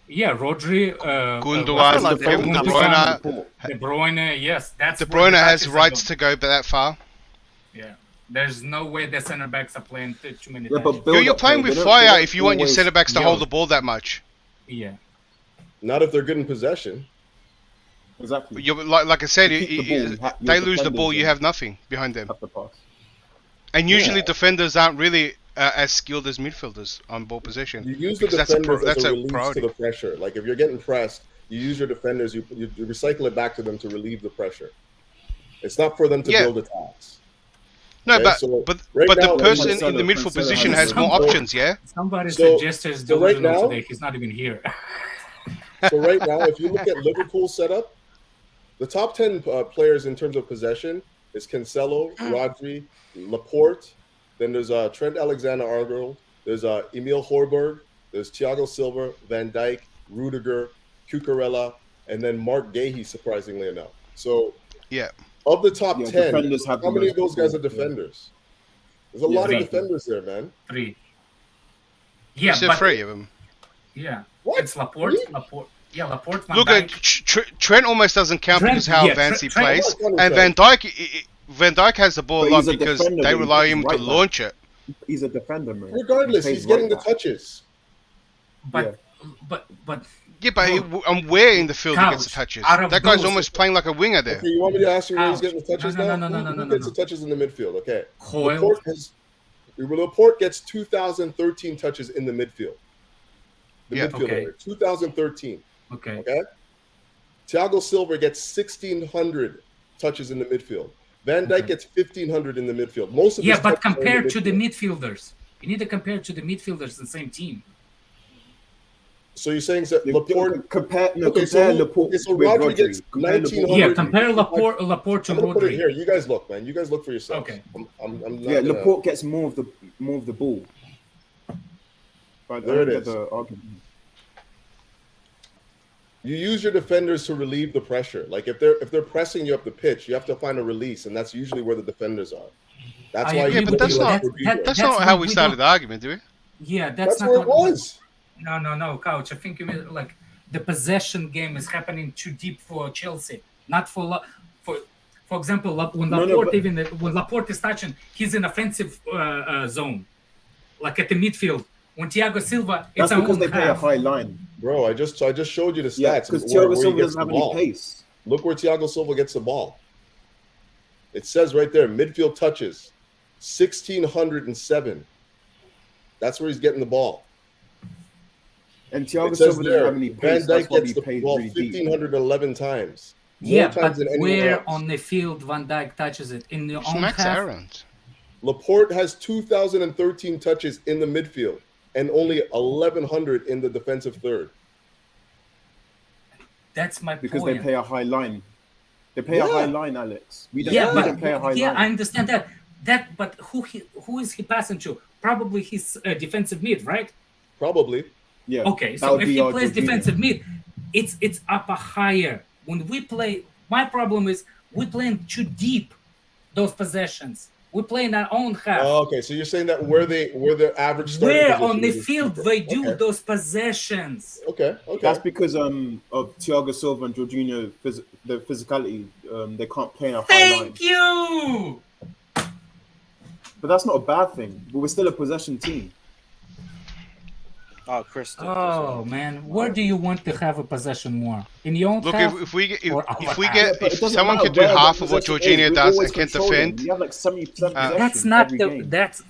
yeah, Rodri. Gundogan, Kevin De Bruyne. De Bruyne, yes, that's. De Bruyne has rights to go that far. Yeah, there's no way the center backs are playing too many. You're playing with fire if you want your center backs to hold the ball that much. Yeah. Not if they're good in possession. Exactly. Like I said, they lose the ball, you have nothing behind them. And usually defenders aren't really as skilled as midfielders on ball possession. You use the defenders as a release to the pressure. Like if you're getting pressed, you use your defenders, you recycle it back to them to relieve the pressure. It's not for them to build attacks. No, okay? but the person in the midfield position has more options, yeah? Somebody suggested delusional today. He's not even here. So right now, if you look at Liverpool's setup, the top 10 players in terms of possession is Cancelo, Rodri, Laporte. Then there's Trent Alexander-Arnold. There's Emil Højbjerg. There's Thiago Silva, Van Dijk, Rudiger, Cucurella, and then Mark Gahey, surprisingly enough. So, of the top 10, how many of those guys are defenders? There's a lot of defenders there, man. 3. Yeah, you said but 3 of them. Yeah. What? It's Laporte. Laporte. Yeah, Laporte. Van Look, Dijk. Trent almost doesn't count because how advanced he plays, and Van Dijk has the ball a lot because they rely on him to launch it. He's a defender, man. Regardless, he's getting the touches. But where in the field he gets the touches? That guy's almost playing like a winger there. Okay, you want me to ask you where he's getting the touches now? Who gets the touches in the midfield? Okay. Laporte gets 2,013 touches in the midfield. The midfield area. 2013. Okay. Thiago Silva gets 1,600 touches in the midfield. Van Dijk gets 1,500 in the midfield. Most of but compared to the midfielders, you need to compare to the midfielders in the same team. So you're saying that Laporte compare Laporte so with Rodri Rodri. gets 1,900. Yeah, compare Laporte to Put it Rodri. here. You guys look, man. You guys look for yourselves. Okay. I'm not Laporte gets more of the ball. But there it is. The argument. You use your defenders to relieve the pressure. Like if they're pressing you up the pitch, you have to find a release, and that's usually where the defenders are. That's why. Yeah, but that's not how we started the argument, do we? Yeah, that's not where it was. No, Couch. I think you mean like the possession game is happening too deep for Chelsea, not for example, when Laporte is touching, he's in offensive zone, like at the midfield. When Thiago Silva, that's because they play a high line. Bro, I just showed you the stats. Yeah, because Thiago Silva doesn't have any pace. Look where Thiago Silva gets the ball. It says right there, midfield touches, 1,607. That's where he's getting the ball. And Thiago Silva doesn't have any pace. Van Dijk gets the ball 1,511 times. But where on the field Van Dijk touches it? In the own half? Laporte has 2,013 touches in the midfield and only 1,100 in the defensive third. That's my point. Because they play a high line. They play a high line, Alex. We don't play a high line. I understand that. But who is he passing to? Probably his defensive mid, right? Probably. Yeah. Okay, so if he plays defensive mid, it's up a higher. When we play, my problem is we playing too deep those possessions. We play in our own half. Oh, okay, so you're saying that where the average starting where position on the is field deeper. they do those possessions. Okay. That's because of Thiago Silva and Jorginho, the physicality. They can't play in a high line. Thank you. But that's not a bad thing. But we're still a possession team. Oh, Chris. Oh man, where do you want to have a possession more? In your own half? If someone could do half of what Jorginho does and can defend, you have like 70% that's not the that's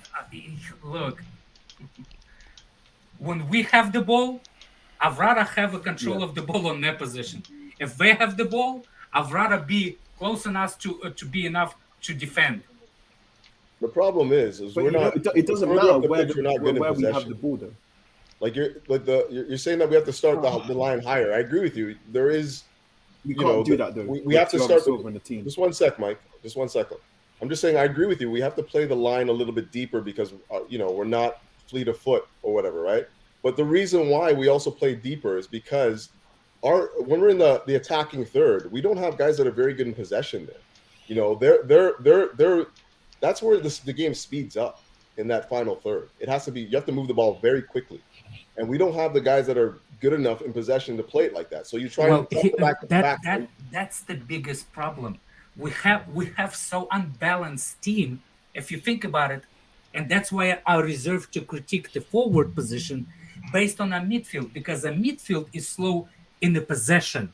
look. When we have the ball, I'd rather have a control of the ball on their position. If they have the ball, I'd rather be close enough to be enough to defend. The problem is we're not. It doesn't matter where we have the ball though. Like you're saying that we have to start the line higher. I agree with you. There is, we can't do that though. We have to start the team. Just 1 sec, Mike. Just 1 second. I'm just saying I agree with you. We have to play the line a little bit deeper because we're not fleet of foot or whatever, right? But the reason why we also play deeper is because when we're in the attacking third, we don't have guys that are very good in possession there. They're that's where the game speeds up in that final third. It has to be you have to move the ball very quickly. And we don't have the guys that are good enough in possession to play it like that. So you try that's the biggest problem. We have so unbalanced team, if you think about it, and that's why I reserve to critique the forward position based on our midfield, because the midfield is slow in the possession.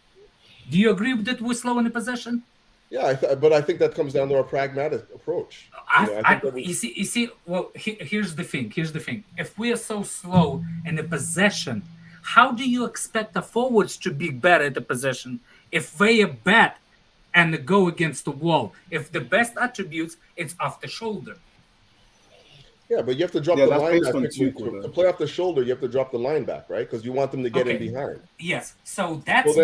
Do you agree that we're slow in the possession? Yeah, but I think that comes down to our pragmatic approach. You see. Well, here's the thing. If we are so slow in the possession, how do you expect the forwards to be better at the possession if they are bad and go against the wall? If the best attributes, it's off the shoulder. Yeah, but you have to drop the line back. To play off the shoulder, you have to drop the line back, right? Because you want them to get in behind. Yes. So that's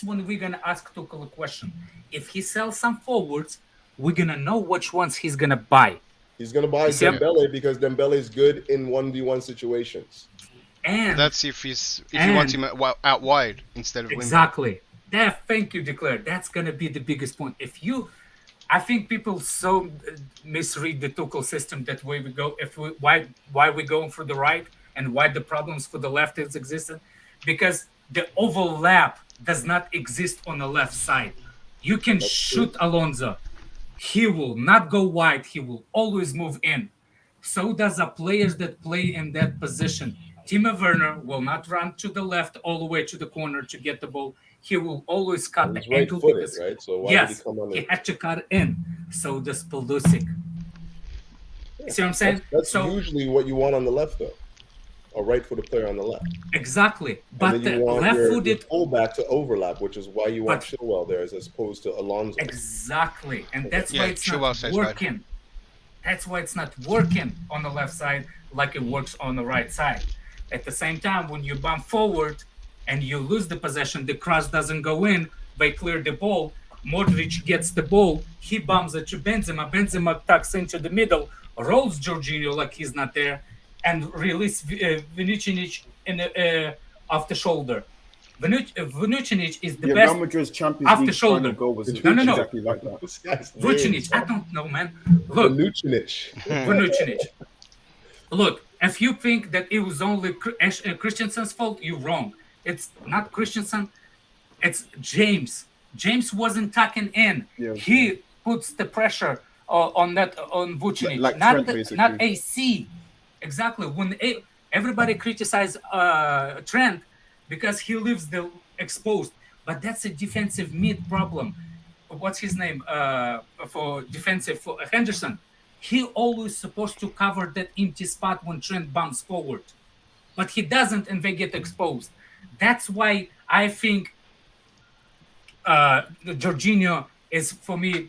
when we're gonna ask Tuchel a question. If he sells some forwards, we're gonna know which ones he's gonna buy. He's gonna buy Dembele because Dembele is good in 1v1 situations. And that's if you want him out wide instead of exactly. Thank you, Declare. That's gonna be the biggest point. I think people so misread the Tuchel system that way we go. Why we're going for the right and why the problems for the left is existent, because the overlap does not exist on the left side. You can shoot Alonso. He will not go wide. He will always move in. So does the players that play in that position. Timo Werner will not run to the left all the way to the corner to get the ball. He will always cut the angle. Right-footed, right? So why did he come on? He had to cut in. So does Pulisic. You see what I'm saying? That's usually what you want on the left, though. A right-footed player on the left. Exactly. But the left-footed fullback to overlap, which is why you want Chilwell there as opposed to Alonso. Exactly. And that's why it's not working. That's why it's not working on the left side like it works on the right side. At the same time, when you bump forward and you lose the possession, the cross doesn't go in, they clear the ball, Modric gets the ball, he bumps it to Benzema, Benzema tucks into the middle, rolls Jorginho like he's not there, and release Vnucinic off the shoulder. Vnucinic is the best Real Madrid's Champions off League the shoulder. Goal was No. exactly like that. Vnucinic, I don't know, man. Look, Vnucinic. Look, if you think that it was only Christensen's fault, you're wrong. It's not Christensen, it's James. James wasn't tucking in. Yeah, he puts the pressure on Vucinic, like not AC. Exactly. When everybody criticizes Trent because he leaves the exposed, but that's a defensive mid problem. What's his name for defensive for Henderson? He always supposed to cover that empty spot when Trent bumps forward, but he doesn't, and they get exposed. That's why I think Jorginho is, for me,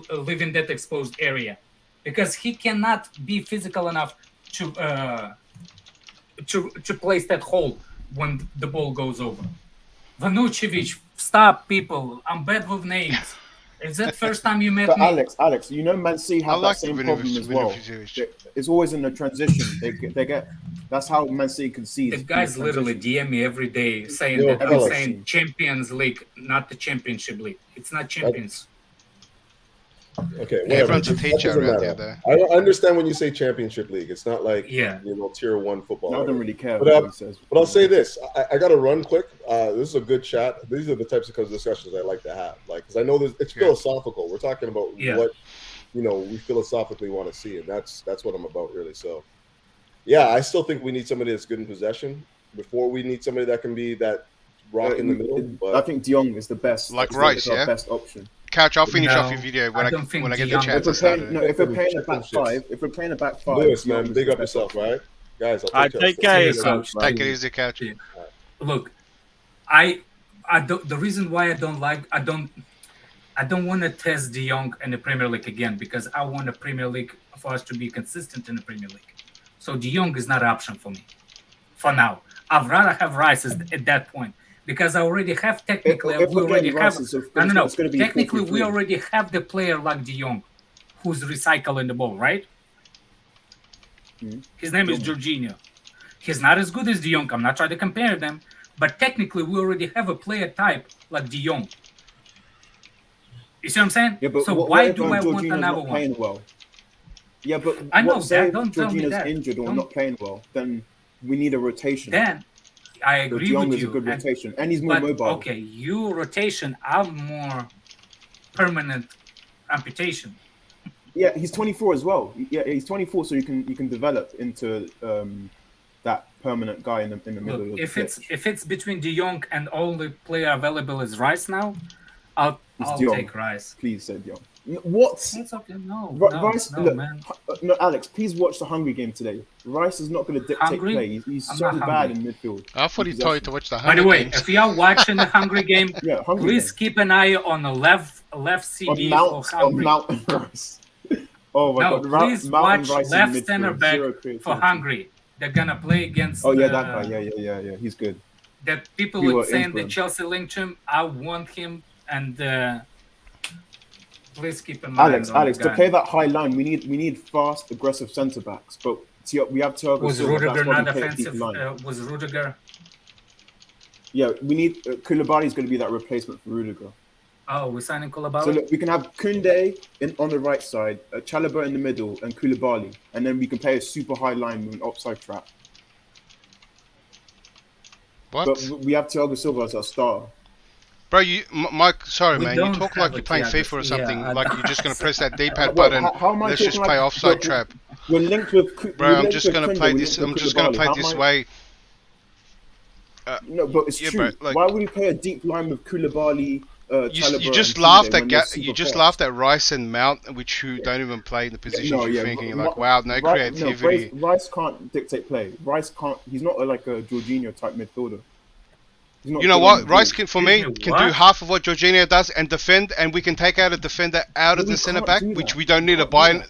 living that exposed area, because he cannot be physical enough to place that hole when the ball goes over. Vnucinovic, stop, people. I'm bad with names. Is that first time you met me? Alex, you know Man City have that same problem as well. It's always in the transition. They get. That's how Man City concedes. The guys literally DM me every day saying that I'm saying Champions League, not the Championship League. It's not Champions. Okay, everyone's a teacher around here, though. I understand when you say Championship League. It's not like tier 1 football. I don't really care. But I'll say this: I got to run quick. This is a good chat. These are the types of discussions I like to have, because I know it's philosophical. We're talking about what we philosophically want to see, and that's what I'm about, really. So, yeah, I still think we need somebody that's good in possession before we need somebody that can be that rock in the middle. But I think De Jong is the best. Like Rice, best option. Couch, I'll finish off your video when I get the chance. If we're playing a back five, Lewis, man, big up yourself, right? Guys, I'll take care of yourself. Take it easy, Couch. Look, the reason why I don't want to test De Jong in the Premier League again, because I want a Premier League for us to be consistent in the Premier League. So De Jong is not an option for me for now. I'd rather have Rice at that point. Because I already have technically, we already have the player like De Jong, who's recycling the ball, right? His name is Jorginho. He's not as good as De Jong. I'm not trying to compare them, but technically we already have a player type like De Jong. You see what I'm saying? Yeah, but so why do I want another one? Playing well? Yeah, but I know that. Don't tell me Jorginho's that. injured or not playing well, then we need a rotation. Then I agree with you. Is a good rotation, and he's more mobile. Okay, you rotation. I'm more permanent amputation. Yeah, he's 24 as well. Yeah, he's 24, so you can develop into that permanent guy in the middle. Look, of the if it's between De Jong and all the player available is Rice now, I'll take Rice. Please say De Jong. What? It's okay. No, Rice, look, man. No, Alex, please watch the Hungry game today. Rice is not going to dictate play. He's so bad in midfield. I thought he told you to watch the Hungry game. By the way, games. if you are watching the Hungry game, please keep an eye on the left CD for Hungry. Rice. Oh my God! Please watch left center back for Hungry. They're gonna play against. Oh yeah, that guy. Yeah. He's good. That people would saying that Chelsea linked him. I want him, and please keep in mind. Alex, to play that high line, we need fast, aggressive centre backs. But We have Thiago Was Silva. Rudiger That's why not we play a deep offensive? line. Was Rudiger? Yeah, we need Koulibaly is going to be that replacement for Rudiger. Oh, we're signing Koulibaly. So look, we can have Koundé on the right side, Chalobah in the middle, and Koulibaly, and then we can play a super high line with an offside trap. What? But we have Thiago Silva as our star. Bro, Mike, sorry, We man. You don't talk have like a you're playing Thiago. FIFA or something. Yeah, like you're just going to press that D-pad Well, button. how am I Let's just talking play like- offside but trap. We're linked with. Bro, I'm just going to play this. I'm just going to play this way. No, but it's Yeah, true. bro, like- Why would we play a deep line with Koulibaly? You just laughed at laughed at Rice and Mount, which who don't even play in the positions you're thinking. You're like, wow, no creativity. Rice can't dictate play. Rice can't. He's not like a Jorginho type midfielder. You know what? Rice can, for me, can do half of what Jorginho does and defend, and we can take out a defender out of the centre back, which we don't need to buy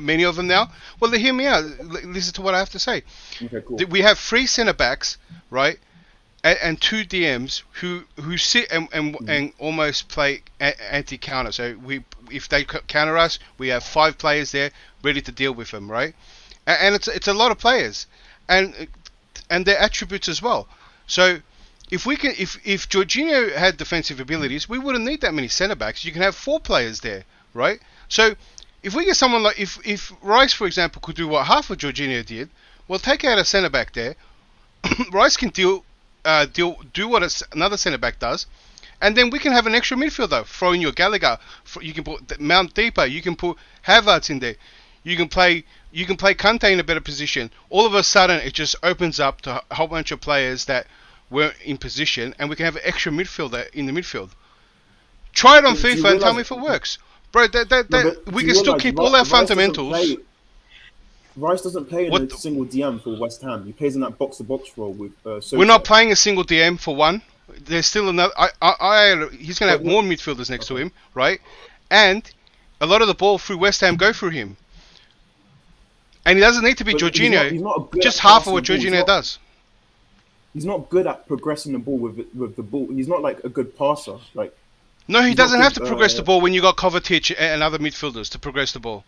many of them now. Well, hear me out. Listen to what I have to say. Okay, cool. We have 3 centre backs, right? And 2 DMs who sit and almost play anti-counter. So if they counter us, we have 5 players there ready to deal with them, right? And it's a lot of players, and their attributes as well. So if Jorginho had defensive abilities, we wouldn't need that many centre backs. You can have 4 players there, right? So if we get someone like if Rice, for example, could do what half of Jorginho did, well, take out a centre back there. Rice can do what another centre back does, and then we can have an extra midfielder. Throw in your Gallagher. You can put Mount deeper. You can put Havertz in there. You can play Kante in a better position. All of a sudden, it just opens up to a whole bunch of players that weren't in position, and we can have an extra midfielder in the midfield. Try it on FIFA and tell me if it works, bro. We can still keep all our fundamentals. Rice doesn't play in a single DM for West Ham. He plays in that box-to-box role with. We're not playing a single DM for one. There's still another. He's going to have more midfielders next to him, right? And a lot of the ball through West Ham go through him. And he doesn't need to be Jorginho. He's not just half of what Jorginho does. He's not good at progressing the ball with the ball. He's not like a good passer. Like. No, he doesn't have to progress the ball when you got Kovacic and other midfielders to progress the ball.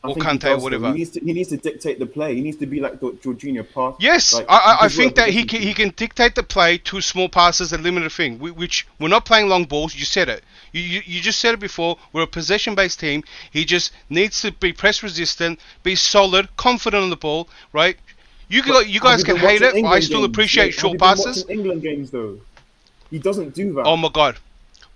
Or Kante or whatever. He needs to dictate the play. He needs to be like the Jorginho pass. Yes, like, I think that he can dictate the play to small passes and limited thing. Which we're not playing long balls. You said it. You just said it before. We're a possession-based team. He just needs to be press resistant, be solid, confident on the ball, right? You guys can hate it, but I still appreciate short passes. England games though, he doesn't do that. Oh my god.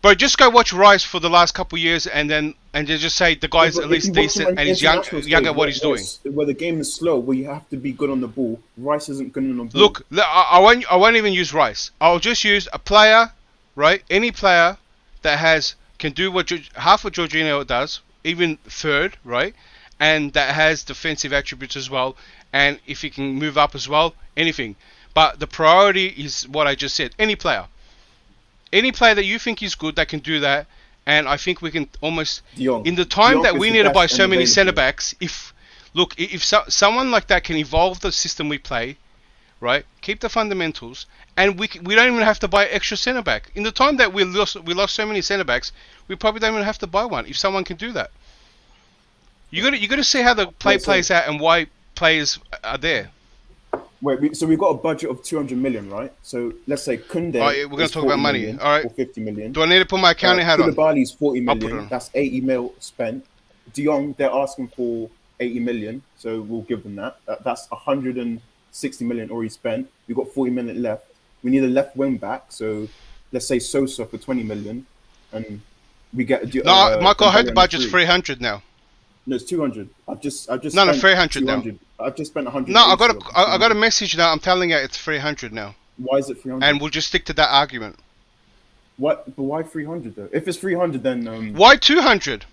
Bro, just go watch Rice for the last couple of years, and then just say the guy's at least decent and he's young at what he's doing. Where the game is slow, where you have to be good on the ball. Rice isn't good on the ball. Look, I won't even use Rice. I'll just use a player, right? Any player that can do half what Jorginho does, even third, right? And that has defensive attributes as well. And if he can move up as well, anything. But the priority is what I just said. Any player. Any player that you think is good that can do that, and I think we can almost in the time that we need to buy so many centre backs. If someone like that can evolve the system we play, right? Keep the fundamentals, and we don't even have to buy extra centre back. In the time that we lost so many centre backs, we probably don't even have to buy one. If someone can do that, you got to see how the play plays out and why players are there. Wait, so we've got a budget of 200 million, right? So let's say Koundé. Oh, yeah, we're going to talk about money. All right. Or 50 million. Do I need to put my accounting hat on? Koulibaly's 40 million. That's 80 mil spent. De Jong, they're asking for 80 million, so we'll give them that. That's 160 million already spent. We've got 40 million left. We need a left wing back, so let's say Sosa for 20 million, and we get. Michael, I heard the budget's 300 now. No, it's 200. I've just. No, 300 now. I've just spent 100. No, I got a message now. I'm telling you, it's 300 now. Why is it 300? And we'll just stick to that argument. What? But why 300 though? If it's 300, then why 200?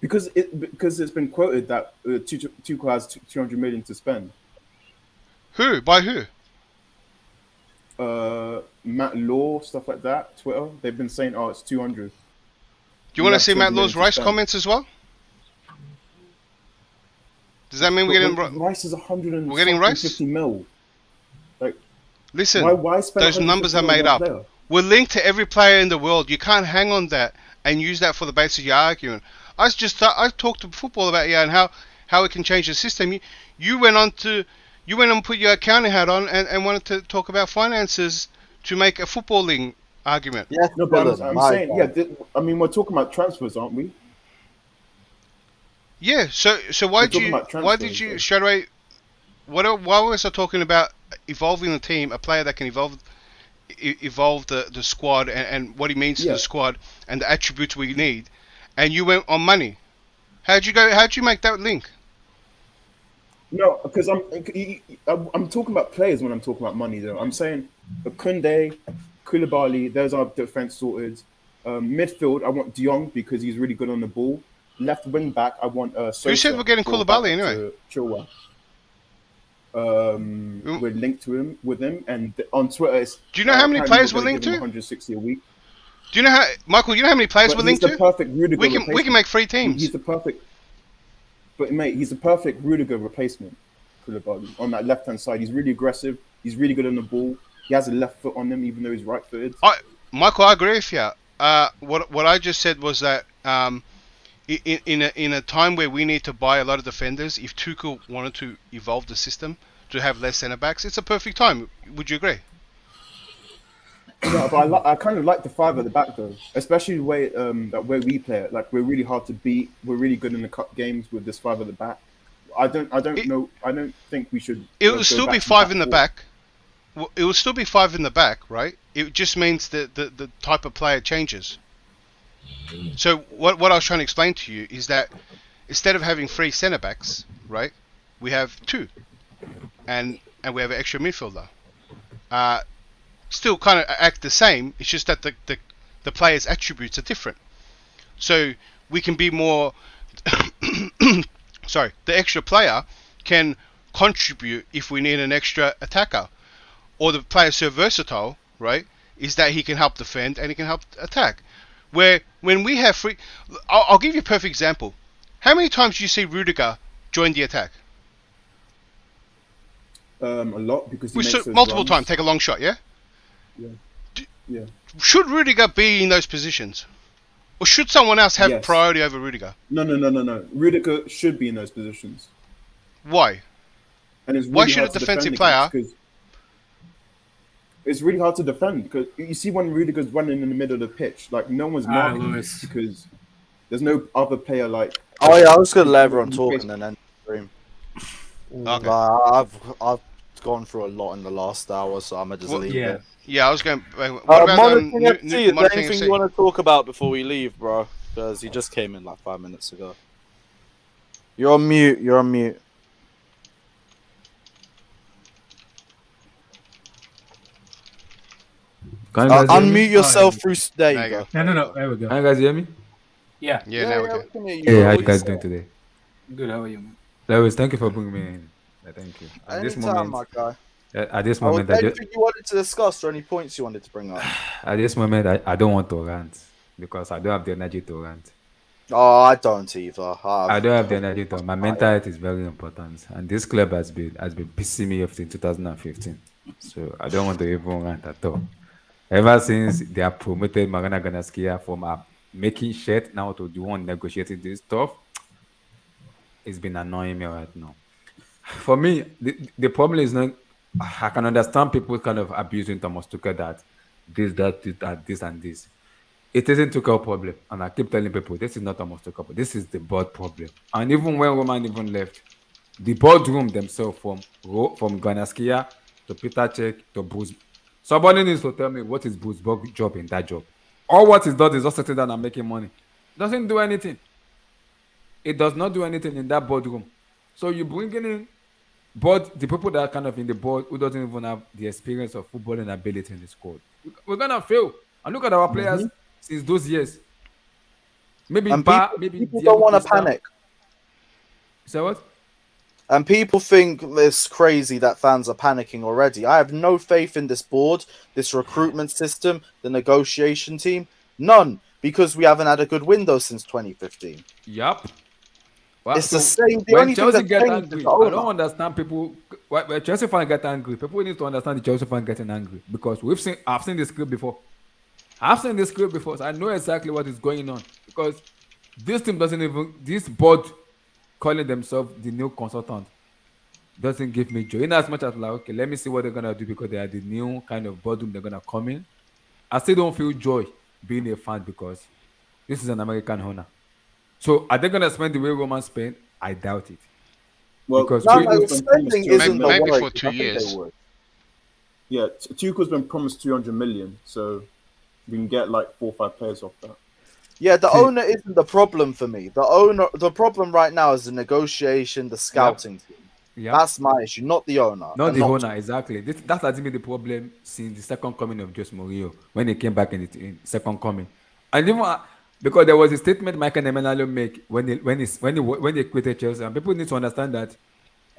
Because it's been quoted that Tuchel has 200 million to spend. Who? By who? Matt Law, stuff like that. Twitter. They've been saying, "Oh, it's 200." Do you want to see Matt Law's Rice comments as well? Does that mean we're getting Rice is 100? We're getting Rice? 50 mil. Like, listen, why spend those numbers are made up. Player? We're linked to every player in the world. You can't hang on that and use that for the basis of your argument. I talked to football about and how how it can change the system. You went on and put your accounting hat on and wanted to talk about finances to make a footballing argument. Yes, no, but I'm saying, I mean, we're talking about transfers, aren't we? Yeah. So why did you straight away? Why was I talking about evolving the team, a player that can evolve the squad and what he means to the squad and the attributes we need, and you went on money? How'd you make that link? No, because I'm talking about players when I'm talking about money. Though I'm saying Kante, Koulibaly, those are defense sorted. Midfield, I want De Jong because he's really good on the ball. Left wing back, I want Sosa. Who said we're getting Koulibaly anyway? Chilwell. We're linked with him, and on Twitter, do you know how many players we're linked to? 160 a week. Do you know how, Michael? You know how many players we're linked to? Perfect Rudiger we can make 3 teams. He's the perfect. But mate, he's the perfect Rudiger replacement. Koulibaly on that left hand side, he's really aggressive. He's really good on the ball. He has a left foot on him, even though he's right-footed. Michael, I agree with you. What I just said was that in a time where we need to buy a lot of defenders, if Tuchel wanted to evolve the system to have less centre backs, it's a perfect time. Would you agree? Yeah, but I kind of like the 5 at the back though, especially the way that way we play it. Like we're really hard to beat. We're really good in the cup games with this 5 at the back. I don't think we should. It will still be 5 in the back. It will still be 5 in the back, right? It just means that the type of player changes. So what I was trying to explain to you is that instead of having 3 centre backs, right, we have 2, and we have an extra midfielder. Still kind of act the same. It's just that the players' attributes are different. So we can be more. Sorry, the extra player can contribute if we need an extra attacker, or the player so versatile, right? Is that he can help defend and he can help attack. Where when we have free, I'll give you a perfect example. How many times do you see Rudiger join the attack? A lot because multiple times. Take a long shot, yeah. Yeah. Should Rudiger be in those positions, or should someone else have priority over Rudiger? No. Rudiger should be in those positions. Why? And it's really why should a defensive player? It's really hard to defend because you see when Rudiger's running in the middle of the pitch, like no one's marking because there's no other player like. Oh yeah, I was gonna let everyone talk and then end the stream. Okay. I've gone through a lot in the last hour, so I'm gonna just leave it. Yeah, I was going. What about is there anything you want to talk about before we leave, bro? Because he just came in like 5 minutes ago. You're on mute. Unmute yourself through. There you go. No. There we go. Can you guys hear me? Yeah. Now we can. Hey, how you guys doing today? Good. How are you, man? Lewis, thank you for bringing me in. Thank you. At this moment, my guy. At this moment, anything you wanted to discuss or any points you wanted to bring up? At this moment, I don't want to rant because I don't have the energy to rant. Oh, I don't either. I don't have the energy to. My mental health is very important, and this club has been pissing me off since 2015. So I don't want to even rant at all. Ever since they have promoted Marana Ganaskia from making shirt now to the one negotiating this stuff, it's been annoying me right now. For me, the problem is not. I can understand people kind of abusing Thomas Tuchel that this and this. It isn't Tuchel problem, and I keep telling people this is not Thomas Tuchel problem. This is the board problem. And even when Roman even left, the boardroom themselves from Ganaskia to Peter Cech to Bruce. Somebody needs to tell me what is Bruce Bogg's job in that job. All what is done is just sitting down and making money. Doesn't do anything. It does not do anything in that boardroom. So you bring in the people that are kind of in the board who doesn't even have the experience of footballing ability in the squad. We're gonna fail. And look at our players since those years. Maybe people don't want to panic. Say what? And people think it's crazy that fans are panicking already. I have no faith in this board, this recruitment system, the negotiation team. None, because we haven't had a good window since 2015. Yup. Well, it's the same. The when only Chelsea get angry, I don't understand people. When Chelsea fans get angry, people need to understand the Chelsea fans getting angry because I've seen this script before. So I know exactly what is going on because this team doesn't even. This board calling themselves the new consultant doesn't give me joy. In as much as like, okay, let me see what they're gonna do because they are the new kind of boardroom they're gonna come in. I still don't feel joy being a fan because this is an American owner. So are they gonna spend the way Roman spent? I doubt it. Well, because spending isn't the maybe worry. for 2 years. Yeah, Tuchel's been promised 200 million, so we can get like 4 or 5 players off that. Yeah, the owner isn't the problem for me. The problem right now is the negotiation, the scouting team. Yeah. That's my issue, not the owner. Not and the owner, exactly. That has been the problem since the second coming of Jose Mourinho when he came back in the second coming, and even because there was a statement Michael Emenalo make when he quitted Chelsea, and people need to understand that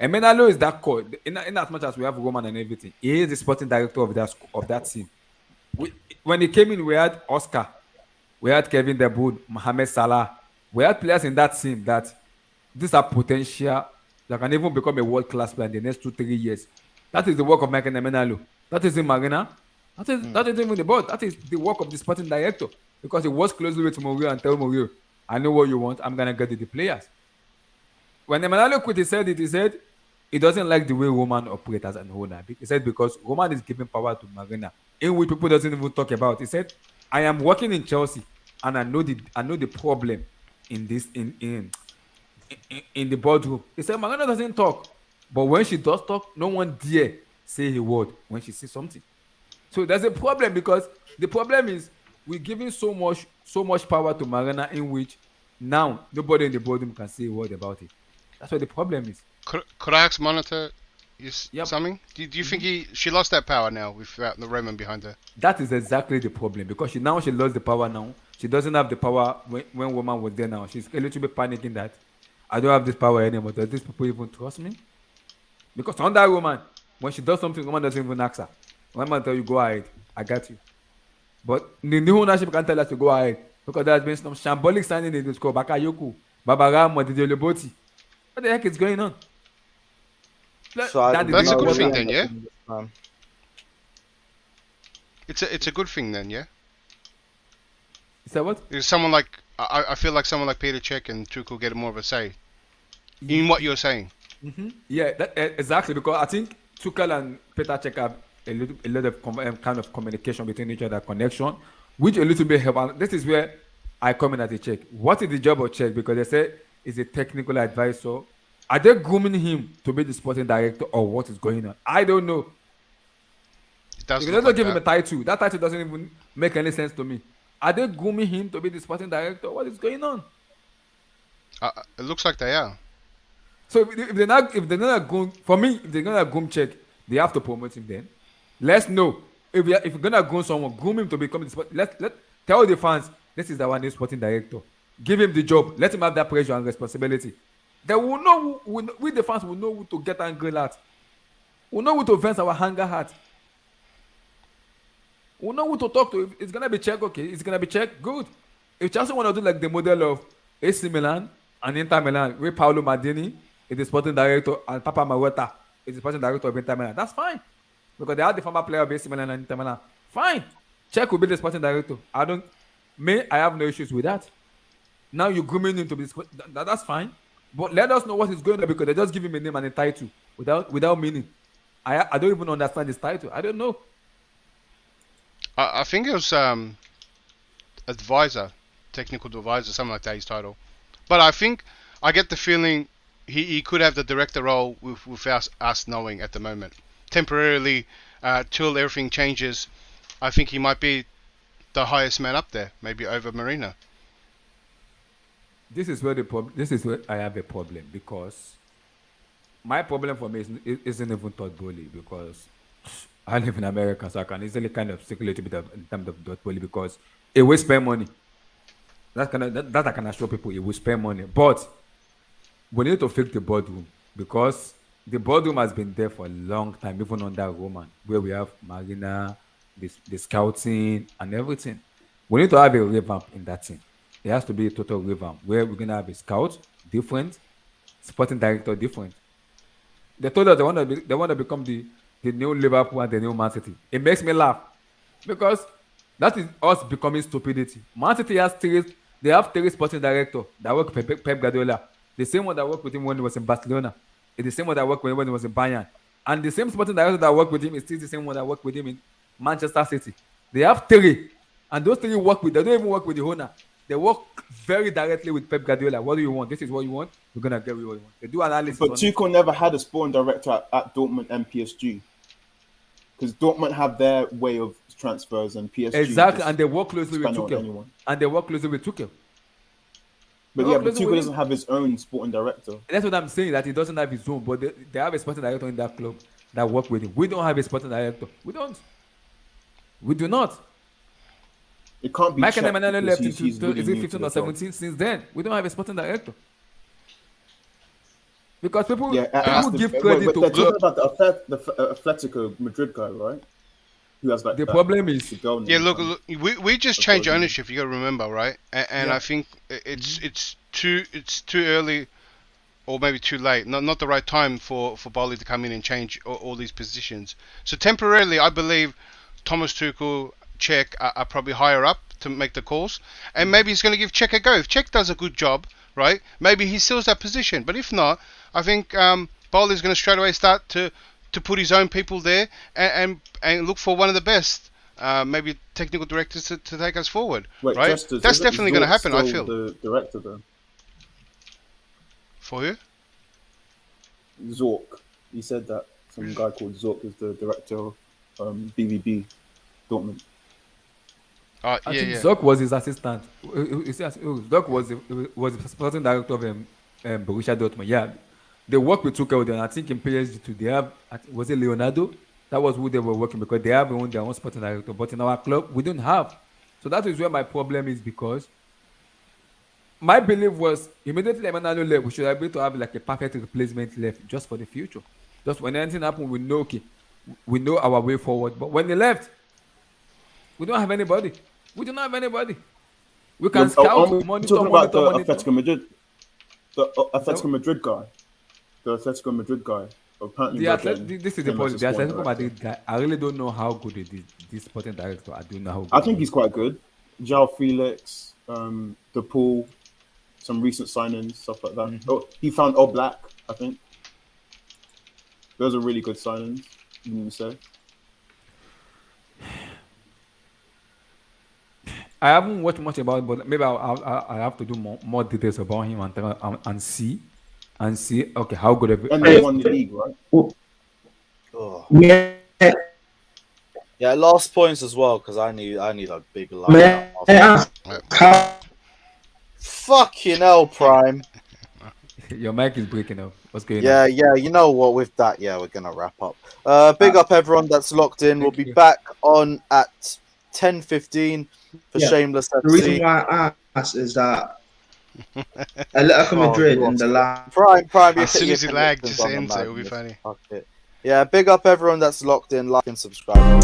Emenalo is that core. In as much as we have Roman and everything, he is the sporting director of that team. When he came in, we had Oscar, we had Kevin De Bruyne, Mohamed Salah, we had players in that team that these are potential that can even become a world-class player in the next 2-3 years. That is the work of Michael Emenalo. That is in Marina. That is even the board. That is the work of the sporting director because he works closely with Mourinho and tell Mourinho, I know what you want. I'm gonna get the players. When Emenalo quit, he said he doesn't like the way Roman operates as an owner. He said because Roman is giving power to Marina, in which people doesn't even talk about. He said, I am working in Chelsea and I know the problem in this in the boardroom. He said Marina doesn't talk, but when she does talk, no one dare say a word when she sees something. So there's a problem because the problem is we're giving so much power to Marina in which now nobody in the boardroom can say a word about it. That's what the problem is. Could I ask Monitor something? Do you think she lost that power now without the Roman behind her? That is exactly the problem because she lost the power now. She doesn't have the power when Roman was there now. She's a little bit panicking that I don't have this power anymore. Does these people even trust me? Because on that Roman, when she does something, Roman doesn't even ask her. Roman tell you, go ahead, I got you. But the new ownership can't tell us to go ahead because there has been some shambolic signing in the score. Bakayoko, Babaram, Modidioloboti. What the heck is going on? So that's a good thing then, yeah? It's a good thing then, yeah? Is that what? There's someone like I feel like someone like Peter Cech and Tuchel get more of a say in what you're saying. Mm-hmm. Yeah, exactly, because I think Tuchel and Peter Cech have a lot of kind of communication between each other, connection, which a little bit help. And this is where I come in as a Cech. What is the job of Cech? Because they say he's a technical advisor. Are they grooming him to be the sporting director or what is going on? I don't know. If they don't give him a title, that title doesn't even make any sense to me. Are they grooming him to be the sporting director? What is going on? It looks like they are. So if they're not groom, for me, if they're gonna groom Cech, they have to promote him. Then let's know if you're gonna groom someone, groom him to become the sport. Let tell the fans this is our new sporting director. Give him the job. Let him have that pressure and responsibility. They will know. We the fans will know who to get angry at. We'll know who to vent our anger at. We'll know who to talk to. If it's gonna be Cech, okay. It's gonna be Cech, good. If Chelsea want to do like the model of AC Milan and Inter Milan, where Paolo Maldini is the sporting director and Papa Marotta is the sporting director of Inter Milan, that's fine. Because they are the former player of AC Milan and Inter Milan. Fine. Cech will be the sporting director. I have no issues with that. Now you're grooming him to be that's fine. But let us know what is going on because they just give him a name and a title without meaning. I don't even understand his title. I don't know. I think it was advisor, technical advisor, something like that, his title. But I think I get the feeling he could have the director role without us knowing at the moment. Temporarily, till everything changes, I think he might be the highest man up there, maybe over Marina. This is where I have a problem because my problem for me isn't even Todd Bowley because I live in America, so I can easily kind of circle a little bit in terms of Todd Bowley because it will spend money. That I can assure people it will spend money, but we need to fix the boardroom because the boardroom has been there for a long time, even under Roman, where we have Marina, the scouting and everything. We need to have a revamp in that team. It has to be a total revamp where we're gonna have a scout different, sporting director different. They told us they want to become the new Liverpool and the new Man City. It makes me laugh because that is us becoming stupidity. Man City has three sporting directors that work Pep Guardiola. The same one that worked with him when he was in Barcelona. It's the same one that worked with him when he was in Bayern. And the same sporting director that worked with him is still the same one that worked with him in Manchester City. They have 3. And those 3 they don't even work with the owner. They work very directly with Pep Guardiola. What do you want? This is what you want. We're going to get you what you want. They do analysis. But Tuchel never had a sporting director at Dortmund and PSG. Because Dortmund have their way of transfers and PSG. Exactly. And they work closely with Tuchel. And they work closely with Tuchel. But yeah, but Tuchel doesn't have his own sporting director. That's what I'm saying, that he doesn't have his own, but they have a sporting director in that club that work with him. We don't have a sporting director. We don't. We do not. It can't be. Mike and Emmanuel left in 15 or 17. Since then, we don't have a sporting director. Because people give credit to they're talking about the Atletico Madrid guy, right? Who has like the problem is look, we just changed ownership. You got to remember, right? And I think it's too early, or maybe too late. Not the right time for Bali to come in and change all these positions. So temporarily, I believe Thomas Tuchel, Czech are probably higher up to make the calls, and maybe he's going to give Czech a go. If Czech does a good job, right? Maybe he seals that position. But if not, I think Bali is going to straight away start to put his own people there and look for one of the best, maybe technical directors to take us forward. Wait, right? Justice, that's definitely going to happen. I feel. The director though. For who? Zorc. He said that some guy called Zorc is the director of BVB Dortmund. I think Zorc was his assistant. Zorc was the sporting director of Borussia Dortmund. Yeah, they work with Tuchel. Then I think in PSG too, they have, was it Leonardo? That was who they were working, because they have their own sporting director. But in our club, we don't have. So that is where my problem is, because my belief was immediately Emmanuel left, we should be able to have like a perfect replacement left just for the future. Just when anything happens, we know, okay, we know our way forward. But when they left, we don't have anybody. We do not have anybody. We can scout, monitor, talking about the Atletico Madrid. The Atletico Madrid guy. The Atletico Madrid guy. Apparently, this is the point. The Atletico Madrid guy, I really don't know how good it is. This sporting director, I don't know how good. I think he's quite good. João Felix, De Paul, some recent signings, stuff like that. Mm-hmm. Oh, he found Oblak, I think. Those are really good signings, you say. I haven't watched much about it, but maybe I'll have to do more details about him and see. Okay, how good of it. And they won the league, right? Oh. Yeah, last points as well, because I need a big line. Fucking hell, Prime. Your mic is breaking up. What's going on? Yeah, you know what? With that, we're gonna wrap up. Big up everyone that's locked in. We'll be back on at 10:15 for Shameless FC. The reason why I asked is that Atletico Madrid in the last Prime. As soon as he lagged, just ends it. It'll be funny. Yeah, big up everyone that's locked in. Like and subscribe.